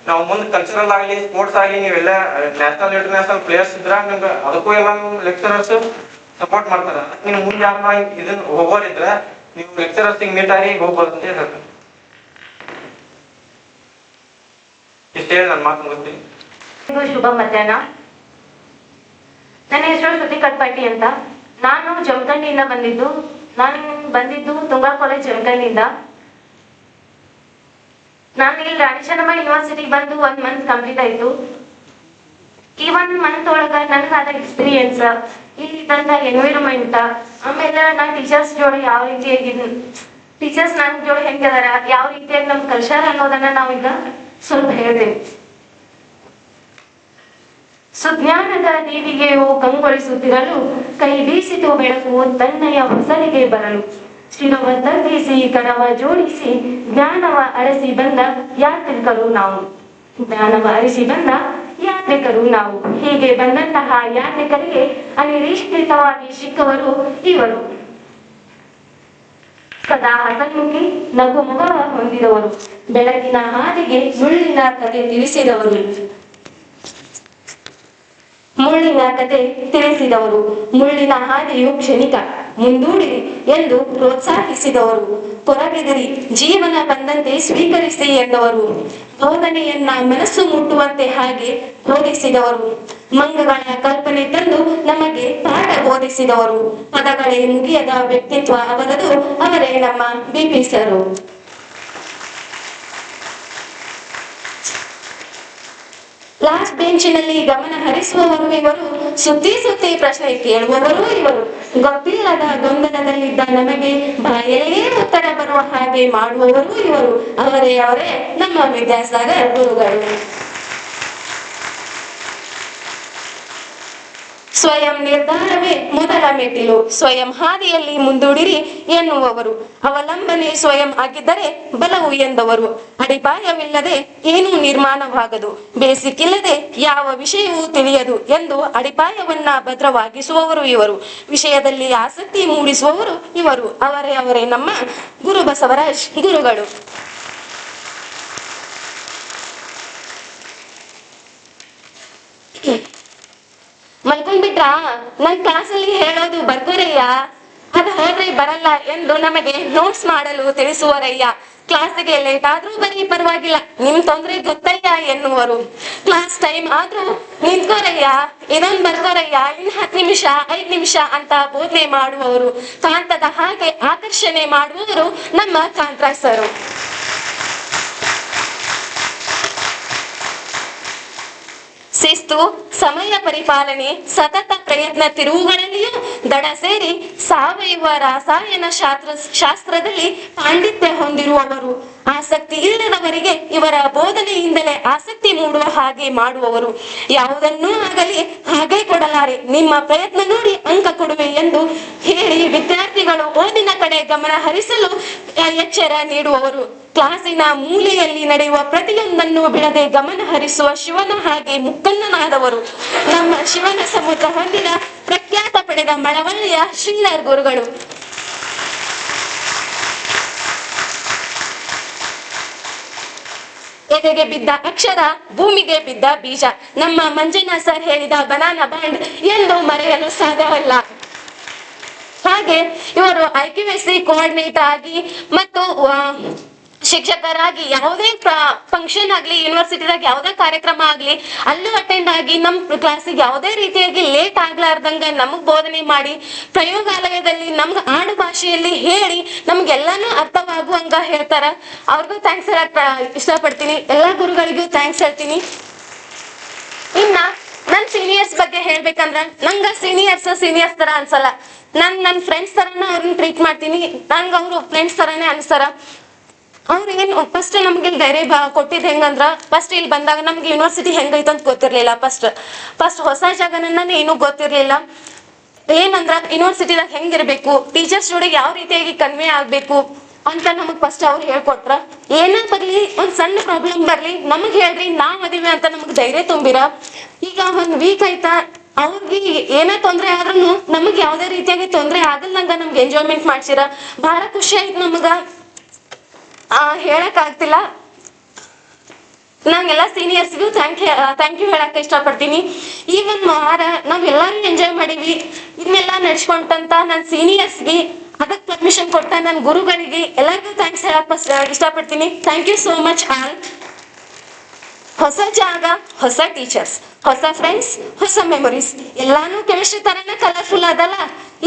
ನಾವು ಮುಂದೆ ಕಲ್ಚರಲ್ ಆಗ್ಲಿ ಸ್ಪೋರ್ಟ್ಸ್ ಆಗ್ಲಿ ನೀವೆಲ್ಲ ನ್ಯಾಷನಲ್ ಇಂಟರ್ನ್ಯಾಷನಲ್ ಪ್ಲೇಯರ್ಸ್ ಇದ್ರ ನಿಮ್ಗೆ ಅದಕ್ಕೂ ಎಲ್ಲ ಲೆಕ್ಚರರ್ಸ್ ಸಪೋರ್ಟ್ ಮಾಡ್ತಾರ. ನೀವು ಮುಂದೆ ಯಾರ ಇದನ್ನ ಹೋಗೋರಿದ್ರ ನೀವು ಲೆಕ್ಚರರ್ಸ್ ಮೀಟ್ ಆಗಿ ಹೋಗ್ಬೋದು ಅಂತ ಹೇಳ್ತಾರೆ. ಇಷ್ಟೇ ನನ್ನ ಮಾತು ಮುಗಿಸ್ತೀನಿ. ಶುಭ ಮಧ್ಯಾಹ್ನ. ನನ್ನ ಹೆಸರು ಶ್ರುತಿ ಕಟ್ಪಾಟಿ ಅಂತ. ನಾನು ಜಮಖಂಡಿಯಿಂದ ಬಂದಿದ್ದು ತುಂಗಾ ಕಾಲೇಜ್ ಜಮಖಂಡಿಯಿಂದ. ನಾನು ಇಲ್ಲಿ ರಾಣಿ ಚೆನ್ನಮ್ಮ ಯೂನಿವರ್ಸಿಟಿಗೆ ಬಂದು 1 ಮಂತ್ ಕಂಪ್ಲೀಟ್ ಆಯ್ತು. ಈ 1 ಮಂತ್ ಒಳಗ ನನಗಾದ ಎಕ್ಸ್ಪೀರಿಯನ್ಸ್, ಇಲ್ಲಿದ್ದಂತ ಎನ್ವಿರಾನ್ಮೆಂಟ್, ಆಮೇಲೆ ನಾನು ಟೀಚರ್ಸ್ ಜೋಡಿ ಯಾವ ರೀತಿಯಾಗಿ ಟೀಚರ್ಸ್ ನನ್ನ ಜೋಡಿ ಹೆಂಗದಾರ, ಯಾವ ರೀತಿಯಾಗಿ ನಮ್ ಕಲ್ಚರ್ ಅನ್ನೋದನ್ನ ನಾವೀಗ ಸ್ವಲ್ಪ ಹೇಳ್ತೇವೆ. ಸುಜ್ಞಾನದ ದೀವಿಗೆಯು ಕಂಗೊಳಿಸುತ್ತಿರಲು, ಕೈ ಬೀಸಿತು ಬೆಳಕು ತನ್ನಯ ಹೊಸಲಿಗೆ ಬರಲು. ಶಿರವ ತಗ್ಗಿಸಿ ಕರವ ಜೋಡಿಸಿ ಜ್ಞಾನವ ಅರಸಿ ಬಂದ ಯಾತ್ರಿಕರು ನಾವು. ಹೀಗೆ ಬಂದಂತಹ ಯಾತ್ರಿಕರಿಗೆ ಅನಿರೀಕ್ಷಿತವಾಗಿ ಸಿಕ್ಕವರು ಇವರು. ಸದಾ ಹಸನ್ಮುಖಿ ನಗು ಮುಖವ ಹೊಂದಿದವರು, ಬೆಳಕಿನ ಹಾದಿಗೆ ಮುಳ್ಳಿನ ಕತೆ ತಿಳಿಸಿದವರು. ಮುಳ್ಳಿನ ಹಾದಿಯು ಕ್ಷಣಿಕ, ಮುಂದೂಡಿರಿ ಎಂದು ಪ್ರೋತ್ಸಾಹಿಸಿದವರು. ಹೊರಗೆದಿರಿ, ಜೀವನ ಬಂದಂತೆ ಸ್ವೀಕರಿಸಿ ಎಂದವರು. ಬೋಧನೆಯನ್ನ ಮನಸ್ಸು ಮುಟ್ಟುವಂತೆ ಹಾಗೆ ಬೋಧಿಸಿದವರು. ಮಂಗಗಳ ಕಲ್ಪನೆ ತಂದು ನಮಗೆ ಪಾಠ ಬೋಧಿಸಿದವರು. ಪದಗಳೇ ಮುಗಿಯದ ವ್ಯಕ್ತಿತ್ವ ಅವರದು, ಅವರೇ ನಮ್ಮ ಬಿಪಿ ಸರು. ಲಾಸ್ಟ್ ಬೆಂಚಿನಲ್ಲಿ ಗಮನ ಹರಿಸುವವರು ಇವರು, ಸುತ್ತಿ ಸುತ್ತಿ ಪ್ರಶ್ನೆ ಕೇಳುವವರು ಇವರು. ಗೊತ್ತಿಲ್ಲದ ಗೊಂದಲದಲ್ಲಿದ್ದ ನಮಗೆ ಬಾಯಲ್ಲೇ ಉತ್ತರ ಬರುವ ಹಾಗೆ ಮಾಡುವವರು ಇವರು, ಅವರೇ ನಮ್ಮ ವಿದ್ಯಾಸಾಗರ್ ಗುರುಗಳು. ಸ್ವಯಂ ನಿರ್ಧಾರವೇ ಮೊದಲ ಮೆಟ್ಟಿಲು, ಸ್ವಯಂ ಹಾದಿಯಲ್ಲಿ ಮುಂದೂಡಿರಿ ಎನ್ನುವವರು. ಅವಲಂಬನೆ ಸ್ವಯಂ ಆಗಿದ್ದರೆ ಬಲವು ಎಂದವರು. ಅಡಿಪಾಯವಿಲ್ಲದೆ ಏನೂ ನಿರ್ಮಾಣವಾಗದು, ಬೇಸಿಕ್ ಇಲ್ಲದೆ ಯಾವ ವಿಷಯವೂ ತಿಳಿಯದು ಎಂದು ಅಡಿಪಾಯವನ್ನ ಭದ್ರವಾಗಿಸುವವರು ಇವರು. ವಿಷಯದಲ್ಲಿ ಆಸಕ್ತಿ ಮೂಡಿಸುವವರು ಇವರು, ಅವರೇ ನಮ್ಮ ಗುರು ಬಸವರಾಜ್ ಗುರುಗಳು. ಮಲ್ಕೊಂಡ್ಬಿಟ್ರಾ? ನನ್ ಕ್ಲಾಸಲ್ಲಿ ಹೇಳೋದು ಬರ್ಕೋರಯ್ಯ, ಅದು ಹೋದ್ರೆ ಬರಲ್ಲ ಎಂದು ನಮಗೆ ನೋಟ್ಸ್ ಮಾಡಲು ತಿಳಿಸುವರಯ್ಯ. ಕ್ಲಾಸಿಗೆ ಲೇಟ್ ಆದ್ರೂ ಬರೀ ಪರವಾಗಿಲ್ಲ, ನಿಮ್ ತೊಂದ್ರೆ ಗೊತ್ತಯ್ಯ ಎನ್ನುವರು. ಕ್ಲಾಸ್ ಟೈಮ್ ಆದ್ರೂ ನಿಂತ್ಕೋರಯ್ಯ, ಇದೊಂದು ಬರ್ಕೋರಯ್ಯ, ಇನ್ 10 ನಿಮಿಷ 5 ನಿಮಿಷ ಅಂತ ಬೋಧನೆ ಮಾಡುವವರು. ಕಾಂತದ ಹಾಗೆ ಆಕರ್ಷಣೆ ಮಾಡುವವರು ನಮ್ಮ ಕಾಂತರಾಜ್ ಸರು. ಶಿಸ್ತು, ಸಮಯ ಪರಿಪಾಲನೆ, ಸತತ ಪ್ರಯತ್ನ ತಿರುವುಗಳಲ್ಲಿಯೂ ದಡ ಸೇರಿ ಸಾವಯವ ರಾಸಾಯನ ಶಾಸ್ತ್ರದಲ್ಲಿ ಪಾಂಡಿತ್ಯ ಹೊಂದಿರುವವರು. ಆಸಕ್ತಿ ಇಲ್ಲದವರಿಗೆ ಇವರ ಬೋಧನೆಯಿಂದಲೇ ಆಸಕ್ತಿ ಮೂಡುವ ಹಾಗೆ ಮಾಡುವವರು. ಯಾವುದನ್ನೂ ಆಗಲಿ ಹಾಗೆ ಕೊಡಲಾರೆ, ನಿಮ್ಮ ಪ್ರಯತ್ನ ನೋಡಿ ಅಂಕ ಕೊಡುವೆ ಎಂದು ಹೇಳಿ ವಿದ್ಯಾರ್ಥಿಗಳು ಓದಿನ ಕಡೆ ಗಮನ ಹರಿಸಲು ಎಚ್ಚರ ನೀಡುವವರು. ಕ್ಲಾಸಿನ ಮೂಲೆಯಲ್ಲಿ ನಡೆಯುವ ಪ್ರತಿಯೊಂದನ್ನು ಬಿಡದೆ ಗಮನ ಹರಿಸುವ ಶಿವನ ಹಾಗೆ ಮುಕ್ಕನ್ನನಾದವರು. ನಮ್ಮ ಶಿವನ ಸಮುದ್ರ ಹೊಂದಿದ ಪ್ರಖ್ಯಾತ ಪಡೆದ ಮಳವಳ್ಳಿಯ ಶ್ರೀಧರ್ ಗುರುಗಳು. ಎದೆಗೆ ಬಿದ್ದ ಅಕ್ಷರ, ಭೂಮಿಗೆ ಬಿದ್ದ ಬೀಜ. ನಮ್ಮ ಮಂಜಣ್ಣ ಸರ್ ಹೇಳಿದ ಬನಾನಾ ಬಾಂಡ್ ಎಂದು ಮರೆಯಲು ಸಾಧ್ಯವಲ್ಲ. ಹಾಗೆ ಇವರು IQSC ಕೋಆರ್ಡಿನೇಟರ್ ಆಗಿ ಮತ್ತು ಶಿಕ್ಷಕರಾಗಿ ಯಾವುದೇ ಫಂಕ್ಷನ್ ಆಗ್ಲಿ, ಯೂನಿವರ್ಸಿಟಿದಾಗ ಯಾವುದೇ ಕಾರ್ಯಕ್ರಮ ಆಗ್ಲಿ ಅಲ್ಲೂ ಅಟೆಂಡ್ ಆಗಿ ನಮ್ ಕ್ಲಾಸಿಗೆ ಯಾವುದೇ ರೀತಿಯಾಗಿ ಲೇಟ್ ಆಗ್ಲಾರ್ದಂಗ ನಮಗ್ ಬೋಧನೆ ಮಾಡಿ, ಪ್ರಯೋಗಾಲಯದಲ್ಲಿ ನಮ್ಗೆ ಆಡು ಭಾಷೆಯಲ್ಲಿ ಹೇಳಿ ನಮ್ಗೆಲ್ಲಾನು ಅರ್ಥವಾಗುವಂಗ ಹೇಳ್ತಾರ. ಅವ್ರಿಗೂ ಥ್ಯಾಂಕ್ಸ್ ಹೇಳಕ್ ಇಷ್ಟಪಡ್ತೀನಿ. ಎಲ್ಲಾ ಗುರುಗಳಿಗೂ ಥ್ಯಾಂಕ್ಸ್ ಹೇಳ್ತೀನಿ. ಇನ್ನ ನನ್ ಸೀನಿಯರ್ಸ್ ಬಗ್ಗೆ ಹೇಳ್ಬೇಕಂದ್ರ, ನಂಗ ಸೀನಿಯರ್ಸ್ ತರ ಅನ್ಸಲ್ಲ. ನನ್ ಫ್ರೆಂಡ್ಸ್ ತರನ ಅವ್ರನ್ನ ಟ್ರೀಟ್ ಮಾಡ್ತೀನಿ. ನಂಗ ಅವ್ರು ಫ್ರೆಂಡ್ಸ್ ತರಾನೇ ಅನ್ಸಾರ. ಅವ್ರು ಏನ್ ಫಸ್ಟ್ ನಮ್ಗೆ ಧೈರ್ಯ ಕೊಟ್ಟಿದ್ ಹೆಂಗಂದ್ರ, ಫಸ್ಟ್ ಇಲ್ಲಿ ಬಂದಾಗ ನಮ್ಗೆ ಯೂನಿವರ್ಸಿಟಿ ಹೆಂಗೈತೆ ಅಂತ ಗೊತ್ತಿರ್ಲಿಲ್ಲ. ಫಸ್ಟ್ ಹೊಸ ಜಾಗನ ಏನೂ ಗೊತ್ತಿರ್ಲಿಲ್ಲ. ಏನಂದ್ರ ಯೂನಿವರ್ಸಿಟಿದಾಗ ಹೆಂಗಿರ್ಬೇಕು, ಟೀಚರ್ಸ್ ಜೋಡಿ ಯಾವ ರೀತಿಯಾಗಿ ಕನ್ವೆ ಆಗ್ಬೇಕು ಅಂತ ನಮಗ್ ಫಸ್ಟ್ ಅವ್ರು ಹೇಳ್ಕೊಟ್ರ. ಏನೇ ಬರ್ಲಿ, ಒಂದ್ ಸಣ್ಣ ಪ್ರಾಬ್ಲಮ್ ಬರ್ಲಿ ನಮಗ್ ಹೇಳ್ರಿ, ನಾವ್ ಅದಿವಿ ಅಂತ ನಮಗ್ ಧೈರ್ಯ ತುಂಬಿರ. ಈಗ 1 ವೀಕ್ ಆಯ್ತಾ, ಅವ್ರಿಗೆ ಏನೇ ತೊಂದ್ರೆ ಆದ್ರೂ ನಮಗ್ ಯಾವ್ದೇ ರೀತಿಯಾಗಿ ತೊಂದ್ರೆ ಆಗಲ್ದಂಗ ನಮ್ಗೆ ಎಂಜಾಯ್ಮೆಂಟ್ ಮಾಡ್ಸಿರ. ಬಹಳ ಖುಷಿ ಆಯ್ತು ನಮಗ. ಹೇಳಕ್ ಆಗ್ತಿಲ್ಲ. ನಾನೆಲ್ಲ ಸೀನಿಯರ್ಸ್ಗೂ ಥ್ಯಾಂಕ್ ಯು ಹೇಳಕ್ ಇಷ್ಟಪಡ್ತೀನಿ. ಈ ಒಂದ್ ವಾರ ನಾವೆಲ್ಲಾರು ಎಂಜಾಯ್ ಮಾಡೀವಿ. ಇದನ್ನೆಲ್ಲ ನಡ್ಸ್ಕೊಂಡಂತ ನನ್ನ ಸೀನಿಯರ್ಸ್ಗೆ, ಅದಕ್ಕೆ ಪರ್ಮಿಷನ್ ಕೊಟ್ಟ ನನ್ನ ಗುರುಗಳಿಗೆ ಎಲ್ಲರಿಗೂ ಥ್ಯಾಂಕ್ಸ್ ಹೇಳಕ್ ಇಷ್ಟಪಡ್ತೀನಿ. Thank you so much all. ಹೊಸ ಜಾಗ, ಹೊಸ ಟೀಚರ್ಸ್, ಹೊಸ ಫ್ರೆಂಡ್ಸ್, ಹೊಸ ಮೆಮೊರೀಸ್, ಎಲ್ಲಾನು ಕೆಮಿಸ್ಟ್ರಿ ತರನೇ ಕಲರ್ಫುಲ್ ಅದಲ್ಲ.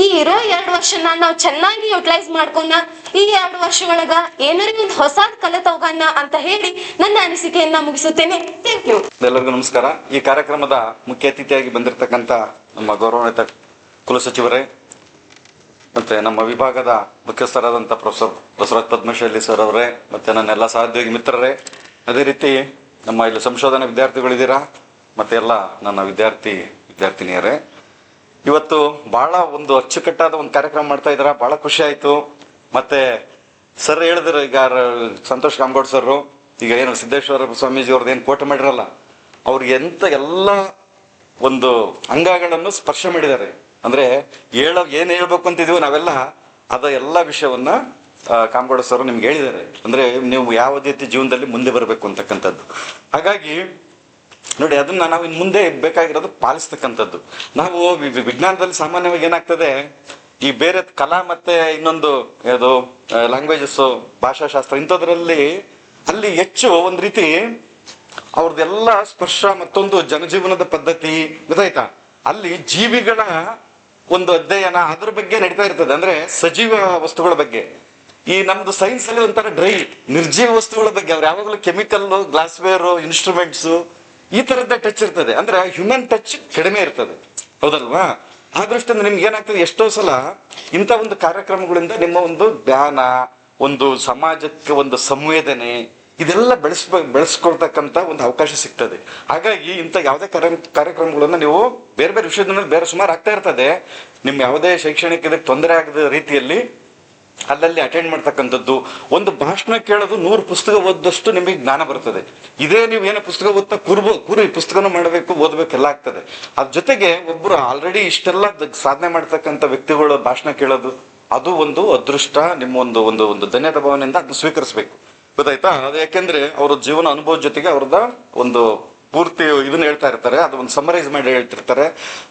ಈ ಇರೋ 2 ವರ್ಷನ ನಾವು ಚೆನ್ನಾಗಿ ಯುಟಿಲೈಸ್ ಮಾಡ್ಕೊಂಡ ಈ 2 ವರ್ಷ ಒಳಗ ಏನಾರು ಒಂದು ಹೊಸದ್ ಕಲಿತ ಹೋಗೋಣ ಅಂತ ಹೇಳಿ ನನ್ನ ಅನಿಸಿಕೆಯನ್ನ ಮುಗಿಸುತ್ತೇನೆ. Thank you. ಎಲ್ಲರಿಗೂ ನಮಸ್ಕಾರ. ಈ ಕಾರ್ಯಕ್ರಮದ ಮುಖ್ಯ ಅತಿಥಿಯಾಗಿ ಬಂದಿರತಕ್ಕಂತ ನಮ್ಮ ಗೌರವಾನ್ವಿತ ಕುಲಸಚಿವರೇ, ಮತ್ತೆ ನಮ್ಮ ವಿಭಾಗದ ಮುಖ್ಯಸ್ಥರಾದಂಥ ಪ್ರೊಫೆಸರ್ ಬಸವರಾಜ್ ಪದ್ಮಶೈಲಿ ಸರ್ ಅವರೇ, ಮತ್ತೆ ನನ್ನೆಲ್ಲ ಸಹೋದ್ಯೋಗಿ ಮಿತ್ರರೇ, ಅದೇ ರೀತಿ ನಮ್ಮ ಇಲ್ಲಿ ಸಂಶೋಧನಾ ವಿದ್ಯಾರ್ಥಿಗಳಿದ್ದೀರಾ, ಮತ್ತೆ ಎಲ್ಲ ನನ್ನ ವಿದ್ಯಾರ್ಥಿನಿಯರೇ, ಇವತ್ತು ಬಹಳ ಒಂದು ಅಚ್ಚುಕಟ್ಟಾದ ಒಂದು ಕಾರ್ಯಕ್ರಮ ಮಾಡ್ತಾ ಇದ್ದೀರಾ. ಬಹಳ ಖುಷಿ ಆಯ್ತು. ಮತ್ತೆ ಸರ್ ಹೇಳಿದ್ರು, ಈಗ ಸಂತೋಷ್ ಕಾಂಬೋಡ್ ಸರ್ ಈಗ ಏನು ಸಿದ್ದೇಶ್ವರ ಸ್ವಾಮೀಜಿ ಅವ್ರದ್ದು ಏನು ಕೋಟ ಮಾಡಿರಲ್ಲ, ಅವ್ರಿಗೆ ಎಂತ ಎಲ್ಲ ಒಂದು ಅಂಗಗಳನ್ನು ಸ್ಪರ್ಶ ಮಾಡಿದ್ದಾರೆ. ಅಂದ್ರೆ ಏನ್ ಹೇಳ್ಬೇಕು ಅಂತಿದೀವಿ ನಾವೆಲ್ಲ, ಅದ ಎಲ್ಲ ವಿಷಯವನ್ನ ಕಾಂಬೋಡ ಸರ್ ನಿಮ್ಗೆ ಹೇಳಿದ್ದಾರೆ. ಅಂದ್ರೆ ನೀವು ಯಾವ ರೀತಿ ಜೀವನದಲ್ಲಿ ಮುಂದೆ ಬರಬೇಕು ಅಂತಕ್ಕಂಥದ್ದು. ಹಾಗಾಗಿ ನೋಡಿ, ಅದನ್ನ ನಾವು ಇನ್ ಮುಂದೆ ಬೇಕಾಗಿರೋದು ಪಾಲಿಸ್ತಕ್ಕಂಥದ್ದು. ನಾವು ವಿಜ್ಞಾನದಲ್ಲಿ ಸಾಮಾನ್ಯವಾಗಿ ಏನಾಗ್ತದೆ, ಈ ಬೇರೆ ಕಲಾ ಮತ್ತೆ ಇನ್ನೊಂದು ಯಾವುದು ಲ್ಯಾಂಗ್ವೇಜಸ್, ಭಾಷಾಶಾಸ್ತ್ರ ಇಂಥದ್ರಲ್ಲಿ ಅಲ್ಲಿ ಹೆಚ್ಚು ಒಂದ್ ರೀತಿ ಅವ್ರದ್ದೆಲ್ಲ ಸ್ಪರ್ಶ ಮತ್ತೊಂದು ಜನಜೀವನದ ಪದ್ಧತಿ ಗೊತ್ತಾಯ್ತಾ, ಅಲ್ಲಿ ಜೀವಿಗಳ ಒಂದು ಅಧ್ಯಯನ ಅದ್ರ ಬಗ್ಗೆ ನಡೀತಾ ಇರ್ತದೆ, ಅಂದ್ರೆ ಸಜೀವ ವಸ್ತುಗಳ ಬಗ್ಗೆ. ಈ ನಮ್ದು ಸೈನ್ಸ್ ಅಲ್ಲಿ ಒಂಥರ ಡ್ರೈ ನಿರ್ಜೀವ ವಸ್ತುಗಳ ಬಗ್ಗೆ ಅವ್ರು ಯಾವಾಗಲೂ ಕೆಮಿಕಲ್, ಗ್ಲಾಸ್ವೇರ್, ಇನ್ಸ್ಟ್ರೂಮೆಂಟ್ಸ್ ಈ ತರದ್ದೇ ಟಚ್ ಇರ್ತದೆ, ಅಂದ್ರೆ ಹ್ಯೂಮನ್ ಟಚ್ ಕಡಿಮೆ ಇರ್ತದೆ, ಹೌದಲ್ವಾ? ಆ ದೃಷ್ಟಿಯಿಂದ ನಿಮ್ಗೆ ಏನಾಗ್ತದೆ, ಎಷ್ಟೋ ಸಲ ಇಂಥ ಒಂದು ಕಾರ್ಯಕ್ರಮಗಳಿಂದ ನಿಮ್ಮ ಒಂದು ಜ್ಞಾನ, ಒಂದು ಸಮಾಜಕ್ಕೆ ಒಂದು ಸಂವೇದನೆ ಇದೆಲ್ಲ ಬೆಳೆಸ್ಕೊಳ್ತಕ್ಕಂತ ಒಂದು ಅವಕಾಶ ಸಿಗ್ತದೆ. ಹಾಗಾಗಿ ಇಂಥ ಯಾವುದೇ ಕಾರ್ಯಕ್ರಮಗಳನ್ನ ನೀವು ಬೇರೆ ಬೇರೆ ವಿಷಯದ ಮೇಲೆ ಬೇರೆ ಸುಮಾರು ಆಗ್ತಾ ಇರ್ತದೆ, ನಿಮ್ ಯಾವುದೇ ಶೈಕ್ಷಣಿಕ ಇದಕ್ಕೆ ತೊಂದರೆ ಆಗದ ರೀತಿಯಲ್ಲಿ ಅಲ್ಲಲ್ಲಿ ಅಟೆಂಡ್ ಮಾಡ್ತಕ್ಕಂಥದ್ದು. ಒಂದು ಭಾಷಣ ಕೇಳೋದು 100 ಪುಸ್ತಕ ಓದಷ್ಟು ನಿಮಗೆ ಜ್ಞಾನ ಬರ್ತದೆ. ಇದೇ ನೀವು ಏನೋ ಪುಸ್ತಕ ಓದ್ತಾ ಕೂರಿ ಪುಸ್ತಕನೂ ಮಾಡಬೇಕು, ಓದ್ಬೇಕು, ಎಲ್ಲ ಆಗ್ತದೆ. ಅದ್ರ ಜೊತೆಗೆ ಒಬ್ರು ಆಲ್ರೆಡಿ ಇಷ್ಟೆಲ್ಲ ಸಾಧನೆ ಮಾಡ್ತಕ್ಕಂಥ ವ್ಯಕ್ತಿಗಳು ಭಾಷಣ ಕೇಳೋದು ಅದು ಒಂದು ಅದೃಷ್ಟ. ನಿಮ್ಮ ಒಂದು ಒಂದು ಒಂದು ಧನ್ಯದ ಭಾವನೆಯಿಂದ ಅದನ್ನ ಸ್ವೀಕರಿಸಬೇಕು, ಗೊತ್ತಾಯ್ತಾ? ಅದು ಯಾಕೆಂದ್ರೆ ಅವ್ರ ಜೀವನ ಅನುಭವದ ಜೊತೆಗೆ ಅವ್ರದ ಒಂದು ಪೂರ್ತಿ ಇದನ್ನ ಹೇಳ್ತಾ ಇರ್ತಾರೆ, ಅದು ಒಂದು ಸಮರೈಸ್ ಮಾಡಿ ಹೇಳ್ತಿರ್ತಾರೆ.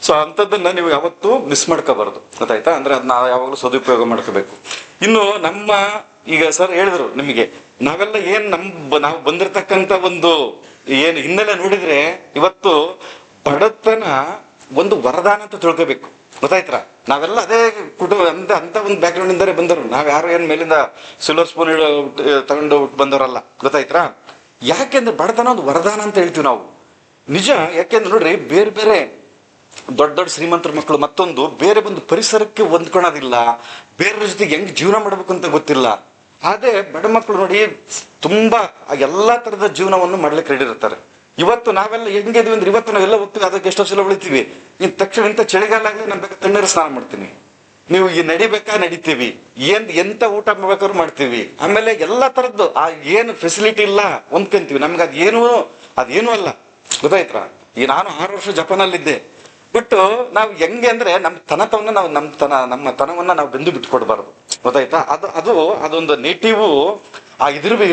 ಸೊ ಅಂಥದ್ದನ್ನ ನೀವು ಯಾವತ್ತೂ ಮಿಸ್ ಮಾಡ್ಕೋಬಾರ್ದು, ಗೊತ್ತಾಯ್ತಾ? ಅಂದ್ರೆ ಅದನ್ನ ಯಾವಾಗಲೂ ಸದುಪಯೋಗ ಮಾಡ್ಕೋಬೇಕು. ಇನ್ನು ನಮ್ಮ ಈಗ ಸರ್ ಹೇಳಿದ್ರು ನಿಮಗೆ, ನಾವೆಲ್ಲ ಏನ್ ನಾವು ಬಂದಿರತಕ್ಕಂತ ಒಂದು ಏನ್ ಹಿನ್ನೆಲೆ ನೋಡಿದ್ರೆ ಇವತ್ತು ಬಡತನ ಒಂದು ವರದಾನ ಅಂತ ತಿಳ್ಕೋಬೇಕು, ಗೊತ್ತಾಯ್ತರ? ನಾವೆಲ್ಲ ಅದೇ ಕುಟುಂಬ ಅಂತ ಒಂದು ಬ್ಯಾಕ್ ಗ್ರೌಂಡ್ ಇಂದಾರೆ ಬಂದರು. ನಾವ್ ಯಾರು ಏನ್ ಮೇಲಿಂದ ಸಿಲ್ವರ್ ಸ್ಪೂನ್ ತಗೊಂಡು ಬಂದವರಲ್ಲ, ಗೊತ್ತಾಯ್ತರ? ಯಾಕೆಂದ್ರೆ ಬಡತನ ಒಂದು ವರದಾನ ಅಂತ ಹೇಳ್ತೀವಿ ನಾವು. ನಿಜ, ಯಾಕೆಂದ್ರೆ ನೋಡ್ರಿ, ಬೇರೆ ಬೇರೆ ದೊಡ್ಡ ದೊಡ್ಡ ಶ್ರೀಮಂತರ ಮಕ್ಕಳು ಮತ್ತೊಂದು ಬೇರೆ ಒಂದು ಪರಿಸರಕ್ಕೆ ಹೊಂದ್ಕೊಳೋದಿಲ್ಲ, ಬೇರೆಯವ್ರ ಜೊತೆಗೆ ಹೆಂಗ್ ಜೀವನ ಮಾಡ್ಬೇಕು ಅಂತ ಗೊತ್ತಿಲ್ಲ. ಅದೇ ಬಡ ಮಕ್ಕಳು ನೋಡಿ ತುಂಬಾ ಎಲ್ಲಾ ತರದ ಜೀವನವನ್ನು ಮಾಡ್ಲಿಕ್ಕೆ ರೆಡಿ ಇರ್ತಾರೆ. ಇವತ್ತು ನಾವೆಲ್ಲ ಹೆಂಗಿದೀವಿ ಅಂದ್ರೆ, ಇವತ್ತು ನಾವೆಲ್ಲ ಹೋಗ್ತೀವಿ, ಅದಕ್ಕೆ ಎಷ್ಟೋ ಸಲ ಉಳಿತೀವಿ. ಇನ್ ತಕ್ಷಣ ಇಂಥ ಚಳಿಗಾಲ ಆಗಲಿ ನಾನು ಬೇಕಾದ್ರೆ ತಣ್ಣೀರು ಸ್ನಾನ ಮಾಡ್ತೀನಿ, ನೀವು ಈ ನಡಿಬೇಕಾ ನಡಿತೀವಿ, ಎಂತ ಊಟ ಮಾಡ್ಬೇಕಾದ್ರು ಮಾಡ್ತೀವಿ. ಆಮೇಲೆ ಎಲ್ಲಾ ತರದ್ದು ಆ ಏನು ಫೆಸಿಲಿಟಿ ಇಲ್ಲ ಹೊಂದ್ಕೊಂತೀವಿ. ನಮ್ಗೆ ಅದೇನು ಅಲ್ಲ, ಗೊತ್ತಾಯ್ತಾ? ಈ ನಾನು 6 ವರ್ಷ ಜಪಾನಲ್ಲಿದ್ದೆ. ಬಟ್ ನಾವು ಹೆಂಗೆ ಅಂದ್ರೆ ನಮ್ಮ ತನವನ್ನ ನಾವು ಬೆಂದು ಬಿಟ್ಕೊಡ್ಬಾರ್ದು, ಗೊತ್ತಾಯ್ತಾ? ಅದೊಂದು ನೇಟಿವ್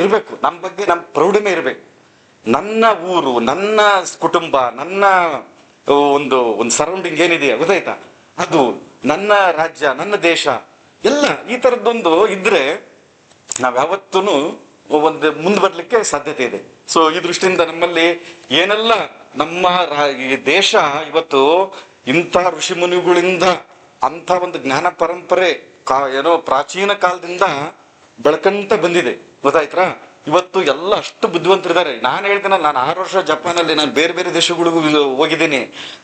ಇರ್ಬೇಕು. ನಮ್ಮ ಬಗ್ಗೆ ನಮ್ಮ ಪ್ರೌಢಮೆ ಇರ್ಬೇಕು. ನನ್ನ ಊರು, ನನ್ನ ಕುಟುಂಬ, ನನ್ನ ಒಂದು ಸರೌಂಡಿಂಗ್ ಏನಿದೆ, ಗೊತ್ತಾಯ್ತಾ? ಅದು ನನ್ನ ರಾಜ್ಯ, ನನ್ನ ದೇಶ, ಎಲ್ಲ ಈ ತರದ್ದೊಂದು ಇದ್ರೆ ನಾವ್ ಯಾವತ್ತೂ ಒಂದು ಮುಂದೆ ಬರ್ಲಿಕ್ಕೆ ಸಾಧ್ಯತೆ ಇದೆ. ಸೊ ಈ ದೃಷ್ಟಿಯಿಂದ ನಮ್ಮಲ್ಲಿ ಏನೆಲ್ಲ ನಮ್ಮ ಈ ದೇಶ ಇವತ್ತು ಇಂಥ ಋಷಿ ಮುನಿಗಳಿಂದ ಅಂತ ಒಂದು ಜ್ಞಾನ ಪರಂಪರೆ ಏನೋ ಪ್ರಾಚೀನ ಕಾಲದಿಂದ ಬೆಳ್ಕಂತ ಬಂದಿದೆ, ಗೊತ್ತಾಯ್ತಾ? ಇವತ್ತು ಎಲ್ಲ ಅಷ್ಟು ಬುದ್ಧಿವಂತರಿದ್ದಾರೆ. ನಾನು ಹೇಳ್ತೇನೆ, ನಾನು 6 ವರ್ಷ ಜಪಾನಲ್ಲಿ ನಾನು ಬೇರೆ ಬೇರೆ ದೇಶಗಳಿಗೂ ಹೋಗಿದ್ದೀನಿ.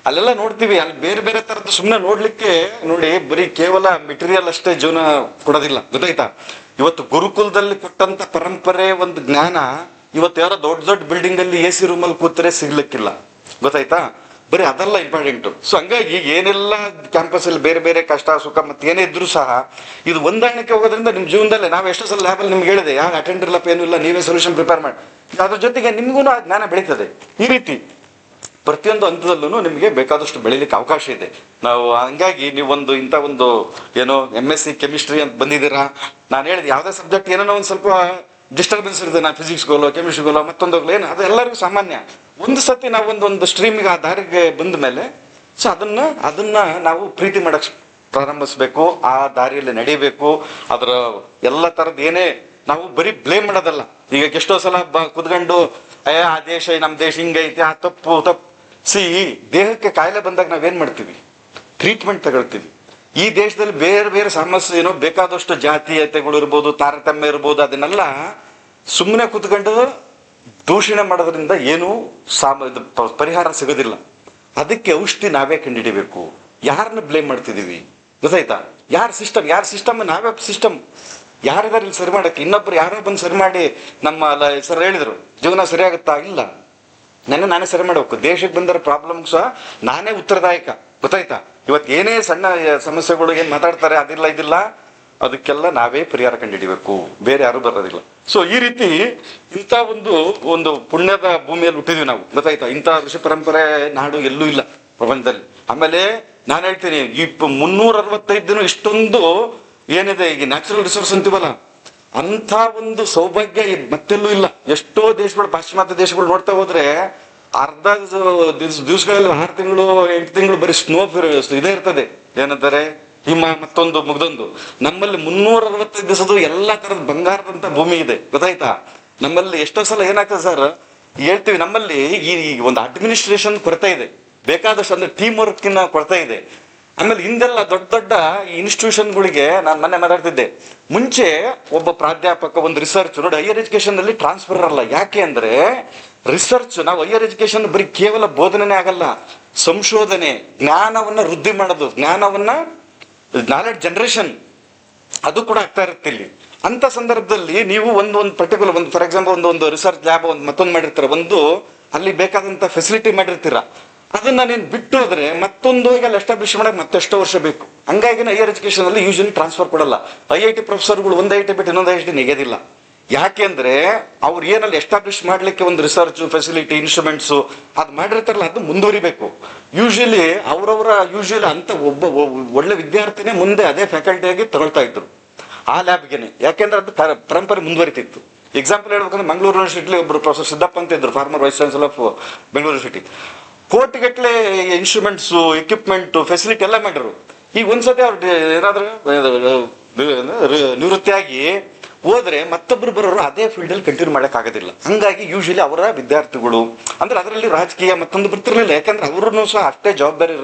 ಅಲ್ಲೆಲ್ಲ ನೋಡ್ತೀವಿ, ಅಲ್ಲಿ ಬೇರೆ ಬೇರೆ ತರದ್ದು ಸುಮ್ಮನೆ ನೋಡ್ಲಿಕ್ಕೆ ನೋಡಿ, ಬರೀ ಕೇವಲ ಮೆಟೀರಿಯಲ್ ಅಷ್ಟೇ ಜೀವನ ಕೊಡೋದಿಲ್ಲ, ಗೊತ್ತಾಯ್ತಾ? ಇವತ್ತು ಗುರುಕುಲದಲ್ಲಿ ಕೊಟ್ಟಂತ ಪರಂಪರೆ ಒಂದು ಜ್ಞಾನ ಇವತ್ತು ಯಾರೋ ದೊಡ್ಡ ದೊಡ್ಡ ಬಿಲ್ಡಿಂಗ್ ಅಲ್ಲಿ AC ರೂಮಲ್ಲಿ ಕೂತರೆ ಸಿಗ್ಲಿಕ್ಕಿಲ್ಲ, ಗೊತ್ತಾಯ್ತಾ? ಬರೀ ಅದೆಲ್ಲ ಇಂಪಾರ್ಟೆಂಟ್. ಸೊ ಹಂಗಾಗಿ ಏನೆಲ್ಲ ಕ್ಯಾಂಪಸ್ ಅಲ್ಲಿ ಬೇರೆ ಬೇರೆ ಕಷ್ಟ ಸುಖ ಮತ್ತೆ ಏನೇ ಇದ್ರು ಸಹ ಇದು ಹೊಂದಾಣಿಕೆ ಹೋಗೋದ್ರಿಂದ ನಿಮ್ ಜೀವನದಲ್ಲೇ ನಾವು ಎಷ್ಟೋ ಸಲ ಲ್ಯಾಬಲ್ಲಿ ನಿಮ್ಗೆ ಹೇಳಿದೆ, ಯಾರು ಅಟೆಂಡ್ ಇರಲ್ಲ, ಏನೂ ಇಲ್ಲ, ನೀವೇ ಸೊಲ್ಯೂಷನ್ ಪ್ರಿಪೇರ್ ಮಾಡಿ. ಅದ್ರ ಜೊತೆಗೆ ನಿಮ್ಗೂ ಆ ಜ್ಞಾನ ಬೆಳೀತದೆ. ಈ ರೀತಿ ಪ್ರತಿಯೊಂದು ಹಂತದಲ್ಲೂ ನಿಮಗೆ ಬೇಕಾದಷ್ಟು ಬೆಳಿಲಿಕ್ಕೆ ಅವಕಾಶ ಇದೆ. ನಾವು ಹಂಗಾಗಿ ನೀವೊಂದು ಇಂಥ ಒಂದು ಏನೋ MSc ಕೆಮಿಸ್ಟ್ರಿ ಅಂತ ಬಂದಿದ್ದೀರಾ. ನಾನು ಹೇಳಿದೆ, ಯಾವುದೇ ಸಬ್ಜೆಕ್ಟ್ ಏನೋ ಒಂದು ಸ್ವಲ್ಪ ಡಿಸ್ಟರ್ಬೆನ್ಸ್ ಇರುತ್ತೆ, ನಾನು ಫಿಸಿಕ್ಸ್ಗೋಲೋ ಕೆಮಿಸ್ಟ್ರಿಗೋಲೋ ಮತ್ತೊಂದೋಗ್ಲೋ ಏನು, ಅದು ಎಲ್ಲರಿಗೂ ಸಾಮಾನ್ಯ. ಒಂದು ಸತಿ ನಾವು ಒಂದು ಸ್ಟ್ರೀಮಿಗೆ ಆ ದಾರಿಗೆ ಬಂದ ಮೇಲೆ ಸೊ ಅದನ್ನ ನಾವು ಪ್ರೀತಿ ಮಾಡಕ್ ಪ್ರಾರಂಭಿಸ್ಬೇಕು, ಆ ದಾರಿಯಲ್ಲಿ ನಡೀಬೇಕು. ಅದರ ಎಲ್ಲ ತರದ್ ಏನೇ ನಾವು ಬರೀ ಬ್ಲೇಮ್ ಮಾಡೋದಲ್ಲ. ಈಗ ಎಷ್ಟೋ ಸಲ ಕುತ್ಕೊಂಡು ಆ ದೇಶ ನಮ್ಮ ದೇಶ ಹಿಂಗೈತೆ, ಆ ತಪ್ಪು ದೇಹಕ್ಕೆ ಕಾಯಿಲೆ ಬಂದಾಗ ನಾವೇನ್ ಮಾಡ್ತೀವಿ, ಟ್ರೀಟ್ಮೆಂಟ್ ತಗೊಳ್ತೀವಿ. ಈ ದೇಶದಲ್ಲಿ ಬೇರೆ ಬೇರೆ ಸಮಸ್ಯೆ ಏನೋ ಬೇಕಾದಷ್ಟು ಜಾತೀಯತೆಗಳು ಇರ್ಬೋದು, ತಾರತಮ್ಯ ಇರ್ಬೋದು, ಅದನ್ನೆಲ್ಲ ಸುಮ್ಮನೆ ಕುತ್ಕೊಂಡು ದೂಷಣೆ ಮಾಡೋದ್ರಿಂದ ಏನು ಪರಿಹಾರ ಸಿಗೋದಿಲ್ಲ. ಅದಕ್ಕೆ ಔಷಧಿ ನಾವೇ ಕಂಡುಹಿಡಿಬೇಕು. ಯಾರನ್ನ ಬ್ಲೇಮ್ ಮಾಡ್ತಿದೀವಿ, ಗೊತ್ತಾಯ್ತಾ? ಯಾರ ಸಿಸ್ಟಮ್ ನಾವೇ ಸಿಸ್ಟಮ್. ಯಾರಿದಾರೆ ಇಲ್ಲಿ ಸರಿ ಮಾಡಕ್ಕೆ? ಇನ್ನೊಬ್ರು ಯಾರೋ ಬಂದು ಸರಿ ಮಾಡಿ ನಮ್ಮ ಸರ್ ಹೇಳಿದ್ರು ಜೀವನ ಸರಿಯಾಗುತ್ತಾ? ಇಲ್ಲ, ನಾನೇ ಸರಿ ಮಾಡಬೇಕು. ದೇಶಕ್ಕೆ ಬಂದರ ಪ್ರಾಬ್ಲಮ್ ಸಹ ನಾನೇ ಉತ್ತರದಾಯಕ, ಗೊತ್ತಾಯ್ತಾ? ಇವತ್ತು ಏನೇ ಸಣ್ಣ ಸಮಸ್ಯೆಗಳು ಏನ್ ಮಾತಾಡ್ತಾರೆ, ಅದಿಲ್ಲ ಇದಿಲ್ಲ, ಅದಕ್ಕೆಲ್ಲ ನಾವೇ ಪರಿಹಾರ ಕಂಡುಹಿಡಿಬೇಕು, ಬೇರೆ ಯಾರು ಬರೋದಿಲ್ಲ. ಸೊ ಈ ರೀತಿ ಇಂಥ ಒಂದು ಪುಣ್ಯದ ಭೂಮಿಯಲ್ಲಿ ಹುಟ್ಟಿದ್ವಿ ನಾವು, ಗೊತ್ತಾಯ್ತಾ? ಇಂಥ ಋಷಿ ಪರಂಪರೆ ನಾಡು ಎಲ್ಲೂ ಇಲ್ಲ ಪ್ರಪಂಚದಲ್ಲಿ. ಆಮೇಲೆ ನಾನು ಹೇಳ್ತೀನಿ, ಈ 365 ದಿನ ಇಷ್ಟೊಂದು ಏನಿದೆ ಈಗ ನ್ಯಾಚುರಲ್ ರಿಸೋರ್ಸ್ ಅಂತೀವಲ್ಲ, ಅಂತ ಒಂದು ಸೌಭಾಗ್ಯ ಮತ್ತೆಲ್ಲೂ ಇಲ್ಲ. ಎಷ್ಟೋ ದೇಶಗಳು, ಪಾಶ್ಚಿಮಾತ್ಯ ದೇಶಗಳು ನೋಡ್ತಾ ಹೋದ್ರೆ ಅರ್ಧ ದಿವಸಗಳಲ್ಲಿ 6 ತಿಂಗಳು 8 ತಿಂಗಳು ಬರೀ ಸ್ನೋ ಇದೇ ಇರ್ತದೆ, ಏನಂತಾರೆ ಹಿಮ ಮತ್ತೊಂದು ಮುಗ್ದೊಂದು. ನಮ್ಮಲ್ಲಿ 365 ದಿವಸದ ಎಲ್ಲಾ ತರದ ಬಂಗಾರದಂತ ಭೂಮಿ ಇದೆ, ಗೊತ್ತಾಯ್ತಾ? ನಮ್ಮಲ್ಲಿ ಎಷ್ಟೋ ಸಲ ಏನಾಗ್ತದೆ ಸರ್, ಹೇಳ್ತೀವಿ ನಮ್ಮಲ್ಲಿ ಈ ಒಂದು ಅಡ್ಮಿನಿಸ್ಟ್ರೇಷನ್ ಕೊರತೆ ಇದೆ, ಬೇಕಾದಷ್ಟು ಅಂದ್ರೆ ಟೀಮ್ ವರ್ಕಿನ ಕೊರತೆ ಇದೆ. ಆಮೇಲೆ ಹಿಂದೆಲ್ಲ ದೊಡ್ಡ ದೊಡ್ಡ ಇನ್ಸ್ಟಿಟ್ಯೂಷನ್ಗಳಿಗೆ ನಾನು ಮೊನ್ನೆ ಮಾತಾಡ್ತಿದ್ದೆ, ಮುಂಚೆ ಒಬ್ಬ ಪ್ರಾಧ್ಯಾಪಕ ಒಂದು ರಿಸರ್ಚ್ ನೋಡಿ, ಹೈಯರ್ ಎಜುಕೇಶನ್ ಅಲ್ಲಿ ಟ್ರಾನ್ಸ್ಫರ್ ಅಲ್ಲ. ಯಾಕೆ ಅಂದ್ರೆ ರಿಸರ್ಚ್, ನಾವು ಹೈಯರ್ ಎಜುಕೇಶನ್ ಬರೀ ಕೇವಲ ಬೋಧನೆ ಆಗಲ್ಲ, ಸಂಶೋಧನೆ, ಜ್ಞಾನವನ್ನ ವೃದ್ಧಿ ಮಾಡೋದು, ನಾಲೆಡ್ಜ್ ಜನರೇಷನ್ ಅದು ಕೂಡ ಆಗ್ತಾ ಇರುತ್ತೆ ಇಲ್ಲಿ. ಅಂತ ಸಂದರ್ಭದಲ್ಲಿ ನೀವು ಒಂದು ಪರ್ಟಿಕ್ಯುಲರ್ ಒಂದು ಫಾರ್ ಎಕ್ಸಾಂಪಲ್ ಒಂದು ರಿಸರ್ಚ್ ಲ್ಯಾಬ್ ಒಂದು ಮತ್ತೊಂದು ಮಾಡಿರ್ತೀರ, ಒಂದು ಅಲ್ಲಿ ಬೇಕಾದಂತ ಫೆಸಿಲಿಟಿ ಮಾಡಿರ್ತೀರ, ಅದನ್ನ ನೀನು ಬಿಟ್ಟು ಹೋದ್ರೆ ಮತ್ತೊಂದು ಈಗ ಅಲ್ಲಿ ಎಸ್ಟಾಬ್ಲಿಷ್ ಮಾಡಕ್ಕೆ ಮತ್ತೆಷ್ಟೋ ವರ್ಷ ಬೇಕು. ಹಂಗಾಗಿ ಹೈಯರ್ ಎಜುಕೇಶನ್ ಅಲ್ಲಿ ಯೂಶಲಿ ಟ್ರಾನ್ಸ್ಫರ್ ಕೊಡಲ್ಲ. IIT ಪ್ರೊಫೆಸರ್ಗಳು ಒಂದು IIT ಬಿಟ್ಟು ಇನ್ನೊಂದು IIT ನೆಗೆದಿಲ್ಲ. ಯಾಕೆಂದ್ರೆ ಅವ್ರು ಏನಲ್ಲಿ ಎಸ್ಟಾಬ್ಲಿಷ್ ಮಾಡ್ಲಿಕ್ಕೆ ಒಂದು ರಿಸರ್ಚ್ ಫೆಸಿಲಿಟಿ ಇನ್ಸ್ಟ್ರೂಮೆಂಟ್ಸ್ ಅದು ಮಾಡಿರ್ತಾರಲ್ಲ, ಅದು ಮುಂದುವರಿಬೇಕು. ಯೂಶಲಿ ಯೂಶಲಿ ಅಂತ ಒಬ್ಬ ಒಳ್ಳೆ ವಿದ್ಯಾರ್ಥಿನೇ ಮುಂದೆ ಅದೇ ಫ್ಯಾಕಲ್ಟಿಯಾಗಿ ತಗೊಳ್ತಾ ಇದ್ರು ಆ ಲ್ಯಾಬ್ಗೆನೆ. ಯಾಕೆಂದ್ರೆ ಅದು ಪರಂಪರೆ ಮುಂದುವರಿತಿತ್ತು. ಎಕ್ಸಾಂಪಲ್ ಹೇಳ್ಬೇಕಂದ್ರೆ ಮಂಗಳೂರು ಯೂನಿವರ್ಸಿಟಿ ಒಬ್ರು ಪ್ರೊಫೆಸರ್ ಸಿದ್ದಪ್ಪ ಅಂತ ಇದ್ರು, farmer vice chancellor of Bengaluru university. ಕೋಟಿಗಟ್ಟಲೆ ಇನ್ಸ್ಟ್ರೂಮೆಂಟ್ಸ್, ಎಕ್ವಿಪ್ಮೆಂಟ್, ಫೆಸಿಲಿಟಿ ಎಲ್ಲ ಮಾಡಿದ್ರು. ಈಗ ಒಂದ್ಸತಿ ಅವ್ರು ಏನಾದ್ರು ನಿವೃತ್ತಿಯಾಗಿ ಹೋದ್ರೆ ಮತ್ತೊಬ್ರು ಬರೋರು ಅದೇ ಫೀಲ್ಡ್ ಅಲ್ಲಿ ಕಂಟಿನ್ಯೂ ಮಾಡಕ್ ಆಗೋದಿಲ್ಲ. ಹಂಗಾಗಿ ಯೂಶಲಿ ಅವರ ವಿದ್ಯಾರ್ಥಿಗಳು ಅಂದ್ರೆ ಅದರಲ್ಲಿ ರಾಜಕೀಯ ಮತ್ತೊಂದು ಬರ್ತಿರ್ಲಿಲ್ಲ. ಯಾಕಂದ್ರೆ ಅವ್ರನ್ನು ಸಹ ಅಷ್ಟೇ ಜವಾಬ್ದಾರಿ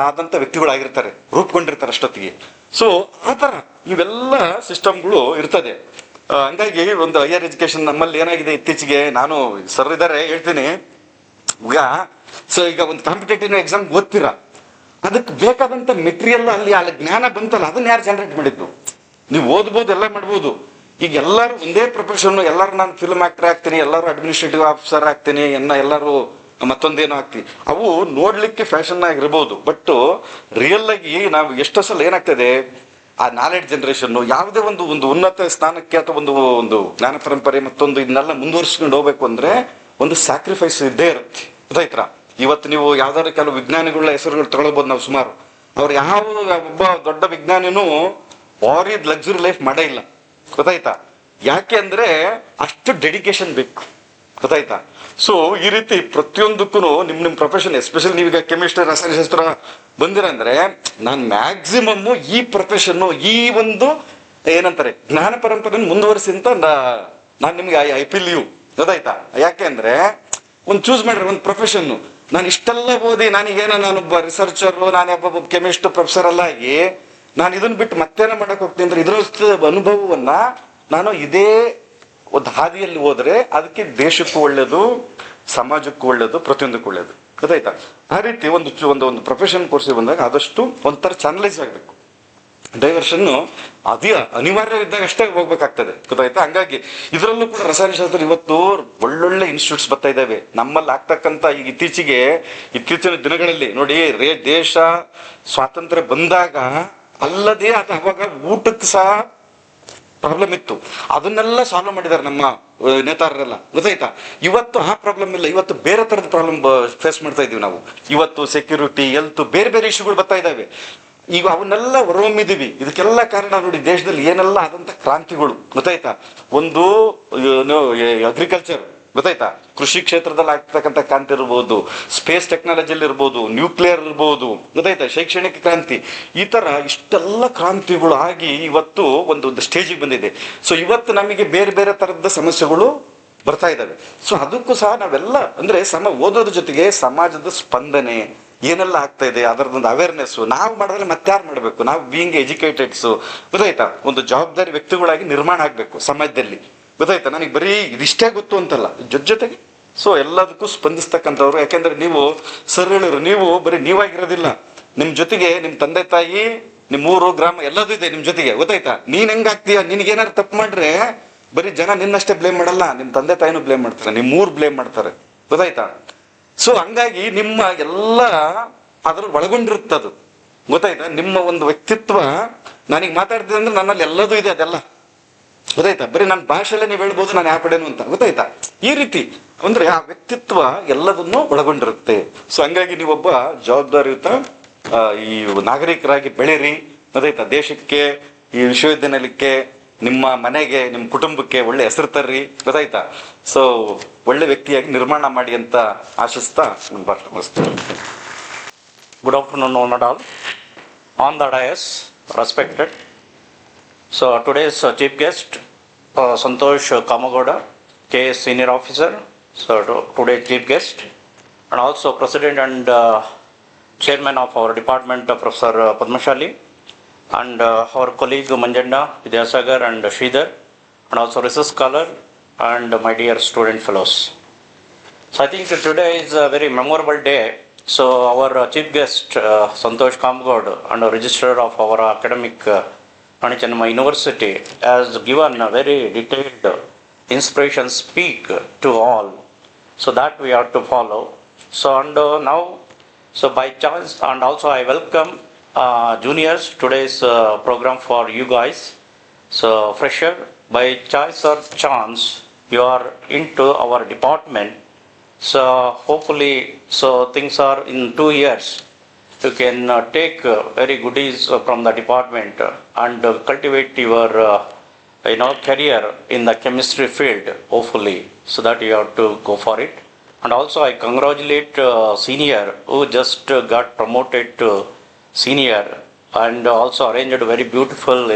ಆದಂತ ವ್ಯಕ್ತಿಗಳಾಗಿರ್ತಾರೆ, ರೂಪುಗೊಂಡಿರ್ತಾರೆ ಅಷ್ಟೊತ್ತಿಗೆ. ಸೊ ಆತರ ಇವೆಲ್ಲ ಸಿಸ್ಟಮ್ಗಳು ಇರ್ತದೆ. ಹಂಗಾಗಿ ಒಂದು ಹೈಯರ್ ಎಜುಕೇಶನ್ ನಮ್ಮಲ್ಲಿ ಏನಾಗಿದೆ ಇತ್ತೀಚೆಗೆ, ನಾನು ಸರ್ ಇದಾರೆ ಹೇಳ್ತೀನಿ, ಈಗ ಒಂದು ಕಾಂಪಿಟೇಟಿವ್ ಎಕ್ಸಾಮ್ ಓದ್ತೀರಾ, ಅದಕ್ಕೆ ಬೇಕಾದಂತ ಮೆಟೀರಿಯಲ್ ಅಲ್ಲಿ ಜ್ಞಾನ ಬಂತಲ್ಲ, ಅದನ್ನ ಯಾರು ಜನರೇಟ್ ಮಾಡಿದ್ದು? ನೀವು ಓದ್ಬೋದು, ಎಲ್ಲ ಮಾಡ್ಬೋದು. ಈಗ ಎಲ್ಲರೂ ಒಂದೇ ಪ್ರೊಫೆಷನ್, ಎಲ್ಲರೂ ನಾನು ಫಿಲ್ಮ್ ಆಕ್ಟರ್ ಆಗ್ತೀನಿ, ಎಲ್ಲರೂ ಅಡ್ಮಿನಿಸ್ಟ್ರೇಟಿವ್ ಆಫೀಸರ್ ಆಗ್ತೀನಿ, ಎಲ್ಲರೂ ಮತ್ತೊಂದೇನೋ ಆಗ್ತೀವಿ. ಅವು ನೋಡ್ಲಿಕ್ಕೆ ಫ್ಯಾಷನ್ ಆಗಿರ್ಬೋದು, ಬಟ್ ರಿಯಲ್ ಆಗಿ ನಾವು ಎಷ್ಟೋ ಸಲ ಏನಾಗ್ತದೆ, ಆ ನಾಲೆಡ್ಜ್ ಜನರೇಷನ್ ಯಾವುದೇ ಒಂದು ಉನ್ನತ ಸ್ಥಾನಕ್ಕೆ ಅಥವಾ ಒಂದು ಜ್ಞಾನ ಪರಂಪರೆ ಮತ್ತೊಂದು ಇದನ್ನೆಲ್ಲ ಮುಂದುವರಿಸ್ಕೊಂಡು ಹೋಗ್ಬೇಕು ಅಂದ್ರೆ ಒಂದು ಸ್ಯಾಕ್ರಿಫೈಸ್ ಇದ್ದೇ ಇರುತ್ತೆ. ಗೊತ್ತಾಯ್ತಾ? ಇವತ್ತು ನೀವು ಯಾವ್ದಾದ್ರು ಕೆಲವು ವಿಜ್ಞಾನಿಗಳ ಹೆಸರುಗಳು ತಗೊಳ್ಬೋದು ನಾವು ಸುಮಾರು. ಅವ್ರು ಯಾವ ಒಬ್ಬ ದೊಡ್ಡ ವಿಜ್ಞಾನಿನೂ ವಾರಿದ್ ಲಕ್ಸುರಿ ಲೈಫ್ ಮಾಡೇ ಇಲ್ಲ. ಗೊತ್ತಾಯ್ತಾ? ಯಾಕೆ ಅಂದ್ರೆ ಅಷ್ಟು ಡೆಡಿಕೇಶನ್ ಬೇಕು. ಗೊತ್ತಾಯ್ತಾ? ಸೊ ಈ ರೀತಿ ಪ್ರತಿಯೊಂದಕ್ಕೂ ನಿಮ್ ಪ್ರೊಫೆಷನ್, ಎಸ್ಪೆಷಲಿ ನೀವೀಗ ಕೆಮಿಸ್ಟ್ರಿ ರಸಾಯನಶಾಸ್ತ್ರ ಬಂದಿರಂದ್ರೆ, ನಾನು ಮ್ಯಾಕ್ಸಿಮಮ್ ಈ ಪ್ರೊಫೆಷನ್, ಈ ಒಂದು ಏನಂತಾರೆ ಜ್ಞಾನ ಪರಂಪರೆ ಮುಂದುವರಿಸಿ ಅಂತ ನಾನು ನಿಮ್ಗೆ ಐ ಫೀಲ್ ಯು. ಗೊತ್ತಾಯ್ತಾ? ಯಾಕೆ ಅಂದ್ರೆ ಒಂದು ಚೂಸ್ ಮಾಡ್ರಿ ಒಂದು ಪ್ರೊಫೆಷನ್. ನಾನು ಇಷ್ಟೆಲ್ಲ ಓದಿ ನಾನೊಬ್ಬ ರಿಸರ್ಚರ್, ನಾನೊಬ್ಬ ಕೆಮಿಸ್ಟ್ ಪ್ರೊಫೆಸರ್ ಅಲ್ಲ ಆಗಿ ನಾನು ಇದನ್ನ ಬಿಟ್ಟು ಮತ್ತೇನ ಮಾಡಕ್ ಹೋಗ್ತೀನಿ ಅಂದ್ರೆ ಇದರಷ್ಟು ಅನುಭವವನ್ನ ನಾನು ಇದೇ ಒಂದು ಹಾದಿಯಲ್ಲಿ ಹೋದ್ರೆ ಅದಕ್ಕೆ ದೇಶಕ್ಕೂ ಒಳ್ಳೇದು, ಸಮಾಜಕ್ಕೂ ಒಳ್ಳೇದು, ಪ್ರತಿಯೊಂದಕ್ಕೂ ಒಳ್ಳೇದು. ಗೊತ್ತಾಯ್ತಾ? ಆ ರೀತಿ ಒಂದು ಪ್ರೊಫೆಷನ್ ಕೋರ್ಸ್ ಬಂದಾಗ ಆದಷ್ಟು ಒಂಥರ ಚಾನಲೈಸ್ ಆಗ್ಬೇಕು. ಡೈವರ್ಷನ್ ಅನಿವಾರ್ಯವಿದ್ದಾಗ ಅಷ್ಟೇ ಹೋಗ್ಬೇಕಾಗ್ತದೆ. ಗೊತ್ತಾಯ್ತಾ? ಹಂಗಾಗಿ ಇದರಲ್ಲೂ ಕೂಡ ರಸಾಯನಶಾಸ್ತ್ರ ಇವತ್ತು ಒಳ್ಳೊಳ್ಳೆ ಇನ್ಸ್ಟಿಟ್ಯೂಟ್ಸ್ ಬರ್ತಾ ಇದ್ದಾವೆ ನಮ್ಮಲ್ಲಿ ಆಗ್ತಕ್ಕಂಥ. ಈಗ ಇತ್ತೀಚಿನ ದಿನಗಳಲ್ಲಿ ನೋಡಿ, ದೇಶ ಸ್ವಾತಂತ್ರ್ಯ ಬಂದಾಗ ಅಲ್ಲದೆ ಅದು ಅವಾಗ ಊಟಕ್ಕೆ ಸಹ ಪ್ರಾಬ್ಲಮ್ ಇತ್ತು, ಅದನ್ನೆಲ್ಲ ಸಾಲ್ವ್ ಮಾಡಿದ್ದಾರೆ ನಮ್ಮ ನೇತಾರರೆಲ್ಲ. ಗೊತ್ತಾಯ್ತಾ? ಇವತ್ತು ಆ ಪ್ರಾಬ್ಲಮ್ ಇಲ್ಲ. ಇವತ್ತು ಬೇರೆ ತರದ ಪ್ರಾಬ್ಲಮ್ ಫೇಸ್ ಮಾಡ್ತಾ ಇದೀವಿ ನಾವು. ಇವತ್ತು ಸೆಕ್ಯೂರಿಟಿ, ಹೆಲ್ತ್, ಬೇರೆ ಬೇರೆ ಇಶ್ಯೂಗಳು ಬರ್ತಾ ಇದಾವೆ. ಈಗ ಅವನ್ನೆಲ್ಲ ಹೊರಹೊಮ್ಮಿದೀವಿ. ಇದಕ್ಕೆಲ್ಲ ಕಾರಣ ನೋಡಿ, ದೇಶದಲ್ಲಿ ಏನೆಲ್ಲ ಆದಂತ ಕ್ರಾಂತಿಗಳು. ಗೊತ್ತಾಯ್ತಾ? ಒಂದು ಅಗ್ರಿಕಲ್ಚರ್, ಗೊತ್ತಾಯ್ತಾ, ಕೃಷಿ ಕ್ಷೇತ್ರದಲ್ಲಿ ಆಗ್ತಕ್ಕಂಥ ಕ್ರಾಂತಿ ಇರ್ಬೋದು, ಸ್ಪೇಸ್ ಟೆಕ್ನಾಲಜಿಯಲ್ಲಿ ಇರ್ಬೋದು, ನ್ಯೂಕ್ಲಿಯರ್ ಇರ್ಬೋದು, ಗೊತ್ತಾಯ್ತಾ, ಶೈಕ್ಷಣಿಕ ಕ್ರಾಂತಿ, ಈ ತರ ಇಷ್ಟೆಲ್ಲ ಕ್ರಾಂತಿಗಳು ಆಗಿ ಇವತ್ತು ಒಂದು ಸ್ಟೇಜಿಗೆ ಬಂದಿದೆ. ಸೊ ಇವತ್ತು ನಮಗೆ ಬೇರೆ ಬೇರೆ ತರದ ಸಮಸ್ಯೆಗಳು ಬರ್ತಾ ಇದ್ದಾವೆ. ಸೊ ಅದಕ್ಕೂ ಸಹ ನಾವೆಲ್ಲ ಅಂದ್ರೆ ಓದೋದ್ರ ಜೊತೆಗೆ ಸಮಾಜದ ಸ್ಪಂದನೆ ಏನೆಲ್ಲ ಆಗ್ತಾ ಇದೆ ಅದರದೊಂದು ಅವೇರ್ನೆಸ್ ನಾವು ಮಾಡಿದ್ರೆ ಮತ್ತಾರು ಮಾಡಬೇಕು. ನಾವು ಬೀಯಿಂಗ್ ಎಜುಕೇಟೆಡ್ಸ್, ಗೊತ್ತಾಯ್ತಾ, ಒಂದು ಜವಾಬ್ದಾರಿ ವ್ಯಕ್ತಿಗಳಾಗಿ ನಿರ್ಮಾಣ ಆಗ್ಬೇಕು ಸಮಾಜದಲ್ಲಿ. ಗೊತ್ತಾಯ್ತಾ? ನನಗೆ ಬರೀ ಇದಿಷ್ಟೇ ಗೊತ್ತು ಅಂತಲ್ಲ, ಜೊತೆಗೆ ಸೊ ಎಲ್ಲದಕ್ಕೂ ಸ್ಪಂದಿಸ್ತಕ್ಕಂಥವ್ರು. ಯಾಕೆಂದ್ರೆ ನೀವು ಸರ್ ಹೇಳಿದ್ರು, ನೀವು ಬರೀ ನೀವಾಗಿರೋದಿಲ್ಲ, ನಿಮ್ ಜೊತೆಗೆ ನಿಮ್ ತಂದೆ ತಾಯಿ, ನಿಮ್ ಊರು ಗ್ರಾಮ ಎಲ್ಲದೂ ಇದೆ ನಿಮ್ ಜೊತೆಗೆ. ಗೊತ್ತಾಯ್ತಾ? ನೀನ್ ಹೆಂಗಾಗ್ತೀಯ, ನಿನ್ಗೇನಾದ್ರು ತಪ್ಪು ಮಾಡ್ರೆ ಬರೀ ಜನ ನಿನ್ನಷ್ಟೇ ಬ್ಲೇಮ್ ಮಾಡಲ್ಲ, ನಿಮ್ ತಂದೆ ತಾಯಿನೂ ಬ್ಲೇಮ್ ಮಾಡ್ತಾರೆ, ನಿಮ್ ಊರ್ ಬ್ಲೇಮ್ ಮಾಡ್ತಾರೆ. ಗೊತ್ತಾಯ್ತಾ? ಸೊ ಹಂಗಾಗಿ ನಿಮ್ಮ ಎಲ್ಲ ಅದ್ರ ಒಳಗೊಂಡಿರುತ್ತದು. ಗೊತ್ತಾಯ್ತಾ? ನಿಮ್ಮ ಒಂದು ವ್ಯಕ್ತಿತ್ವ, ನಾನೀಗ ಮಾತಾಡ್ತೀನಿ ಅಂದ್ರೆ ನನ್ನಲ್ಲಿ ಎಲ್ಲದೂ ಇದೆ, ಅದೆಲ್ಲ. ಗೊತ್ತಾಯ್ತಾ? ಬರೀ ನನ್ನ ಭಾಷೆಲ್ಲೇ ನೀವು ಹೇಳ್ಬೋದು ನಾನು ಯಾವ ಕಡೆನು ಅಂತ. ಗೊತ್ತಾಯ್ತಾ? ಈ ರೀತಿ ಅಂದ್ರೆ ಆ ವ್ಯಕ್ತಿತ್ವ ಎಲ್ಲದನ್ನು ಒಳಗೊಂಡಿರುತ್ತೆ. ಸೊ ಹಂಗಾಗಿ ನೀವೊಬ್ಬ ಜವಾಬ್ದಾರಿಯುತ ಈ ನಾಗರಿಕರಾಗಿ ಬೆಳೀರಿ. ಗೊತ್ತಾಯ್ತಾ? ದೇಶಕ್ಕೆ, ಈ ವಿಶ್ವವಿದ್ಯಾನಿಲಯಕ್ಕೆ, ನಿಮ್ಮ ಮನೆಗೆ, ನಿಮ್ಮ ಕುಟುಂಬಕ್ಕೆ ಒಳ್ಳೆ ಹೆಸರು ತರ್ರಿ. ಗೊತ್ತಾಯ್ತಾ? ಸೊ ಒಳ್ಳೆ ವ್ಯಕ್ತಿಯಾಗಿ ನಿರ್ಮಾಣ ಮಾಡಿ ಅಂತ ಆಶಿಸ್ತಾ Good afternoon, one and all. On the dais, respected. So today's chief guest, Santosh Kamagoda, KS Senior Officer, so today's chief guest, and also President and Chairman of our department, Professor Padmashali, and our colleague Manjanda, Vidyasagar and Sridhar, and also research scholar, and my dear student fellows. So I think today is a very memorable day. So our chief guest, Santosh Kamgod, and a registrar of our academic Rani Chennamma University, has given a very detailed inspiration speak to all. So that we have to follow. So and now, so by chance, and also I welcome juniors today's program for you guys. So fresher, by choice or chance, you are into our department. So hopefully, so things are in 2 years. You can take very goodies from the department and cultivate your career in the chemistry field, hopefully, so that you have to go for it. And also I congratulate senior who just got promoted to senior, and also arranged a very beautiful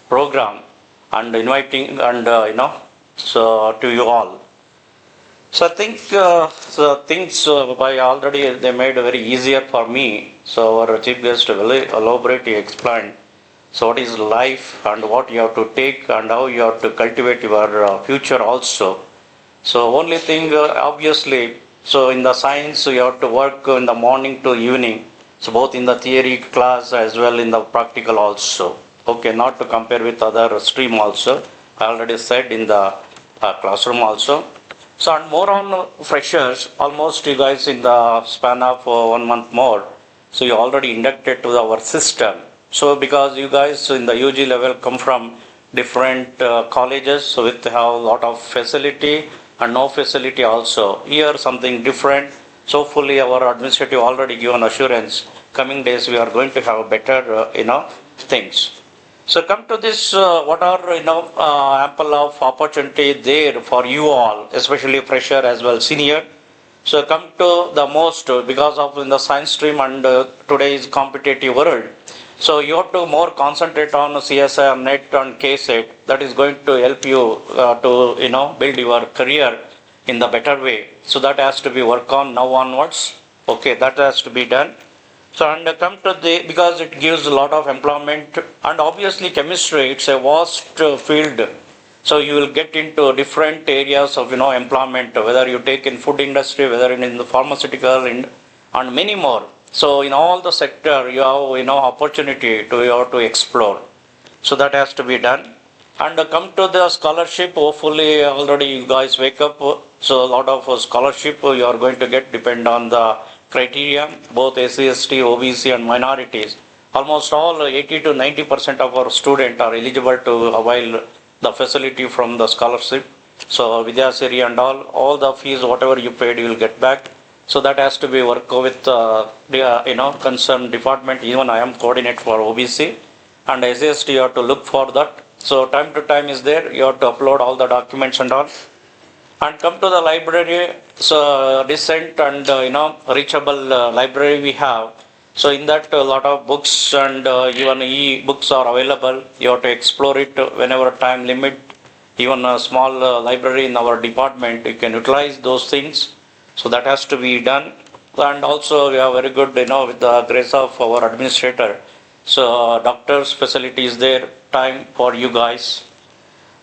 program and inviting and so to you all. So I think so things by already they made very easier for me. So our chief guest will elaborate, he explained. So what is life and what you have to take and how you have to cultivate your future also. So only thing obviously, so in the science you have to work in the morning to evening. So both in the theory class as well in the practical also. Okay, not to compare with other stream also. I already said in the classroom also. So and more on freshers, almost you guys in the span of 1 month more. So you already inducted to our system. So because you guys in the UG level come from different colleges, so with have a lot of facility and no facility also. Here something different. So fully our administrative already given assurance. Coming days we are going to have better things. So come to this, what are ample of opportunity there for you all, especially fresher as well senior. So come to the most because of in the science stream and today's competitive world. So you have to more concentrate on CSI, NET and KSET. That is going to help you to build your career in the better way. So that has to be worked on now onwards. Okay, that has to be done. So and come to the, because it gives a lot of employment, and obviously chemistry, it's a vast field. So you will get into different areas of employment, whether you take in food industry, whether in the pharmaceutical and many more. So in all the sector you have opportunity to explore. So that has to be done. And come to the scholarship, hopefully already you guys wake up. So a lot of scholarship you are going to get depend on the criteria, both SC, ST, OBC and minorities. Almost all 80 to 90% of our students are eligible to avail the facility from the scholarship. So Vidyasiri and all the fees, whatever you paid, you will get back. So that has to be worked with the concerned department. Even I am coordinate for OBC and SST, you have to look for that. So time to time is there, you have to upload all the documents and all. And come to the library, so decent and reachable library we have. So in that a lot of books and even e-books are available. You have to explore it whenever time limit. Even a small library in our department, you can utilize those things. So that has to be done. And also we are very good, with the grace of our administrator. So doctor's facility is there, time for you guys.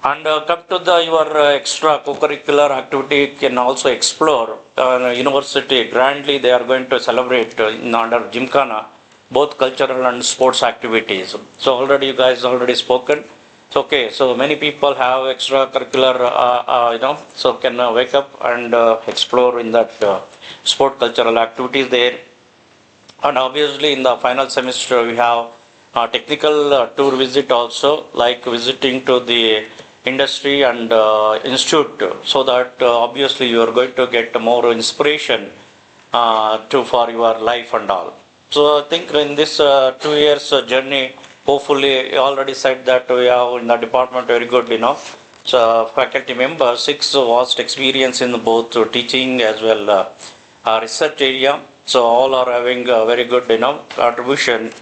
And come to the your extra co-curricular activity can also explore. University grandly they are going to celebrate under Gymkhana both cultural and sports activities. So already you guys already spoken. So okay, so many people have extracurricular so can wake up and explore in that sport cultural activities there. And obviously in the final semester we have technical tour visit also, like visiting to the industry and institute, so that obviously you are going to get more inspiration for your life and all. So I think in this 2 years journey, hopefully you already said that we have in the department very good, so faculty members, 6 vast experience in both teaching as well research area. So all are having a very good contribution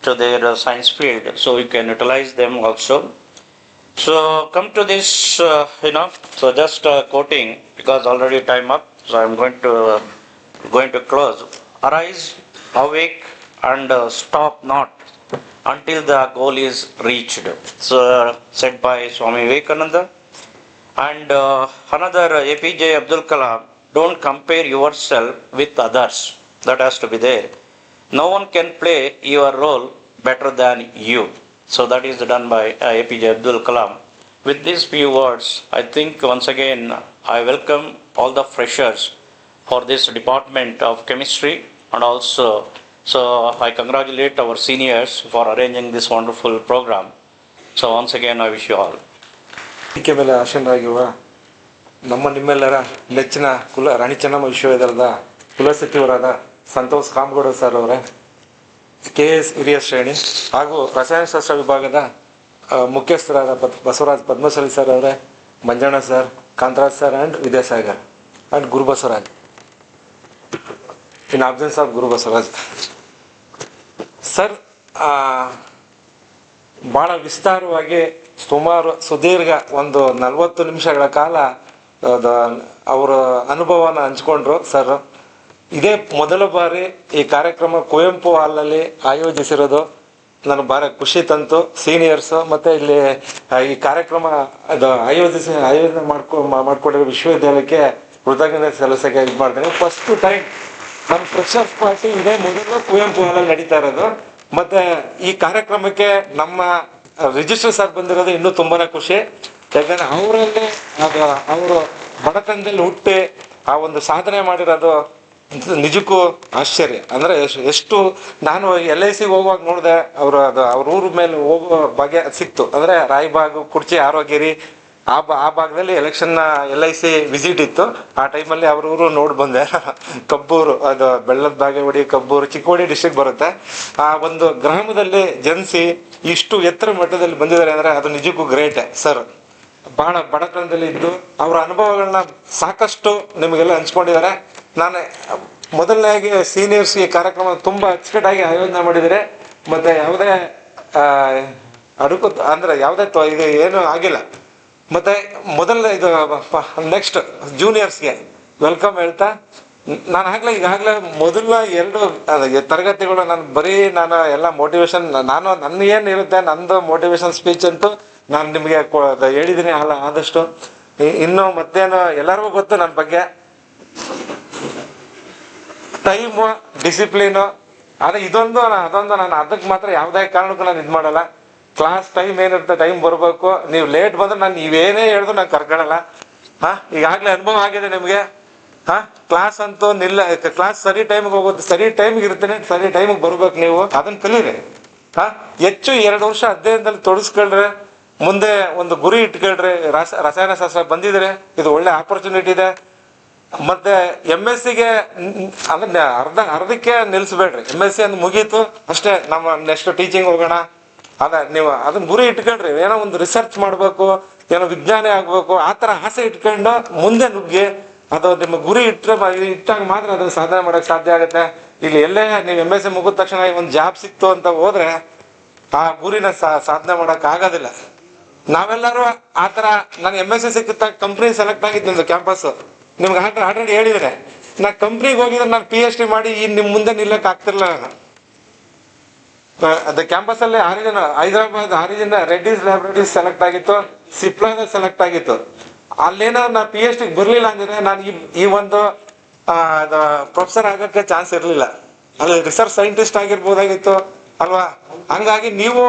to their science field. So you can utilize them also. So come to this, so just quoting because already time up. So I'm going to close. Arise, awake, and stop not until the goal is reached. So said by Swami Vivekananda. And another APJ Abdul Kalam. Don't compare yourself with others. That has to be there. No one can play your role better than you. So that is done by APJ Abdul Kalam. With these few words, I think once again I welcome all the freshers for this department of chemistry, and also so I congratulate our seniors for arranging this wonderful program. So once again I wish you all. ವೇದಿಕೆ ಮೇಲೆ ಆಸೀನರಾಗಿರುವ ನಮ್ಮ ನಿಮ್ಮೆಲ್ಲರ ನೆಚ್ಚಿನ ರಾಣಿ ಚೆನ್ನಮ್ಮ ವಿಶ್ವವಿದ್ಯಾಲಯದ ಕುಲಸಚಿವರಾದ Santosh Kamagowda sir ಅವರೇ, KS ಹಿರಿಯ ಶ್ರೇಣಿ ಹಾಗೂ ರಸಾಯನಶಾಸ್ತ್ರ ವಿಭಾಗದ ಮುಖ್ಯಸ್ಥರಾದ ಬಸವರಾಜ್ ಪದ್ಮಶಾಲಿ ಸರ್ ಅವರೇ, Manjanna sir, Kantharaj sir and Vidyasagar and Guru Basavaraj, in absence of Guru Basavaraj sir, ಭಾಳ ವಿಸ್ತಾರವಾಗಿ ಸುಮಾರು ಸುದೀರ್ಘ ಒಂದು 40 ನಿಮಿಷಗಳ ಕಾಲ ಅವರ ಅನುಭವನ ಹಂಚ್ಕೊಂಡ್ರು ಸರ್. ಇದೇ ಮೊದಲ ಬಾರಿ ಈ ಕಾರ್ಯಕ್ರಮ ಕುವೆಂಪು ಹಾಲ್ನಲ್ಲಿ ಆಯೋಜಿಸಿರೋದು ನನಗೆ ಭಾಳ ಖುಷಿ ತಂತು. ಸೀನಿಯರ್ಸು ಮತ್ತು ಇಲ್ಲಿ ಈ ಕಾರ್ಯಕ್ರಮ ಆಯೋಜನೆ ಮಾಡ್ಕೊಂಡಿರೋ ವಿಶ್ವವಿದ್ಯಾಲಯಕ್ಕೆ ಕೃತಜ್ಞತೆ ಸಲ್ಲಿಸೋಕೆ ಇದು ಮಾಡ್ತೀನಿ. ಫಸ್ಟ್ ಟೈಮ್ ನಮ್ಮ ಫ್ರೆಷರ್ಸ್ ಪಾರ್ಟಿ ಇದೇ ಮೊದಲು ಕುವೆಂಪು ಹಾಲಲ್ಲಿ ನಡೀತಾ ಇರೋದು. ಮತ್ತು ಈ ಕಾರ್ಯಕ್ರಮಕ್ಕೆ ನಮ್ಮ ರಿಜಿಸ್ಟರ್ ಸರ್ ಬಂದಿರೋದು ಇನ್ನೂ ತುಂಬಾ ಖುಷಿ. ಯಾಕಂದರೆ ಅವರಲ್ಲಿ ಅವರು ಬಡತನದಲ್ಲಿ ಹುಟ್ಟಿ ಆ ಒಂದು ಸಾಧನೆ ಮಾಡಿರೋದು ನಿಜಕ್ಕೂ ಆಶ್ಚರ್ಯ. ಅಂದರೆ ಎಷ್ಟು ನಾನು LIC ಹೋಗುವಾಗ ನೋಡಿದೆ, ಅವ್ರ ಊರ ಮೇಲೆ ಹೋಗೋ ಭಾಗ್ಯ ಸಿಕ್ತು. ಅಂದರೆ ರಾಯಬಾಗು, ಕುರ್ಚಿ, ಆರೋಗ್ಯರಿ ಆ ಭಾಗದಲ್ಲಿ ಎಲೆಕ್ಷನ್ LIC ವಿಸಿಟ್ ಇತ್ತು. ಆ ಟೈಮಲ್ಲಿ ಅವ್ರ ಊರು ನೋಡಿ ಬಂದೆ. ಕಬ್ಬೂರು, ಅದು ಬೆಳ್ಳದ ಬಾಗೇವಾಡಿ, ಕಬ್ಬೂರು, ಚಿಕ್ಕೋಡಿ ಡಿಸ್ಟ್ರಿಕ್ಟ್ ಬರುತ್ತೆ. ಆ ಒಂದು ಗ್ರಾಮದಲ್ಲಿ ಜನಿಸಿ ಇಷ್ಟು ಎತ್ತರ ಮಟ್ಟದಲ್ಲಿ ಬಂದಿದ್ದಾರೆ ಅಂದರೆ ಅದು ನಿಜಕ್ಕೂ ಗ್ರೇಟ್ ಸರ್. ಭಾಳ ಬಡತನದಲ್ಲಿ ಇದ್ದು ಅವರ ಅನುಭವಗಳನ್ನ ಸಾಕಷ್ಟು ನಿಮಗೆಲ್ಲ ಹಂಚ್ಕೊಂಡಿದ್ದಾರೆ. ನಾನು ಮೊದಲನೇಗೆ ಸೀನಿಯರ್ಸ್ ಈ ಕಾರ್ಯಕ್ರಮ ತುಂಬ ಅಚ್ಚುಕಟ್ಟಾಗಿ ಆಯೋಜನೆ ಮಾಡಿದರೆ, ಮತ್ತು ಯಾವುದೇ ಅಂದರೆ ಯಾವುದೇ ಇದು ಏನೂ ಆಗಿಲ್ಲ. ಮತ್ತು ಮೊದಲನೇ ಇದು ನೆಕ್ಸ್ಟ್ ಜೂನಿಯರ್ಸ್ಗೆ ವೆಲ್ಕಮ್ ಹೇಳ್ತಾ, ನಾನು ಈಗಾಗಲೇ ಮೊದಲ 2 ತರಗತಿಗಳು ನಾನು ಎಲ್ಲ ಮೋಟಿವೇಶನ್, ನನ್ನ ಏನಿರುತ್ತೆ ನಂದು ಮೋಟಿವೇಶನ್ ಸ್ಪೀಚ್ ಅಂತೂ ನಾನು ನಿಮಗೆ ಹೇಳಿದ್ದೀನಿ ಆದಷ್ಟು. ಇನ್ನು ಮತ್ತೇನು ಎಲ್ಲರಿಗೂ ಗೊತ್ತು ನನ್ನ ಬಗ್ಗೆ. ಟೈಮು, ಡಿಸಿಪ್ಲಿನು, ಅದೊಂದು ನಾನು ಅದಕ್ಕೆ ಮಾತ್ರ ಯಾವುದೇ ಕಾರಣಕ್ಕೂ ನಾನು ಇದು ಮಾಡಲ್ಲ. ಕ್ಲಾಸ್ ಟೈಮ್ ಏನಿರುತ್ತೆ ಟೈಮ್ ಬರಬೇಕು. ನೀವು ಲೇಟ್ ಬಂದ್ರೆ ನಾನು ನೀವೇನೇ ಹೇಳಿದ್ರು ನಾನು ಕರ್ಕೊಳ್ಳಲ್ಲ. ಈಗಾಗಲೇ ಅನುಭವ ಆಗಿದೆ ನಿಮಗೆ. ಕ್ಲಾಸ್ ಅಂತೂ ಕ್ಲಾಸ್ ಸರಿ ಟೈಮಿಗೆ ಹೋಗೋದು, ಸರಿ ಟೈಮಿಗೆ ಇರ್ತೀನಿ, ಸರಿ ಟೈಮಿಗೆ ಬರ್ಬೇಕು. ನೀವು ಅದನ್ನ ಕಲೀರಿ. ಹೆಚ್ಚು 2 ವರ್ಷ ಅಧ್ಯಯನದಲ್ಲಿ ತೊಡಗಿಸ್ಕೊಳ್ರೆ, ಮುಂದೆ ಒಂದು ಗುರಿ ಇಟ್ಕೊಳ್ರಿ. ರಸಾಯನಶಾಸ್ತ್ರ ಬಂದಿದ್ರೆ ಇದು ಒಳ್ಳೆ ಆಪರ್ಚುನಿಟಿ ಇದೆ. ಮತ್ತೆ MScಗೆ ಅಂದ್ರೆ ಅರ್ಧಕ್ಕೆ ನಿಲ್ಸ್ಬೇಡ್ರಿ. MSc ಅಂದ್ ಮುಗೀತು ಅಷ್ಟೇ, ನಮ್ಮ ನೆಕ್ಸ್ಟ್ ಟೀಚಿಂಗ್ ಹೋಗೋಣ. ನೀವು ಅದನ್ನ ಗುರಿ ಇಟ್ಕೊಳ್ರಿ. ಏನೋ ಒಂದು ರಿಸರ್ಚ್ ಮಾಡ್ಬೇಕು, ಏನೋ ವಿಜ್ಞಾನಿ ಆಗ್ಬೇಕು, ಆ ಥರ ಆಸೆ ಇಟ್ಕೊಂಡು ಮುಂದೆ ನುಗ್ಗಿ. ಅದು ನಿಮ್ಮ ಗುರಿ ಇಟ್ಟಾಗ ಮಾತ್ರ ಅದನ್ನ ಸಾಧನೆ ಮಾಡಕ್ ಸಾಧ್ಯ ಆಗುತ್ತೆ. ಇಲ್ಲಿ ಎಲ್ಲೇ ನೀವು MSc ಮುಗಿದ ತಕ್ಷಣ ಒಂದು ಜಾಬ್ ಸಿಕ್ತು ಅಂತ ಹೋದ್ರೆ ಆ ಗುರಿನ ಸಾಧನೆ ಮಾಡಕ್ ಆಗೋದಿಲ್ಲ. ನಾವೆಲ್ಲರೂ ಆ ಥರ, ನಾನು MSc ಸಿಕ್ಕಿದ್ದಾಗ ಕಂಪ್ನಿ ಸೆಲೆಕ್ಟ್ ಆಗಿದ್ದು ನಿಮ್ದು ಕ್ಯಾಂಪಸ್ ನಿಮ್ಗೆ ಆಲ್ರೆಡಿ ಹೇಳಿದ್ರೆ, ನಾ ಕಂಪ್ನಿಗೆ ಹೋಗಿದ್ರೆ ನಾನು PhD ಮಾಡಿ ನಿಮ್ಮ ಮುಂದೆ ನಿಲ್ಲಕ್ಕೆ ಆಗ್ತಿರ್ಲಿಲ್ಲ. ನಾನು ಅದು ಕ್ಯಾಂಪಸ್ಸಲ್ಲಿ 6 ಜನ, ಹೈದರಾಬಾದ್ 6 ಜನ ರೆಡ್ಡಿಸ್ ಲ್ಯಾಬ್ರೇಟರೀಸ್ ಸೆಲೆಕ್ಟ್ ಆಗಿತ್ತು, ಸಿಪ್ಲಾದ ಸೆಲೆಕ್ಟ್ ಆಗಿತ್ತು. ಅಲ್ಲೇನಾದ್ರು ನಾ PhD ಬರಲಿಲ್ಲ ಅಂದ್ರೆ ನಾನು ಈ ಒಂದು ಪ್ರೊಫೆಸರ್ ಆಗಕ್ಕೆ ಚಾನ್ಸ್ ಇರಲಿಲ್ಲ. ಅಲ್ಲಿ ರಿಸರ್ಚ್ ಸೈಂಟಿಸ್ಟ್ ಆಗಿರ್ಬೋದಾಗಿತ್ತು ಅಲ್ವಾ. ಹಂಗಾಗಿ ನೀವು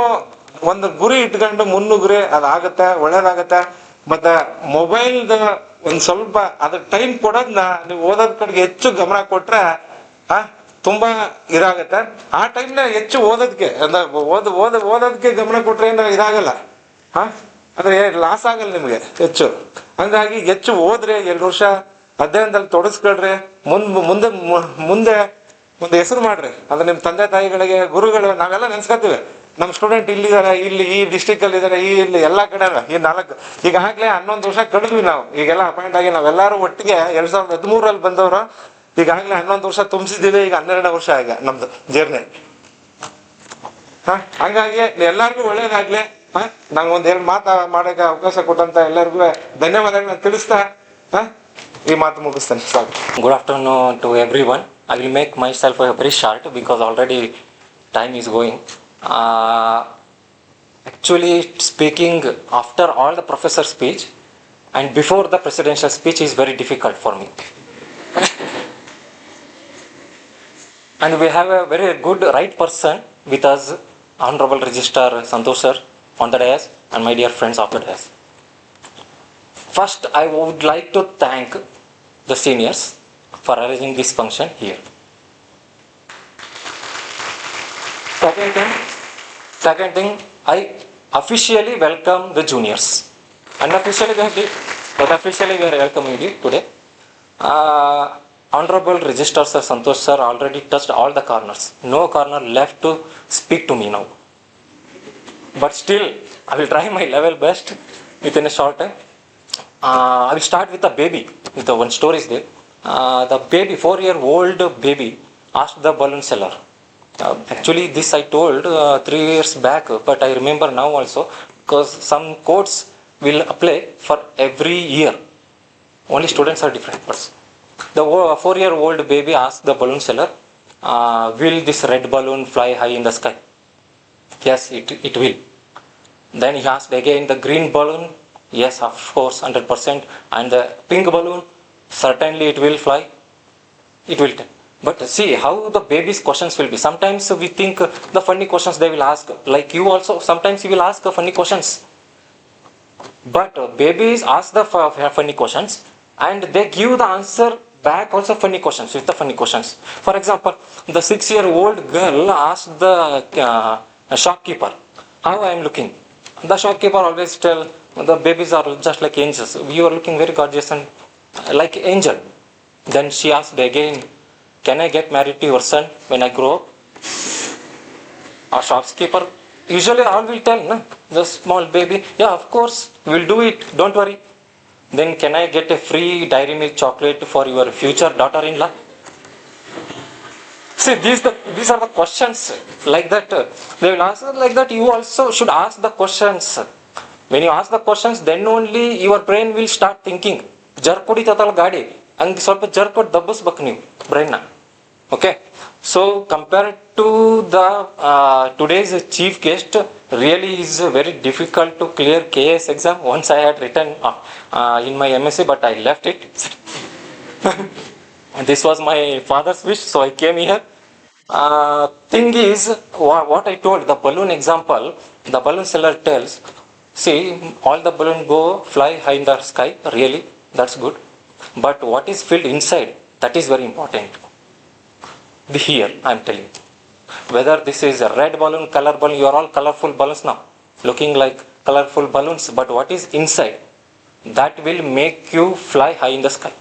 ಒಂದು ಗುರಿ ಇಟ್ಕೊಂಡು ಮುನ್ನುಗ್ರಿ, ಅದಾಗತ್ತೆ, ಒಳ್ಳೇದಾಗತ್ತೆ. ಮತ್ತೆ ಮೊಬೈಲ್ದ ಒಂದು ಸ್ವಲ್ಪ ಅದ್ರ ಟೈಮ್ ಕೊಡೋದನ್ನ ನೀವು ಓದೋದ್ ಕಡೆಗೆ ಹೆಚ್ಚು ಗಮನ ಕೊಟ್ರೆ ತುಂಬಾ ಇದಾಗತ್ತೆ. ಆ ಟೈಮ್ನ ಹೆಚ್ಚು ಓದೋದಕ್ಕೆ ಓದೋದಕ್ಕೆ ಗಮನ ಕೊಟ್ರೆ ಏನು ಇದಾಗಲ್ಲ. ಅಂದ್ರೆ ಲಾಸ್ ಆಗಲ್ಲ ನಿಮ್ಗೆ ಹೆಚ್ಚು. ಹಂಗಾಗಿ ಹೆಚ್ಚು ಓದ್ರಿ, 2 ವರ್ಷ ಅಧ್ಯಯನದಲ್ಲಿ ತೊಡಗಿಸ್ಕೊಳ್ರಿ. ಮುಂದೆ ಒಂದು ಹೆಸರು ಮಾಡ್ರಿ. ಅದು ನಿಮ್ಮ ತಂದೆ ತಾಯಿಗಳಿಗೆ, ಗುರುಗಳು, ನಾವೆಲ್ಲ ನೆನ್ಸ್ಕೊತೀವಿ ನಮ್ಮ ಸ್ಟೂಡೆಂಟ್ ಇಲ್ಲಿದ್ದಾರೆ, ಇಲ್ಲಿ ಈ ಡಿಸ್ಟಿಕ್ ಅಲ್ಲಿ ಇದ್ದಾರೆ, ಇಲ್ಲಿ ಎಲ್ಲಾ ಕಡೆ ಈ 4 ಈಗಾಗಲೇ 11 ವರ್ಷ ಕಳೆದ್ವಿ ನಾವು. ಈಗೆಲ್ಲ ಅಪಾಯಿಂಟ್ ಆಗಿ ನಾವೆಲ್ಲರೂ ಒಟ್ಟಿಗೆ 2013 ಬಂದವರು. ಈಗಾಗಲೇ 11 ವರ್ಷ ತುಂಬಿಸಿದ್ದೀವಿ. ಈಗ 12ನೇ ವರ್ಷ ಈಗ ನಮ್ದು ಜರ್ನಿ. ಹಂಗಾಗಿ ಎಲ್ಲರಿಗೂ ಒಳ್ಳೇದಾಗ್ಲಿ. ನಂಗೆ ಒಂದ್ ಎರಡು ಮಾಡಕ್ಕೆ ಅವಕಾಶ ಕೊಟ್ಟಂತ ಎಲ್ಲರಿಗೂ ಧನ್ಯವಾದಗಳನ್ನ ತಿಳಿಸ್ತಾ ಈ ಮಾತು ಮುಗಿಸ್ತೇನೆ. ಸಾಕು. Good afternoon to everyone. I will make myself very short because already time is going. Actually, speaking after all the professor speech and before the presidential speech is very difficult for me. And we have a very good right person with us, Honorable Registrar Santosh sir on the dais and my dear friends of the dais. First, I would like to thank the seniors for arranging this function here. Second thing, I officially welcome the juniors. Unofficially we have did, but officially we are welcoming you today. Honorable Registrar Sir Santosh sir already touched all the corners. No corner left to speak to me now. But still, I will try my level best within a short time. I will start with the baby. With the one story is there. The baby, 4-year-old baby, asked the balloon seller. Actually, this I told 3 years back, but I remember now also because some codes will apply for every year. Only students are different. But the 4-year-old baby asked the balloon seller, "Will this red balloon fly high in the sky?" Yes, it will. Then he asked again the green balloon. Yes, of course, 100%. And the pink balloon, certainly it will fly. It will. But see how the baby's questions will be. Sometimes we think the funny questions they will ask. Like you also, sometimes you will ask funny questions. But babies ask the funny questions and they give the answer back also funny questions with the funny questions. For example, the 6-year-old girl asked the shopkeeper, "How I am looking?" The shopkeeper always tell the babies are just like angels. You are looking very gorgeous and like angel. Then she asked again, "Can I get married to your son when I grow up?" Our shopkeeper usually all will tell, no? The small baby, "Yeah, of course, we'll do it. Don't worry." Then, "Can I get a free Dairy Milk chocolate for your future daughter-in-law?" See, these are the questions like that. They will ask like that. You also should ask the questions. When you ask the questions, then only your brain will start thinking. Jerk ಹೊಡಿತಲ್ಲ ಗಾಡಿ ಹಂಗೆ ಸ್ವಲ್ಪ jerk ಕೊಟ್ಟು ದಬ್ಬಿಸ್ಬೇಕು ನೀವು ಬ್ರೈನ್ನ. Okay, so compared to the today's chief guest, really is very difficult to clear KS exam. Once I had written in my MSc, but I left it. This was my father's wish, so I came here. Thing is, what I told, the balloon example, the balloon seller tells, see, all the balloon go fly high in the sky, really, that's good. But what is filled inside, that is very important. Here, I am telling. Whether this is a red balloon, color balloon, you are all colorful balloons now, looking like colorful balloons, but what is inside, that will make you fly high in the sky.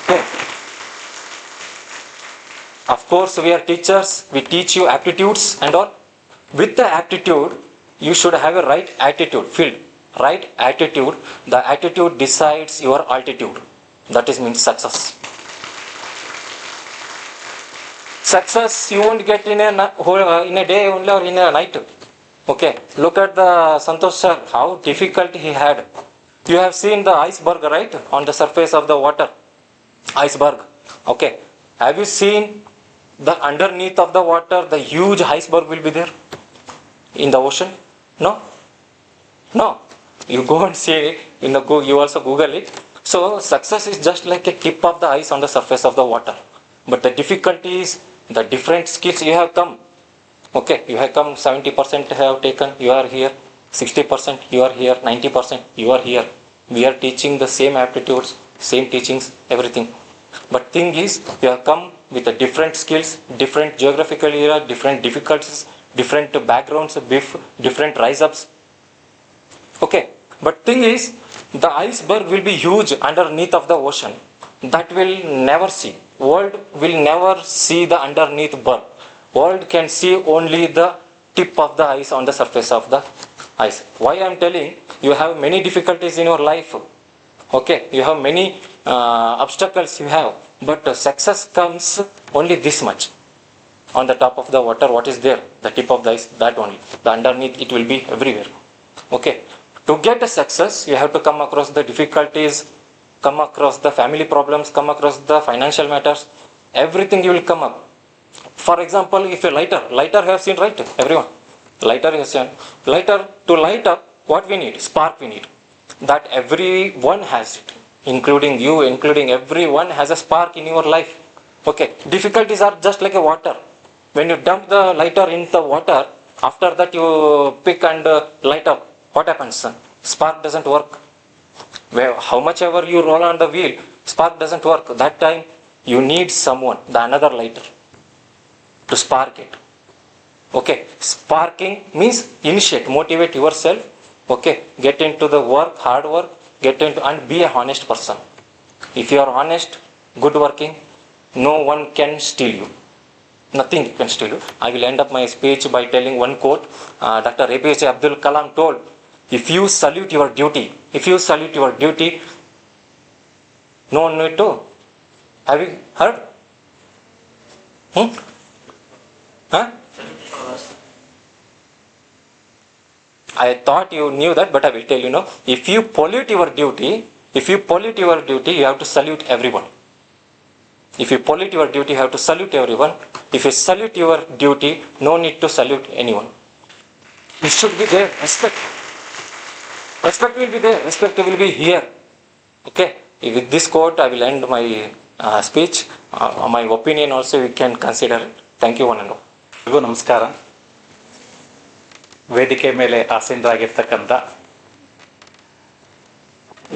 Okay. Of course, we are teachers, we teach you aptitudes and all. With the aptitude, you should have a right attitude, filled. Right attitude, the attitude decides your altitude. That is means success. Success you won't get in a day only or in a night. Okay, look at the Santosh sir, how difficult he had. You have seen the iceberg, right, on the surface of the water. Iceberg. Okay, have you seen the underneath of the water, the huge iceberg will be there in the ocean? No. You go and see in the you also Google it. So success is just like a tip of the ice on the surface of the water. But the difficulty is the different skills you have come. Okay, you have come 70% have taken, you are here. 60% you are here. 90% you are here. We are teaching the same aptitudes, same teachings, everything. But thing is, you have come with a different skills, different geographical area, different difficulties, different backgrounds, different rise-ups. Okay, but thing is, the iceberg will be huge underneath of the ocean. That will never see. World will never see the underneath berg. World can see only the tip of the ice on the surface of the ice. Why I am telling, you have many difficulties in your life. Okay, you have many obstacles you have, but success comes only this much. on the top of the water, what is there? The tip of the ice, that only. The underneath, it will be everywhere. Okay. To get a success, you have to come across the difficulties, come across the family problems, come across the financial matters. Everything you will come up. For example, if a lighter you have seen, right? Everyone. Lighter you have seen. Lighter, to light up, what we need? Spark we need. That everyone has it. Including you, including everyone has a spark in your life. Okay. Difficulties are just like a water. When you dump the lighter in the water, after that you pick and light up. What happens? Spark doesn't work. How much ever you roll on the wheel, spark doesn't work. That time you need someone, another lighter, to spark it. Okay. Sparking means initiate, motivate yourself. Okay. Get into the work, hard work, and be a honest person. If you are honest, good working, no one can steal you. Nothing can steal you. I will end up my speech by telling one quote. Dr. APJ Abdul Kalam told, if you salute your duty, no one need to. Have you heard? Huh? I thought you knew that, but I will tell you now. If you pollute your duty, you have to salute everyone. If you pollute your duty, you have to salute everyone. If you salute your duty, no need to salute anyone. It should be there. Respect. Respect will be there. Respect will be here. Okay. With this quote, I will end my speech. My opinion also you can consider it. Thank you, one and all. ಎಲ್ರಿಗೂ ನಮಸ್ಕಾರ. ವೇದಿಕೆ ಮೇಲೆ ಆಸೀನರಾಗಿರ್ತಕ್ಕಂಥ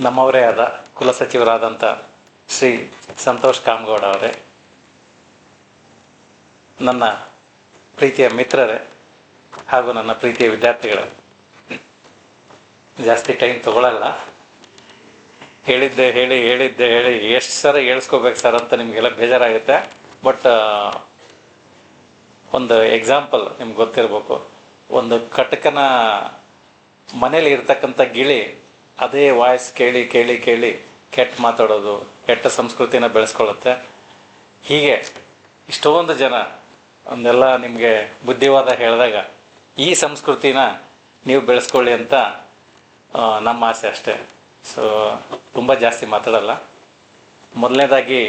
ನಮ್ಮವರೇ ಆದ ಕುಲಸಚಿವರಾದಂಥ ಶ್ರೀ ಸಂತೋಷ್ ಕಾಮಗೌಡ ಅವರೇ, ನನ್ನ ಪ್ರೀತಿಯ ಮಿತ್ರರೇ ಹಾಗೂ ನನ್ನ ಪ್ರೀತಿಯ ವಿದ್ಯಾರ್ಥಿಗಳೇ, ಜಾಸ್ತಿ ಟೈಮ್ ತಗೊಳ್ಳಲ್ಲ. ಹೇಳಿದ್ದೆ ಹೇಳಿ ಎಷ್ಟು ಸರ ಹೇಳ್ಸ್ಕೋಬೇಕು ಸರ್ ಅಂತ ನಿಮಗೆಲ್ಲ ಬೇಜಾರಾಗುತ್ತೆ. ಬಟ್ ಒಂದು ಎಕ್ಸಾಂಪಲ್ ನಿಮ್ಗೆ ಗೊತ್ತಿರಬೇಕು. ಒಂದು ಕಟಕನ ಮನೇಲಿ ಇರ್ತಕ್ಕಂಥ ಗಿಳಿ ಅದೇ ವಾಯ್ಸ್ ಕೇಳಿ ಕೇಳಿ ಕೇಳಿ ಕೆಟ್ಟ ಮಾತಾಡೋದು, ಕೆಟ್ಟ ಸಂಸ್ಕೃತಿನ ಬೆಳೆಸ್ಕೊಳ್ಳುತ್ತೆ. ಹೀಗೆ ಇಷ್ಟೊಂದು ಜನ ಒಂದೆಲ್ಲ ನಿಮಗೆ ಬುದ್ಧಿವಾದ ಹೇಳಿದಾಗ ಈ ಸಂಸ್ಕೃತಿನ ನೀವು ಬೆಳೆಸ್ಕೊಳ್ಳಿ ಅಂತ ನಮ್ಮ ಆಸೆ ಅಷ್ಟೇ. ಸೊ ತುಂಬ ಜಾಸ್ತಿ ಮಾತಾಡಲ್ಲ. ಮೊದಲನೇದಾಗಿ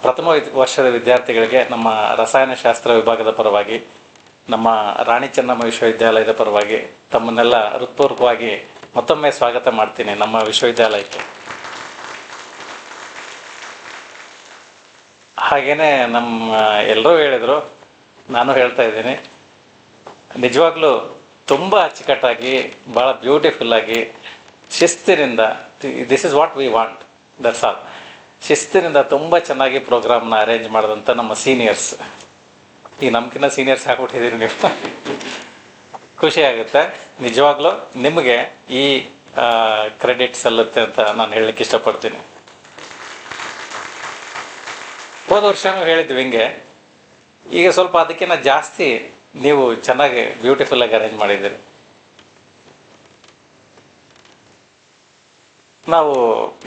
ಪ್ರಥಮ ವರ್ಷದ ವಿದ್ಯಾರ್ಥಿಗಳಿಗೆ ನಮ್ಮ ರಸಾಯನಶಾಸ್ತ್ರ ವಿಭಾಗದ ಪರವಾಗಿ, ನಮ್ಮ ರಾಣಿ ಚೆನ್ನಮ್ಮ ವಿಶ್ವವಿದ್ಯಾಲಯದ ಪರವಾಗಿ ತಮ್ಮನ್ನೆಲ್ಲ ಹೃತ್ಪೂರ್ವಕವಾಗಿ ಮತ್ತೊಮ್ಮೆ ಸ್ವಾಗತ ಮಾಡ್ತೀನಿ ನಮ್ಮ ವಿಶ್ವವಿದ್ಯಾಲಯಕ್ಕೆ. ಹಾಗೆಯೇ ನಮ್ಮ ಎಲ್ಲರೂ ಹೇಳಿದರು, ನಾನು ಹೇಳ್ತಾ ಇದ್ದೀನಿ, ನಿಜವಾಗ್ಲೂ ತುಂಬ ಅಚ್ಚುಕಟ್ಟಾಗಿ ಭಾಳ ಬ್ಯೂಟಿಫುಲ್ಲಾಗಿ ಶಿಸ್ತಿನಿಂದ, this is what we want, that's all. ಶಿಸ್ತಿನಿಂದ ತುಂಬ ಚೆನ್ನಾಗಿ ಪ್ರೋಗ್ರಾಮ್ನ ಅರೇಂಜ್ ಮಾಡಿದಂಥ ನಮ್ಮ ಸೀನಿಯರ್ಸ್, ಈ ನಮ್ಗಿನ್ನ ಸೀನಿಯರ್ಸ್ ಹಾಕ್ಬಿಟ್ಟಿದ್ದೀರಿ ನೀವು, ಖುಷಿ ಆಗುತ್ತೆ. ನಿಜವಾಗ್ಲೂ ನಿಮಗೆ ಈ ಕ್ರೆಡಿಟ್ ಸಲ್ಲುತ್ತೆ ಅಂತ ನಾನು ಹೇಳಲಿಕ್ಕೆ ಇಷ್ಟಪಡ್ತೀನಿ. ಹೋದ ವರ್ಷನೂ ಹೇಳಿದ್ವಿ ಹಿಂಗೆ, ಈಗ ಸ್ವಲ್ಪ ಅದಕ್ಕಿಂತ ಜಾಸ್ತಿ ನೀವು ಚೆನ್ನಾಗಿ ಬ್ಯೂಟಿಫುಲ್ಲಾಗಿ ಅರೇಂಜ್ ಮಾಡಿದ್ದೀರಿ. ನಾವು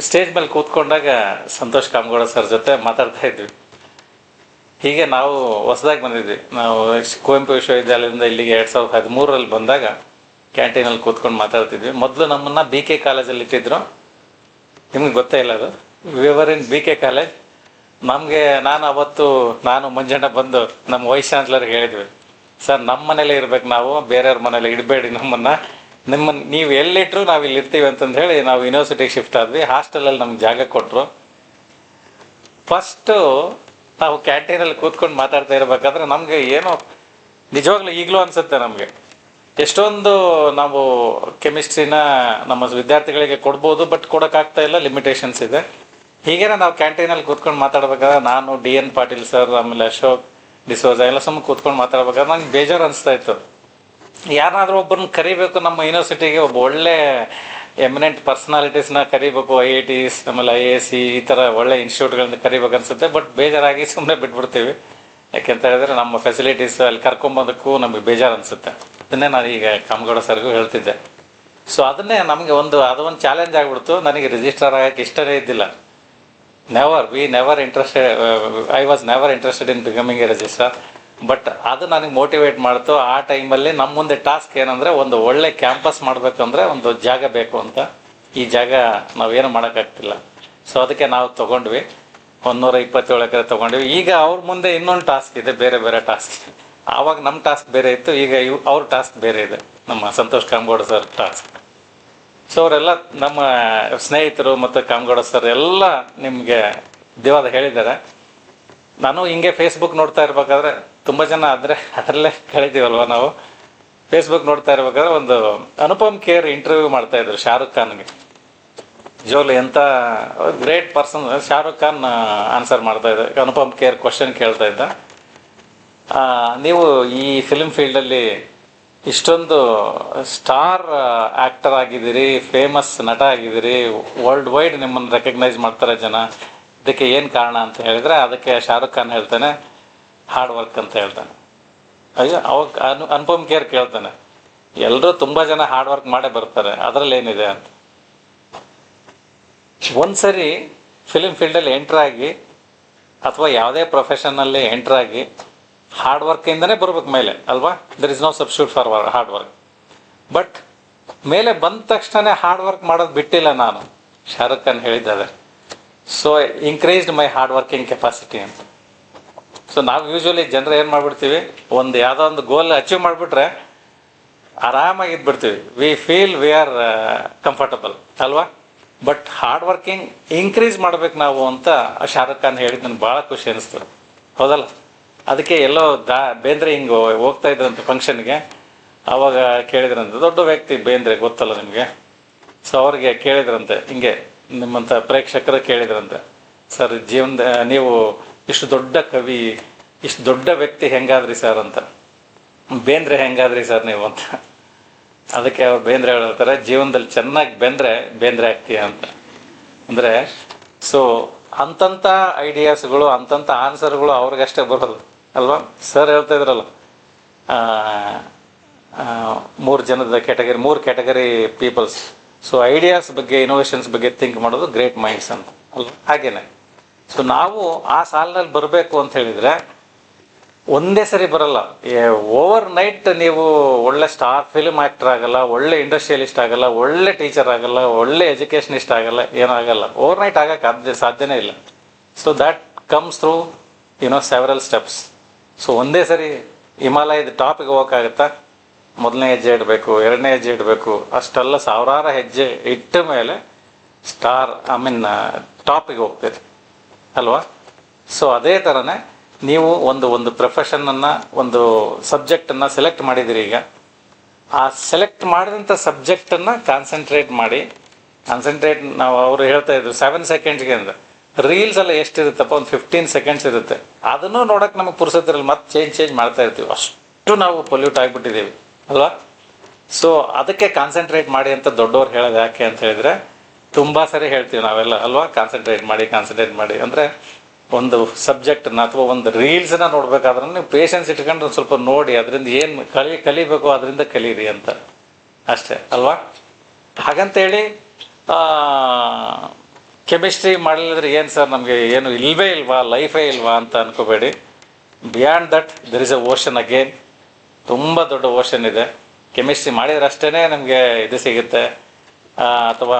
ಸ್ಟೇಜ್ ಮೇಲೆ ಕೂತ್ಕೊಂಡಾಗ ಸಂತೋಷ್ ಕಾಮಗೌಡ ಸರ್ ಜೊತೆ ಮಾತಾಡ್ತಾ ಇದ್ವಿ. ಹೀಗೆ ನಾವು ಹೊಸದಾಗಿ ಬಂದಿದ್ವಿ. ನಾವು ಕುವೆಂಪು ವಿಶ್ವವಿದ್ಯಾಲಯದಿಂದ ಇಲ್ಲಿಗೆ 2013 ಬಂದಾಗ ಕ್ಯಾಂಟೀನಲ್ಲಿ ಕೂತ್ಕೊಂಡು ಮಾತಾಡ್ತಿದ್ವಿ. ಮೊದಲು ನಮ್ಮನ್ನು BK ಕಾಲೇಜಲ್ಲಿ ಇಟ್ಟಿದ್ರು, ನಿಮ್ಗೆ ಗೊತ್ತೇ ಇಲ್ಲ ಅದು. ವಿವರ್ ಇನ್ BK ಕಾಲೇಜ್. ನಾನು ಮಂಜಣ್ಣ ಬಂದು ನಮ್ಮ ವೈಸ್ ಚಾನ್ಸಲರ್ಗೆ ಹೇಳಿದ್ವಿ, ಸರ್ ನಮ್ಮ ಮನೇಲೇ ಇರ್ಬೇಕು, ನಾವು ಬೇರೆಯವ್ರ ಮನೇಲಿ ಇಡಬೇಡಿ, ನೀವು ಎಲ್ಲಿಟ್ರು ನಾವು ಇಲ್ಲಿ ಇರ್ತೀವಿ ಅಂತಂದು ಹೇಳಿ ನಾವು ಯೂನಿವರ್ಸಿಟಿಗೆ ಶಿಫ್ಟ್ ಆದ್ವಿ. ಹಾಸ್ಟೆಲಲ್ಲಿ ನಮ್ಗೆ ಜಾಗ ಕೊಟ್ಟರು. ಫಸ್ಟು ನಾವು ಕ್ಯಾಂಟೀನಲ್ಲಿ ಕೂತ್ಕೊಂಡು ಮಾತಾಡ್ತಾ ಇರಬೇಕಾದ್ರೆ ನಮಗೆ ಏನೋ ನಿಜವಾಗ್ಲೂ ಈಗಲೂ ಅನಿಸುತ್ತೆ ನಮಗೆ, ಎಷ್ಟೊಂದು ನಾವು ಕೆಮಿಸ್ಟ್ರಿನ ನಮ್ಮ ವಿದ್ಯಾರ್ಥಿಗಳಿಗೆ ಕೊಡ್ಬೋದು, ಬಟ್ ಕೊಡೋಕ್ಕಾಗ್ತಾ ಇಲ್ಲ, ಲಿಮಿಟೇಷನ್ಸ್ ಇದೆ. ಹೀಗೇನೆ ನಾವು ಕ್ಯಾಂಟೀನಲ್ಲಿ ಕೂತ್ಕೊಂಡು ಮಾತಾಡ್ಬೇಕಾದ್ರೆ ನಾನು DN ಪಾಟೀಲ್ ಸರ್, ಆಮೇಲೆ ಅಶೋಕ್ ಡಿಸೋಜ ಎಲ್ಲ ಸುಮ್ಮನೆ ಕೂತ್ಕೊಂಡು ಮಾತಾಡ್ಬೇಕಾದ್ರೆ ನಂಗೆ ಬೇಜಾರು ಅನಿಸ್ತಾ ಇತ್ತು. ಯಾರನ್ನಾದ್ರೂ ಒಬ್ಬರನ್ನ ಕರಿಬೇಕು ನಮ್ಮ ಯೂನಿವರ್ಸಿಟಿಗೆ, ಒಬ್ಬ ಒಳ್ಳೆ ಎಮಿನೆಂಟ್ ಪರ್ಸನಾಲಿಟೀಸ್ನ ಕರಿಬೇಕು, IITs ಆಮೇಲೆ IAC ಈ ಥರ ಒಳ್ಳೆ ಇನ್ಸ್ಟಿಟ್ಯೂಟ್ಗಳನ್ನ ಕರಿಬೇಕು ಅನ್ಸುತ್ತೆ. ಬಟ್ ಬೇಜಾರಾಗಿ ಸುಮ್ಮನೆ ಬಿಟ್ಬಿಡ್ತೀವಿ. ಯಾಕೆಂತ ಹೇಳಿದ್ರೆ ನಮ್ಮ ಫೆಸಿಲಿಟೀಸ್ ಅಲ್ಲಿ ಕರ್ಕೊಂಬೋದಕ್ಕೂ ನಮಗೆ ಬೇಜಾರು ಅನಿಸುತ್ತೆ. ಅದನ್ನೇ ನಾನು ಈಗ ಕಾಮಗೌಡ ಸರ್ಗೂ ಹೇಳ್ತಿದ್ದೆ. ಸೊ ಅದನ್ನೇ ನಮಗೆ ಅದೊಂದು ಚಾಲೆಂಜ್ ಆಗಿಬಿಡ್ತು. ನನಗೆ ರಿಜಿಸ್ಟ್ರಾರ್ ಆಗೋಕ್ಕೆ ಇಷ್ಟನೇ ಇದ್ದಿಲ್ಲ. Never interested, I was never interested in becoming A registrar. But ಅದು ನನಗೆ ಮೋಟಿವೇಟ್ ಮಾಡ್ತು. ಆ ಟೈಮಲ್ಲಿ ನಮ್ಮ ಮುಂದೆ ಟಾಸ್ಕ್ ಏನಂದರೆ, ಒಂದು ಒಳ್ಳೆ ಕ್ಯಾಂಪಸ್ ಮಾಡಬೇಕಂದ್ರೆ ಒಂದು ಜಾಗ ಬೇಕು ಅಂತ. ಈ ಜಾಗ ನಾವೇನು ಮಾಡೋಕ್ಕಾಗ್ತಿಲ್ಲ. ಸೊ ಅದಕ್ಕೆ ನಾವು ತೊಗೊಂಡ್ವಿ, 127 ಎಕರೆ ತೊಗೊಂಡ್ವಿ. ಈಗ ಅವ್ರ ಮುಂದೆ ಇನ್ನೊಂದು ಟಾಸ್ಕ್ ಇದೆ, ಬೇರೆ ಬೇರೆ ಟಾಸ್ಕ್. ಆವಾಗ ನಮ್ಮ ಟಾಸ್ಕ್ ಬೇರೆ ಇತ್ತು, ಈಗ ಅವ್ರ ಟಾಸ್ಕ್ ಬೇರೆ ಇದೆ, ನಮ್ಮ Santosh Kamagowda sir task. So ಅವರೆಲ್ಲ ನಮ್ಮ ಸ್ನೇಹಿತರು ಮತ್ತು ಕಾಮಗೌಡ ಸರ್ ಎಲ್ಲ ನಿಮಗೆ ದೇವಾದ ಹೇಳಿದ್ದಾರೆ. ನಾನು ಹಿಂಗೆ ಫೇಸ್ಬುಕ್ ನೋಡ್ತಾ ಇರ್ಬೇಕಾದ್ರೆ ತುಂಬ ಜನ ಅದರಲ್ಲೇ ಕಳಿತೀವಲ್ವ ನಾವು. ಫೇಸ್ಬುಕ್ ನೋಡ್ತಾ ಇರ್ಬೇಕಾದ್ರೆ ಒಂದು ಅನುಪಮ್ ಖೇರ್ ಇಂಟರ್ವ್ಯೂ ಮಾಡ್ತಾ ಇದ್ರು ಶಾರುಖ್ ಖಾನ್ಗೆ. ಜೋಲಿ ಎಂಥ great person. Shahrukh Khan answer ಮಾಡ್ತಾ ಇದ್ದ, ಅನುಪಮ್ ಖೇರ್ ಕ್ವಶನ್ ಕೇಳ್ತಾ ಇದ್ದ. ನೀವು ಈ ಫಿಲ್ಮ್ ಫೀಲ್ಡಲ್ಲಿ ಇಷ್ಟೊಂದು ಸ್ಟಾರ್ ಆ್ಯಕ್ಟರ್ ಆಗಿದ್ದೀರಿ, ಫೇಮಸ್ ನಟ ಆಗಿದ್ದೀರಿ, ವರ್ಲ್ಡ್ ವೈಡ್ ನಿಮ್ಮನ್ನು ರೆಕಗ್ನೈಸ್ ಮಾಡ್ತಾರೆ ಜನ, ಇದಕ್ಕೆ ಏನು ಕಾರಣ ಅಂತ ಹೇಳಿದರೆ, ಅದಕ್ಕೆ ಶಾರುಖ್ ಖಾನ್ ಹೇಳ್ತಾನೆ ಹಾರ್ಡ್ ವರ್ಕ್ ಅಂತ ಹೇಳ್ತಾನೆ. ಅಯ್ಯೋ, ಅವಾಗ ಅನುಪಮ್ ಖೇರ್ ಕೇಳ್ತಾನೆ, ಎಲ್ಲರೂ ತುಂಬ ಜನ ಹಾರ್ಡ್ ವರ್ಕ್ ಮಾಡೇ ಬರ್ತಾರೆ, ಅದರಲ್ಲಿ ಏನಿದೆ ಅಂತ. ಒಂದ್ಸರಿ ಫಿಲ್ಮ್ ಫೀಲ್ಡಲ್ಲಿ ಎಂಟ್ರಾಗಿ ಅಥವಾ ಯಾವುದೇ ಪ್ರೊಫೆಷನಲ್ಲಿ ಎಂಟ್ರಾಗಿ ಹಾರ್ಡ್ ವರ್ಕಿಂದನೇ ಬರ್ಬೇಕು ಮೇಲೆ ಅಲ್ವಾ. There is no substitute for hard work. But ಮೇಲೆ ಬಂದ ತಕ್ಷಣ ಹಾರ್ಡ್ ವರ್ಕ್ ಮಾಡೋದು ಬಿಟ್ಟಿಲ್ಲ ನಾನು, ಶಾರುಖ್ ಖಾನ್ ಹೇಳಿದ್ದಾರೆ. So increased my hard working capacity ಅಂತ. ಸೊ ನಾವು ಯೂಶ್ವಲಿ ಜನರು ಏನು ಮಾಡ್ಬಿಡ್ತೀವಿ, ಒಂದು ಯಾವುದೋ ಒಂದು ಗೋಲ್ ಅಚೀವ್ ಮಾಡಿಬಿಟ್ರೆ ಆರಾಮಾಗಿದ್ಬಿಡ್ತೀವಿ. We feel we are comfortable ಅಲ್ವಾ. ಬಟ್ ಹಾರ್ಡ್ ವರ್ಕಿಂಗ್ ಇನ್ಕ್ರೀಸ್ ಮಾಡ್ಬೇಕು ನಾವು ಅಂತ ಶಾರುಖ್ ಖಾನ್ ಹೇಳಿದ್ದು ನನಗೆ ಭಾಳ ಖುಷಿ ಅನಿಸ್ತು, ಹೌದಲ್ಲ. ಅದಕ್ಕೆ ಎಲ್ಲೋ ಬೇಂದ್ರೆ ಹಿಂಗೆ ಹೋಗ್ತಾ ಇದ್ರಂತೆ ಫಂಕ್ಷನ್ಗೆ. ಆವಾಗ ಕೇಳಿದ್ರಂತೆ, ದೊಡ್ಡ ವ್ಯಕ್ತಿ ಬೇಂದ್ರೆ ಗೊತ್ತಲ್ಲ ನಿಮಗೆ. ಸೊ ಅವ್ರಿಗೆ ಕೇಳಿದ್ರಂತೆ, ಹಿಂಗೆ ನಿಮ್ಮಂಥ ಪ್ರೇಕ್ಷಕರು ಕೇಳಿದ್ರಂತೆ, ಸರ್ ಜೀವನದ ನೀವು ಇಷ್ಟು ದೊಡ್ಡ ಕವಿ, ಇಷ್ಟು ದೊಡ್ಡ ವ್ಯಕ್ತಿ ಹೆಂಗಾದ್ರಿ ಸರ್ ಅಂತ. ಬೇಂದ್ರೆ ಹೆಂಗಾದ್ರಿ ಸರ್ ನೀವು ಅಂತ. ಅದಕ್ಕೆ ಅವ್ರು ಬೇಂದ್ರೆ ಹೇಳ್ತಾರೆ, ಜೀವನದಲ್ಲಿ ಚೆನ್ನಾಗಿ ಬೇಂದ್ರೆ ಆಗ್ತೀಯ ಅಂತ. ಅಂದರೆ ಸೊ ಅಂತಂಥ ಐಡಿಯಾಸ್ಗಳು, ಅಂತಂಥ ಆನ್ಸರ್ಗಳು ಅವ್ರಿಗಷ್ಟೇ ಬರೋದು ಅಲ್ವಾ. ಸರ್ ಹೇಳ್ತಾ ಇದ್ರಲ್ಲ, 3 ಕ್ಯಾಟಗರಿ ಪೀಪಲ್ಸ್. ಸೊ ಐಡಿಯಾಸ್ ಬಗ್ಗೆ, ಇನೋವೇಷನ್ಸ್ ಬಗ್ಗೆ ಥಿಂಕ್ ಮಾಡೋದು ಗ್ರೇಟ್ ಮೈಂಡ್ಸ್ ಅಂತ ಅಲ್ವಾ. ಹಾಗೇನೆ ಸೊ ನಾವು ಆ ಸಾಲಿನಲ್ಲಿ ಬರಬೇಕು ಅಂತ ಹೇಳಿದರೆ ಒಂದೇ ಸರಿ ಬರಲ್ಲ. ಓವರ್ ನೈಟ್ ನೀವು ಒಳ್ಳೆ ಸ್ಟಾರ್ ಫಿಲ್ಮ್ ಆ್ಯಕ್ಟರ್ ಆಗಲ್ಲ, ಒಳ್ಳೆ ಇಂಡಸ್ಟ್ರಿಯಲಿಸ್ಟ್ ಆಗಲ್ಲ, ಒಳ್ಳೆ ಟೀಚರ್ ಆಗಲ್ಲ, ಒಳ್ಳೆ ಎಜುಕೇಷನಿಸ್ಟ್ ಆಗಲ್ಲ, ಏನಾಗಲ್ಲ. ಓವರ್ ನೈಟ್ ಆಗಕ್ಕೆ ಸಾಧ್ಯನೇ ಇಲ್ಲ. So that comes through several steps. So ಒಂದೇ ಸರಿ ಹಿಮಾಲಯದ ಟಾಪಿಗೆ ಹೋಗೋಕ್ಕಾಗತ್ತಾ? ಮೊದಲನೇ ಹೆಜ್ಜೆ ಇಡಬೇಕು, ಎರಡನೇ ಹೆಜ್ಜೆ ಇಡಬೇಕು, ಅಷ್ಟೆಲ್ಲ ಸಾವಿರಾರು ಹೆಜ್ಜೆ ಇಟ್ಟ ಮೇಲೆ ಟಾಪಿಗೆ ಹೋಗ್ತೀರಿ ಅಲ್ವಾ. ಸೊ ಅದೇ ಥರನೇ ನೀವು ಒಂದು ಪ್ರೊಫೆಷನನ್ನು, ಒಂದು ಸಬ್ಜೆಕ್ಟನ್ನು ಸೆಲೆಕ್ಟ್ ಮಾಡಿದಿರಿ. ಈಗ ಆ ಸೆಲೆಕ್ಟ್ ಮಾಡಿದಂಥ ಸಬ್ಜೆಕ್ಟನ್ನು ಕಾನ್ಸಂಟ್ರೇಟ್ ನಾವು ಅವರು ಹೇಳ್ತಾ ಇದ್ರು 7 ಸೆಕೆಂಡ್ಸ್ಗೆ ಅಂತ. ರೀಲ್ಸ್ ಎಲ್ಲ ಎಷ್ಟಿರುತ್ತಪ್ಪ, ಒಂದು 15 ಸೆಕೆಂಡ್ಸ್ ಇರುತ್ತೆ. ಅದನ್ನು ನೋಡೋಕೆ ನಮಗೆ ಪುರ್ಸತ್ತಿರಲ್ಲ, ಮತ್ತೆ ಚೇಂಜ್ ಮಾಡ್ತಾ ಇರ್ತೀವಿ. ಅಷ್ಟು ನಾವು ಪೊಲ್ಯೂಟ್ ಆಗಿಬಿಟ್ಟಿದ್ದೀವಿ ಅಲ್ವಾ. ಸೊ ಅದಕ್ಕೆ ಕಾನ್ಸಂಟ್ರೇಟ್ ಮಾಡಿ ಅಂತ ದೊಡ್ಡವ್ರು ಹೇಳೋದು ಯಾಕೆ ಅಂತ ಹೇಳಿದರೆ, ತುಂಬ ಸರಿ ಹೇಳ್ತೀವಿ ನಾವೆಲ್ಲ ಅಲ್ವಾ, ಕಾನ್ಸಂಟ್ರೇಟ್ ಮಾಡಿ ಅಂದರೆ ಒಂದು ಸಬ್ಜೆಕ್ಟನ್ನ ಅಥವಾ ಒಂದು ರೀಲ್ಸನ್ನ ನೋಡ್ಬೇಕಾದ್ರೆ ನೀವು ಪೇಷನ್ಸ್ ಇಟ್ಕೊಂಡು ಒಂದು ಸ್ವಲ್ಪ ನೋಡಿ, ಅದರಿಂದ ಏನು ಕಲಿಬೇಕು ಅದರಿಂದ ಕಲೀರಿ ಅಂತ ಅಷ್ಟೇ ಅಲ್ವಾ. ಹಾಗಂತೇಳಿ ಕೆಮಿಸ್ಟ್ರಿ ಮಾಡಲಿದ್ರೆ ಏನು ಸರ್ ನಮಗೆ ಏನು ಇಲ್ವಾ, ಲೈಫೇ ಇಲ್ವಾ ಅಂತ ಅನ್ಕೋಬೇಡಿ. Beyond that there is a ocean again. ತುಂಬ ದೊಡ್ಡ ಓಷನ್ ಇದೆ. ಕೆಮಿಸ್ಟ್ರಿ ಮಾಡಿದ್ರೆ ಅಷ್ಟೇ ನಮಗೆ ಇದು ಸಿಗುತ್ತೆ. ಅಥವಾ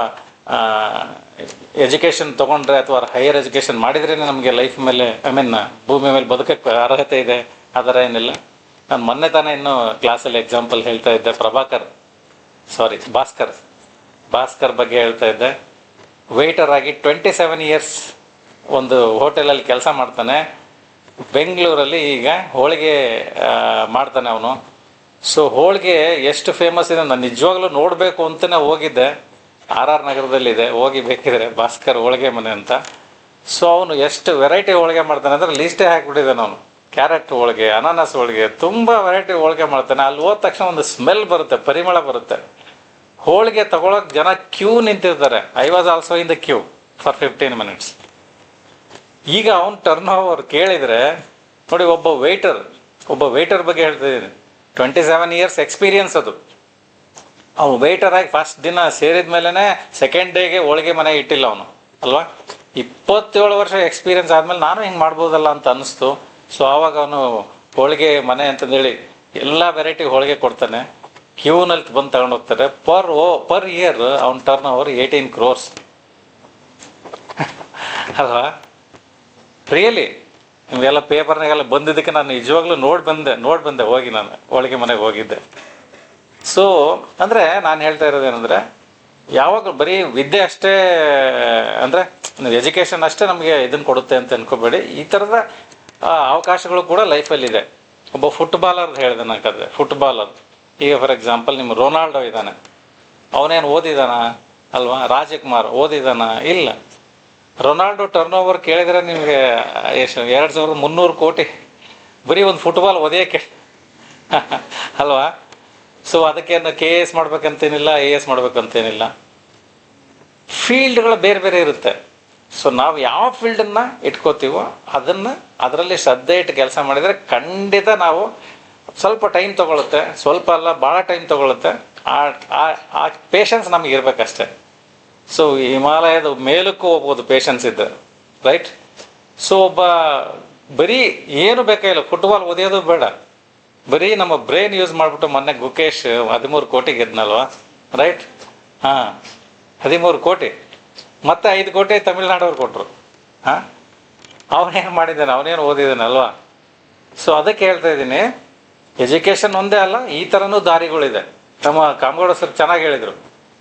ಎಜುಕೇಷನ್ ತೊಗೊಂಡ್ರೆ ಅಥವಾ ಹೈಯರ್ ಎಜುಕೇಷನ್ ಮಾಡಿದ್ರೇ ನಮಗೆ ಲೈಫ್ ಮೇಲೆ ಭೂಮಿ ಮೇಲೆ ಬದುಕಕ್ಕೆ ಅರ್ಹತೆ ಇದೆ, ಅದರ ಏನಿಲ್ಲ. ನಾನು ಮೊನ್ನೆ ತಾನೇ ಇನ್ನೂ ಕ್ಲಾಸಲ್ಲಿ ಎಕ್ಸಾಂಪಲ್ ಹೇಳ್ತಾ ಇದ್ದೆ, ಭಾಸ್ಕರ್ ಬಗ್ಗೆ ಹೇಳ್ತಾ ಇದ್ದೆ. ವೇಟರ್ ಆಗಿ 27 ಇಯರ್ಸ್ ಒಂದು ಹೋಟೆಲಲ್ಲಿ ಕೆಲಸ ಮಾಡ್ತಾನೆ. ಬೆಂಗಳೂರಲ್ಲಿ ಈಗ ಹೋಳಿಗೆ ಮಾಡ್ತಾನೆ ಅವನು. ಸೊ ಹೋಳಿಗೆ ಎಷ್ಟು ಫೇಮಸ್ ಇದೆ, ನಾನು ನಿಜವಾಗ್ಲೂ ನೋಡಬೇಕು ಅಂತಲೇ ಹೋಗಿದ್ದೆ. RR ನಗರದಲ್ಲಿದೆ, ಹೋಗಿ ಬೇಕಿದ್ರೆ ಭಾಸ್ಕರ್ ಹೋಳಿಗೆ ಮನೆ ಅಂತ. ಸೊ ಅವನು ಎಷ್ಟು ವೆರೈಟಿ ಹೋಳಿಗೆ ಮಾಡ್ತಾನೆ ಅಂದರೆ ಲೀಸ್ಟೇ ಹಾಕಿಬಿಟ್ಟಿದ್ದಾನೆ ಅವನು. ಕ್ಯಾರೆಟ್ ಹೋಳಿಗೆ, ಅನಾನಸ್ ಹೋಳಿಗೆ, ತುಂಬ ವೆರೈಟಿ ಹೋಳಿಗೆ ಮಾಡ್ತಾನೆ. ಅಲ್ಲಿ ಹೋದ ತಕ್ಷಣ ಒಂದು ಸ್ಮೆಲ್ ಬರುತ್ತೆ, ಪರಿಮಳ ಬರುತ್ತೆ. ಹೋಳಿಗೆ ತಗೊಳಕ್ಕೆ ಜನ ಕ್ಯೂ ನಿಂತಿರ್ತಾರೆ. I was also in the queue for 15 minutes. ಈಗ ಅವನು ಟರ್ನ್ ಓವರ್ ಕೇಳಿದರೆ ನೋಡಿ, ಒಬ್ಬ ವೇಟರ್ ಬಗ್ಗೆ ಹೇಳ್ತಾ ಇದ್ದೀನಿ. 27 ಇಯರ್ಸ್ ಎಕ್ಸ್ಪೀರಿಯನ್ಸ್ ಅದು. ಅವನು ವೇಟರ್ ಆಗಿ ಫಸ್ಟ್ ದಿನ ಸೇರಿದ ಮೇಲೇ ಸೆಕೆಂಡ್ ಡೇಗೆ ಹೋಳಿಗೆ ಮನೆ ಇಟ್ಟಿಲ್ಲ ಅವನು ಅಲ್ವಾ. 27 ವರ್ಷ ಎಕ್ಸ್ಪೀರಿಯನ್ಸ್ ಆದಮೇಲೆ ನಾನು ಹಿಂಗೆ ಮಾಡ್ಬೋದಲ್ಲ ಅಂತ ಅನ್ನಿಸ್ತು. ಸೊ ಆವಾಗ ಅವನು ಹೋಳಿಗೆ ಮನೆ ಅಂತಂದೇಳಿ ಎಲ್ಲ ವೆರೈಟಿ ಹೋಳಿಗೆ ಕೊಡ್ತಾನೆ. ಕ್ಯೂನಲ್ಲಿ ಬಂದು ತಗೊಂಡು ಹೋಗ್ತಾರೆ. ಪರ್ ಇಯರ್ ಅವ್ನ ಟರ್ನ್ ಓವರ್ 18 crores ಅಲ್ವಾ? ರಿಯಲಿ ನಿಮಗೆಲ್ಲ ಪೇಪರ್ನಾಗೆಲ್ಲ ಬಂದಿದ್ದಕ್ಕೆ ನಾನು ನಿಜವಾಗ್ಲೂ ನೋಡಿ ಬಂದೆ ಹೋಗಿ ನಾನು ಹೋಳಿಗೆ ಮನೆಗೆ ಹೋಗಿದ್ದೆ. ಸೊ ಅಂದರೆ ನಾನು ಹೇಳ್ತಾ ಇರೋದೇನೆಂದರೆ, ಯಾವಾಗ ಬರೀ ವಿದ್ಯೆ ಅಷ್ಟೇ ಅಂದರೆ ಎಜುಕೇಷನ್ ಅಷ್ಟೇ ನಮಗೆ ಇದನ್ನು ಕೊಡುತ್ತೆ ಅಂತ ಅನ್ಕೋಬೇಡಿ. ಈ ಥರದ ಅವಕಾಶಗಳು ಕೂಡ ಲೈಫಲ್ಲಿದೆ. ಒಬ್ಬ ಫುಟ್ಬಾಲರ್ ಹೇಳಿದೆ ನನಗೆ, ಫುಟ್ಬಾಲರ್ ಈಗ ಫಾರ್ ಎಕ್ಸಾಂಪಲ್ ನಿಮ್ಮ ರೊನಾಲ್ಡೋ ಇದ್ದಾನೆ, ಅವನೇನು ಓದಿದಾನ ಅಲ್ವಾ? ರಾಜಕುಮಾರ್ ಓದಿದಾನ? ಇಲ್ಲ. ರೊನಾಲ್ಡೋ ಟರ್ನ್ ಓವರ್ ಕೇಳಿದರೆ ನಿಮಗೆ ಎಷ್ಟು 2300 ಕೋಟಿ ಬರೀ ಒಂದು ಫುಟ್ಬಾಲ್ ಓದಿಯೋಕ್ಕೆ ಅಲ್ವಾ? ಸೊ ಅದಕ್ಕೇನು KS ಮಾಡ್ಬೇಕಂತೇನಿಲ್ಲ, AS ಮಾಡ್ಬೇಕಂತೇನಿಲ್ಲ. ಫೀಲ್ಡ್ಗಳು ಬೇರೆ ಬೇರೆ ಇರುತ್ತೆ. ಸೊ ನಾವು ಯಾವ ಫೀಲ್ಡನ್ನು ಇಟ್ಕೋತೀವೋ ಅದರಲ್ಲಿ ಶ್ರದ್ಧೆ ಇಟ್ಟು ಕೆಲಸ ಮಾಡಿದರೆ ಖಂಡಿತ ನಾವು ಸ್ವಲ್ಪ ಟೈಮ್ ತೊಗೊಳುತ್ತೆ, ಸ್ವಲ್ಪ ಅಲ್ಲ ಭಾಳ ಟೈಮ್ ತೊಗೊಳುತ್ತೆ. ಆ ಪೇಷನ್ಸ್ ನಮಗೆ ಇರಬೇಕಷ್ಟೆ. ಸೊ ಹಿಮಾಲಯದ ಮೇಲಕ್ಕೂ ಹೋಗ್ಬೋದು ಪೇಷನ್ಸ್ ಇದ್ದ, ರೈಟ್? ಸೊ ಒಬ್ಬ ಬರೀ ಏನು ಬೇಕಾಗಿಲ್ಲ, ಫುಟ್ಬಾಲ್ ಓದಿಯೋದು ಬೇಡ, ಬರೀ ನಮ್ಮ ಬ್ರೈನ್ ಯೂಸ್ ಮಾಡಿಬಿಟ್ಟು ಮೊನ್ನೆ ಗುಕೇಶ್ 13 ಕೋಟಿ ಗೆದ್ನಲ್ವಾ, ರೈಟ್? ಹಾಂ, 13 ಕೋಟಿ ಮತ್ತೆ 5 ಕೋಟಿ ತಮಿಳ್ನಾಡವ್ರು ಕೊಟ್ಟರು. ಹಾಂ, ಅವನೇನು ಮಾಡಿದ್ದಾನೆ, ಅವನೇನು ಓದಿದ್ದಾನಲ್ವಾ? ಸೊ ಅದಕ್ಕೆ ಹೇಳ್ತಾ ಇದ್ದೀನಿ, ಎಜುಕೇಷನ್ ಒಂದೇ ಅಲ್ಲ, ಈ ಥರನೂ ದಾರಿಗಳಿದೆ. ನಮ್ಮ ಕಾಮಗೌಡ ಸರ್ ಚೆನ್ನಾಗಿ ಹೇಳಿದರು,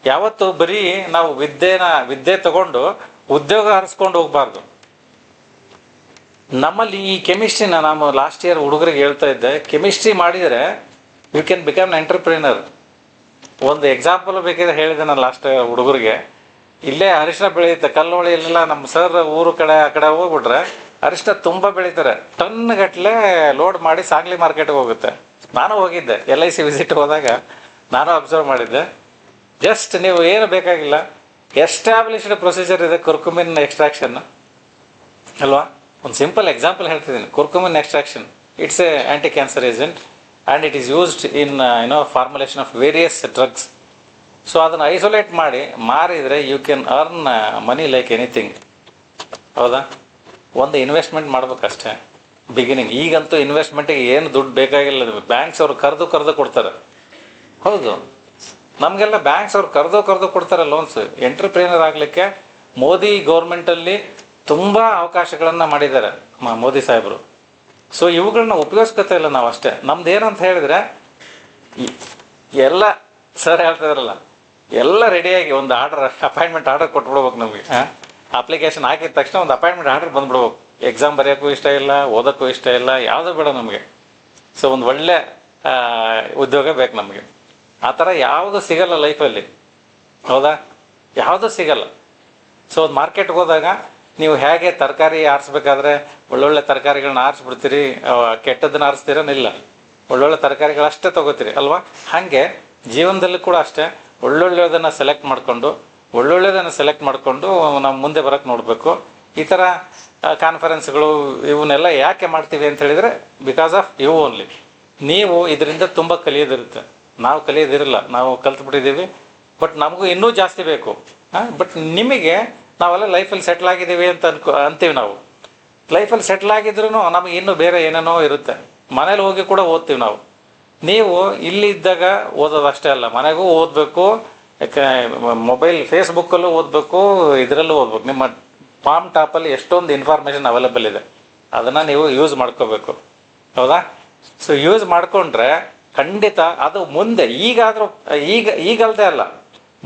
ಯಾವತ್ತು ಬರೀ ನಾವು ವಿದ್ಯೆ ತಗೊಂಡು ಉದ್ಯೋಗ ಹರಿಸ್ಕೊಂಡು ಹೋಗ್ಬಾರ್ದು. ನಮ್ಮಲ್ಲಿ ಈ ಕೆಮಿಸ್ಟ್ರಿನ ನಾನು ಲಾಸ್ಟ್ ಇಯರ್ ಹುಡುಗರಿಗೆ ಹೇಳ್ತಾ ಇದ್ದೆ, ಕೆಮಿಸ್ಟ್ರಿ ಮಾಡಿದರೆ ಯು ಕ್ಯಾನ್ ಬಿಕಮ್ ಎಂಟರ್ಪ್ರಿನರ್. ಒಂದು ಎಕ್ಸಾಂಪಲ್ ಬೇಕಿದ್ರೆ ಹೇಳಿದೆ ನಾನು ಲಾಸ್ಟ್ ಹುಡುಗರಿಗೆ. ಇಲ್ಲೇ ಅರಿಶಿನ ಬೆಳೆಯುತ್ತೆ ಕಲ್ಲೋಳಿಯಲ್ಲೆಲ್ಲ, ನಮ್ಮ ಸರ್ ಊರು ಕಡೆ ಆ ಕಡೆ ಹೋಗ್ಬಿಟ್ರೆ ಅರಿಶಿನ ತುಂಬ ಬೆಳೀತಾರೆ, ಟನ್ ಗಟ್ಟಲೆ ಲೋಡ್ ಮಾಡಿ ಸಾಂಗ್ಲಿ ಮಾರ್ಕೆಟ್ಗೆ ಹೋಗುತ್ತೆ. ನಾನು ಹೋಗಿದ್ದೆ, LIC ವಿಸಿಟ್ ಹೋದಾಗ ನಾನು ಅಬ್ಸರ್ವ್ ಮಾಡಿದ್ದೆ. ಜಸ್ಟ್ ನೀವು ಏನು ಬೇಕಾಗಿಲ್ಲ, ಎಸ್ಟಾಬ್ಲಿಷ್ಡ್ ಪ್ರೊಸೀಜರ್ ಇದೆ ಕುರ್ಕುಮಿನ್ ಎಕ್ಸ್ಟ್ರಾಕ್ಷನ್ ಅಲ್ವಾ? ಒಂದು ಸಿಂಪಲ್ ಎಕ್ಸಾಂಪಲ್ ಹೇಳ್ತಿದ್ದೀನಿ. Curcumin extraction, it's a anti cancer agent and it is used in formulation of various drugs. So ಅದನ್ನು ಐಸೋಲೇಟ್ ಮಾಡಿ ಮಾರಿದರೆ you can earn money like anything. ಹೌದಾ? ಒಂದು ಇನ್ವೆಸ್ಟ್ಮೆಂಟ್ ಮಾಡ್ಬೇಕಷ್ಟೇ ಬಿಗಿನಿಂಗ್. ಈಗಂತೂ ಇನ್ವೆಸ್ಟ್ಮೆಂಟಿಗೆ ಏನು ದುಡ್ಡು ಬೇಕಾಗಿಲ್ಲ, ಬ್ಯಾಂಕ್ಸ್ ಅವರು ಕರೆದು ಕೊಡ್ತಾರೆ. ಹೌದು, ನಮಗೆಲ್ಲ ಬ್ಯಾಂಕ್ಸ್ ಅವ್ರು ಕರೆದು ಕೊಡ್ತಾರೆ ಲೋನ್ಸ್. ಎಂಟರ್ಪ್ರಿನರ್ ಆಗಲಿಕ್ಕೆ ಮೋದಿ ಗೌರ್ಮೆಂಟಲ್ಲಿ ತುಂಬ ಅವಕಾಶಗಳನ್ನು ಮಾಡಿದ್ದಾರೆ ಮೋದಿ ಸಾಹೇಬರು. ಸೊ ಇವುಗಳನ್ನ ಉಪಯೋಗಿಸ್ಕೊತಾ ಇಲ್ಲ ನಾವು ಅಷ್ಟೇ. ನಮ್ದು ಏನಂತ ಹೇಳಿದರೆ, ಎಲ್ಲ ಸರ್ ಹೇಳ್ತಾ ಇದ್ರಲ್ಲ, ಎಲ್ಲ ರೆಡಿಯಾಗಿ ಒಂದು ಅಪಾಯಿಂಟ್ಮೆಂಟ್ ಆರ್ಡರ್ ಕೊಟ್ಬಿಡ್ಬೇಕು ನಮಗೆ. ಅಪ್ಲಿಕೇಶನ್ ಹಾಕಿದ ತಕ್ಷಣ ಒಂದು ಅಪಾಯಿಂಟ್ಮೆಂಟ್ ಆರ್ಡರ್ ಬಂದ್ಬಿಡ್ಬೇಕು. ಎಕ್ಸಾಮ್ ಬರೆಯೋಕ್ಕೂ ಇಷ್ಟ ಇಲ್ಲ, ಓದೋಕ್ಕೂ ಇಷ್ಟ ಇಲ್ಲ, ಯಾವುದೂ ಬೇಡ ನಮಗೆ. ಸೊ ಒಂದು ಒಳ್ಳೆ ಉದ್ಯೋಗ ಬೇಕು ನಮಗೆ. ಆ ಥರ ಯಾವುದು ಸಿಗಲ್ಲ ಲೈಫಲ್ಲಿ, ಹೌದಾ? ಯಾವುದೂ ಸಿಗಲ್ಲ. ಸೊ ಒಂದು ಮಾರ್ಕೆಟ್ಗೆ ಹೋದಾಗ ನೀವು ಹೇಗೆ ತರಕಾರಿ ಆರಿಸ್ಬೇಕಾದ್ರೆ ಒಳ್ಳೊಳ್ಳೆ ತರಕಾರಿಗಳನ್ನ ಆರಿಸ್ಬಿಡ್ತೀರಿ, ಕೆಟ್ಟದನ್ನ ಆರಿಸ್ತೀರನಿಲ್ಲ, ಒಳ್ಳೊಳ್ಳೆ ತರಕಾರಿಗಳಷ್ಟೇ ತೊಗೋತೀರಿ ಅಲ್ವಾ? ಹಾಗೆ ಜೀವನದಲ್ಲಿ ಕೂಡ ಅಷ್ಟೇ, ಒಳ್ಳೊಳ್ಳೆದನ್ನು ಸೆಲೆಕ್ಟ್ ಮಾಡಿಕೊಂಡು ನಾವು ಮುಂದೆ ಬರೋಕ್ಕೆ ನೋಡಬೇಕು. ಈ ಥರ ಕಾನ್ಫರೆನ್ಸ್ಗಳು ಇವನ್ನೆಲ್ಲ ಯಾಕೆ ಮಾಡ್ತೀವಿ ಅಂತ ಹೇಳಿದರೆ, ಬಿಕಾಸ್ ಆಫ್ ಯು ಓನ್ಲಿ. ನೀವು ಇದರಿಂದ ತುಂಬ ಕಲಿಯೋದಿರುತ್ತೆ, ನಾವು ಕಲಿಯೋದಿರಲ್ಲ, ನಾವು ಕಲ್ತ್ಬಿಟ್ಟಿದ್ದೀವಿ. ಬಟ್ ನಮಗೂ ಇನ್ನೂ ಜಾಸ್ತಿ ಬೇಕು. ಬಟ್ ನಿಮಗೆ ನಾವೆಲ್ಲ ಲೈಫಲ್ಲಿ ಸೆಟ್ಲ್ ಆಗಿದ್ದೀವಿ ಅಂತ ಅಂತೀವಿ. ನಾವು ಲೈಫಲ್ಲಿ ಸೆಟ್ಲ್ ಆಗಿದ್ರೂ ನಮಗೆ ಇನ್ನೂ ಬೇರೆ ಏನೇನೋ ಇರುತ್ತೆ. ಮನೇಲಿ ಹೋಗಿ ಕೂಡ ಓದ್ತೀವಿ ನಾವು. ನೀವು ಇಲ್ಲಿ ಇದ್ದಾಗ ಓದೋದು ಅಷ್ಟೇ ಅಲ್ಲ, ಮನೆಗೂ ಓದಬೇಕು, ಮೊಬೈಲ್ ಫೇಸ್ಬುಕ್ಕಲ್ಲೂ ಓದಬೇಕು, ಇದರಲ್ಲೂ ಓದಬೇಕು. ನಿಮ್ಮ ಪಾಮ್ ಟಾಪಲ್ಲಿ ಎಷ್ಟೊಂದು ಇನ್ಫಾರ್ಮೇಷನ್ ಅವೈಲೇಬಲ್ ಇದೆ, ಅದನ್ನು ನೀವು ಯೂಸ್ ಮಾಡ್ಕೋಬೇಕು. ಹೌದಾ? ಸೊ ಯೂಸ್ ಮಾಡಿಕೊಂಡ್ರೆ ಖಂಡಿತ ಅದು ಮುಂದೆ ಈಗಲ್ದೇ ಅಲ್ಲ,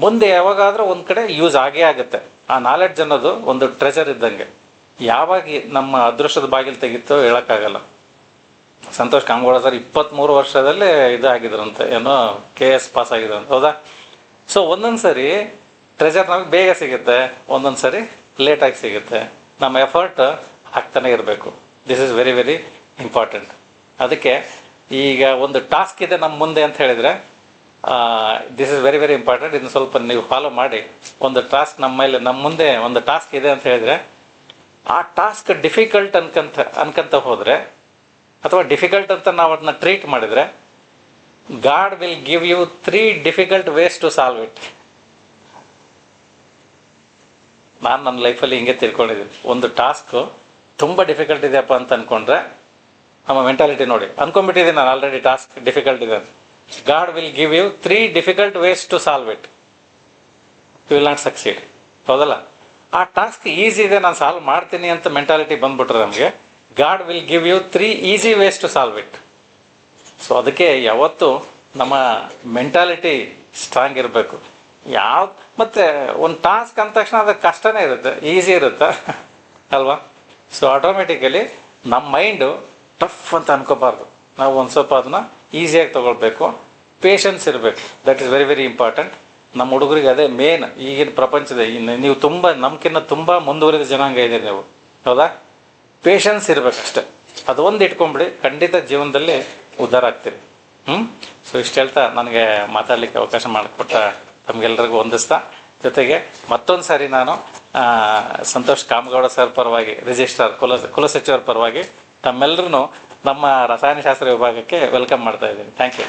ಮುಂದೆ ಯಾವಾಗಾದರೂ ಒಂದು ಕಡೆ ಯೂಸ್ ಆಗೇ ಆಗುತ್ತೆ. ಆ ನಾಲೆಡ್ಜ್ ಅನ್ನೋದು ಒಂದು ಟ್ರೆಜರ್ ಇದ್ದಂಗೆ. ಯಾವಾಗ ನಮ್ಮ ಅದೃಷ್ಟದ ಬಾಗಿಲು ತೆಗಿತೋ ಹೇಳೋಕ್ಕಾಗಲ್ಲ. ಸಂತೋಷ್ ಕಾಮಗೌಡ ಸರ್ 23 ವರ್ಷದಲ್ಲೇ ಆಗಿದ್ರಂತೆ, ಏನೋ KS ಪಾಸ್ ಆಗಿದ್ರಂತೆ, ಹೌದಾ? ಸೊ ಒಂದೊಂದು ಸರಿ ಟ್ರೆಜರ್ ನಮಗೆ ಬೇಗ ಸಿಗುತ್ತೆ, ಒಂದೊಂದು ಸರಿ ಲೇಟಾಗಿ ಸಿಗುತ್ತೆ. ನಮ್ಮ ಎಫರ್ಟ್ ಆಗ್ತಾನೆ ಇರಬೇಕು. This is very very important. ಅದಕ್ಕೆ ಈಗ ಒಂದು ಟಾಸ್ಕ್ ಇದೆ ನಮ್ಮ ಮುಂದೆ ಅಂತ ಹೇಳಿದರೆ, this is very very important. ಇದನ್ನು ಸ್ವಲ್ಪ ನೀವು ಫಾಲೋ ಮಾಡಿ. ಒಂದು ಟಾಸ್ಕ್ ನಮ್ಮ ಮುಂದೆ ಒಂದು ಟಾಸ್ಕ್ ಇದೆ ಅಂತ ಹೇಳಿದರೆ, ಆ ಟಾಸ್ಕ್ ಡಿಫಿಕಲ್ಟ್ ಅನ್ಕಂತ ಹೋದರೆ, ಅಥವಾ ಡಿಫಿಕಲ್ಟ್ ಅಂತ ನಾವು ಅದನ್ನ ಟ್ರೀಟ್ ಮಾಡಿದರೆ, God will give you 3 difficult ways to solve it. ನಾನು ನನ್ನ ಲೈಫಲ್ಲಿ ಹಿಂಗೆ ತಿಳ್ಕೊಂಡಿದ್ದೀನಿ. ಒಂದು ಟಾಸ್ಕು ತುಂಬ ಡಿಫಿಕಲ್ಟ್ ಇದೆಯಪ್ಪ ಅಂತ ಅಂದ್ಕೊಂಡ್ರೆ ನಮ್ಮ ಮೆಂಟಾಲಿಟಿ ನೋಡಿ, ಅಂದ್ಕೊಂಡ್ಬಿಟ್ಟಿದ್ದೀನಿ ನಾನು ಆಲ್ರೆಡಿ ಟಾಸ್ಕ್ ಡಿಫಿಕಲ್ಟ್ ಇದೆ ಅಂತ. God will give you 3 difficult ways to solve it, you will not succeed. ಹೌದಲ್ಲ? ಆ ಟಾಸ್ಕ್ ಈಸಿ ಇದೆ, ನಾನು ಸಾಲ್ವ್ ಮಾಡ್ತೀನಿ ಅಂತ ಮೆಂಟಾಲಿಟಿ ಬಂದ್ಬಿಟ್ರೆ ನಮಗೆ, God will give you 3 easy ways to solve it. So ಅದಕ್ಕೆ ಯಾವತ್ತು ನಮ್ಮ ಮೆಂಟಾಲಿಟಿ ಸ್ಟ್ರಾಂಗ್ ಇರಬೇಕು. ಮತ್ತು ಒಂದು ಟಾಸ್ಕ್ ಅಂದ ತಕ್ಷಣ ಅದು ಕಷ್ಟನೇ ಇರುತ್ತೆ, ಈಸಿ ಇರುತ್ತೆ ಅಲ್ವಾ? ಸೊ ಆಟೋಮೆಟಿಕಲಿ ನಮ್ಮ ಮೈಂಡು ಟಫ್ ಅಂತ ಅನ್ಕೋಬಾರ್ದು, ನಾವು ಒಂದು ಸ್ವಲ್ಪ ಅದನ್ನ ಈಸಿಯಾಗಿ ತೊಗೊಳ್ಬೇಕು, ಪೇಷನ್ಸ್ ಇರಬೇಕು. That is very very important. ನಮ್ಮ ಹುಡುಗರಿಗೆ ಅದೇ ಮೇನ್ ಈಗಿನ ಪ್ರಪಂಚದ. ನೀವು ತುಂಬ ನಮ್ಗಿನ್ನ ತುಂಬ ಮುಂದುವರಿದ ಜನಾಂಗ ಇದೆ ನೀವು, ಹೌದಾ? ಪೇಷನ್ಸ್ ಇರಬೇಕಷ್ಟೆ, ಅದು ಒಂದು ಇಟ್ಕೊಂಬಿಡಿ, ಖಂಡಿತ ಜೀವನದಲ್ಲಿ ಉದ್ಧಾರ ಆಗ್ತೀರಿ. ಸೊ ಇಷ್ಟು ಹೇಳ್ತಾ ನನಗೆ ಮಾತಾಡಲಿಕ್ಕೆ ಅವಕಾಶ ಮಾಡಿಕೊಟ್ಟ ತಮಗೆಲ್ಲರಿಗೂ ಹೊಂದಿಸ್ತಾ, ಜೊತೆಗೆ ಮತ್ತೊಂದು ಸಾರಿ ನಾನು ಸಂತೋಷ್ ಕಾಮಗೌಡ ಸರ್ ಪರವಾಗಿ, ರಿಜಿಸ್ಟ್ರಾರ್ ಕುಲಸಚಿವರ ಪರವಾಗಿ ತಮ್ಮೆಲ್ಲರೂ ನಮ್ಮ ರಸಾಯನಶಾಸ್ತ್ರ ವಿಭಾಗಕ್ಕೆ ವೆಲ್ಕಮ್ ಮಾಡ್ತಾ ಇದ್ದೀನಿ. Thank you.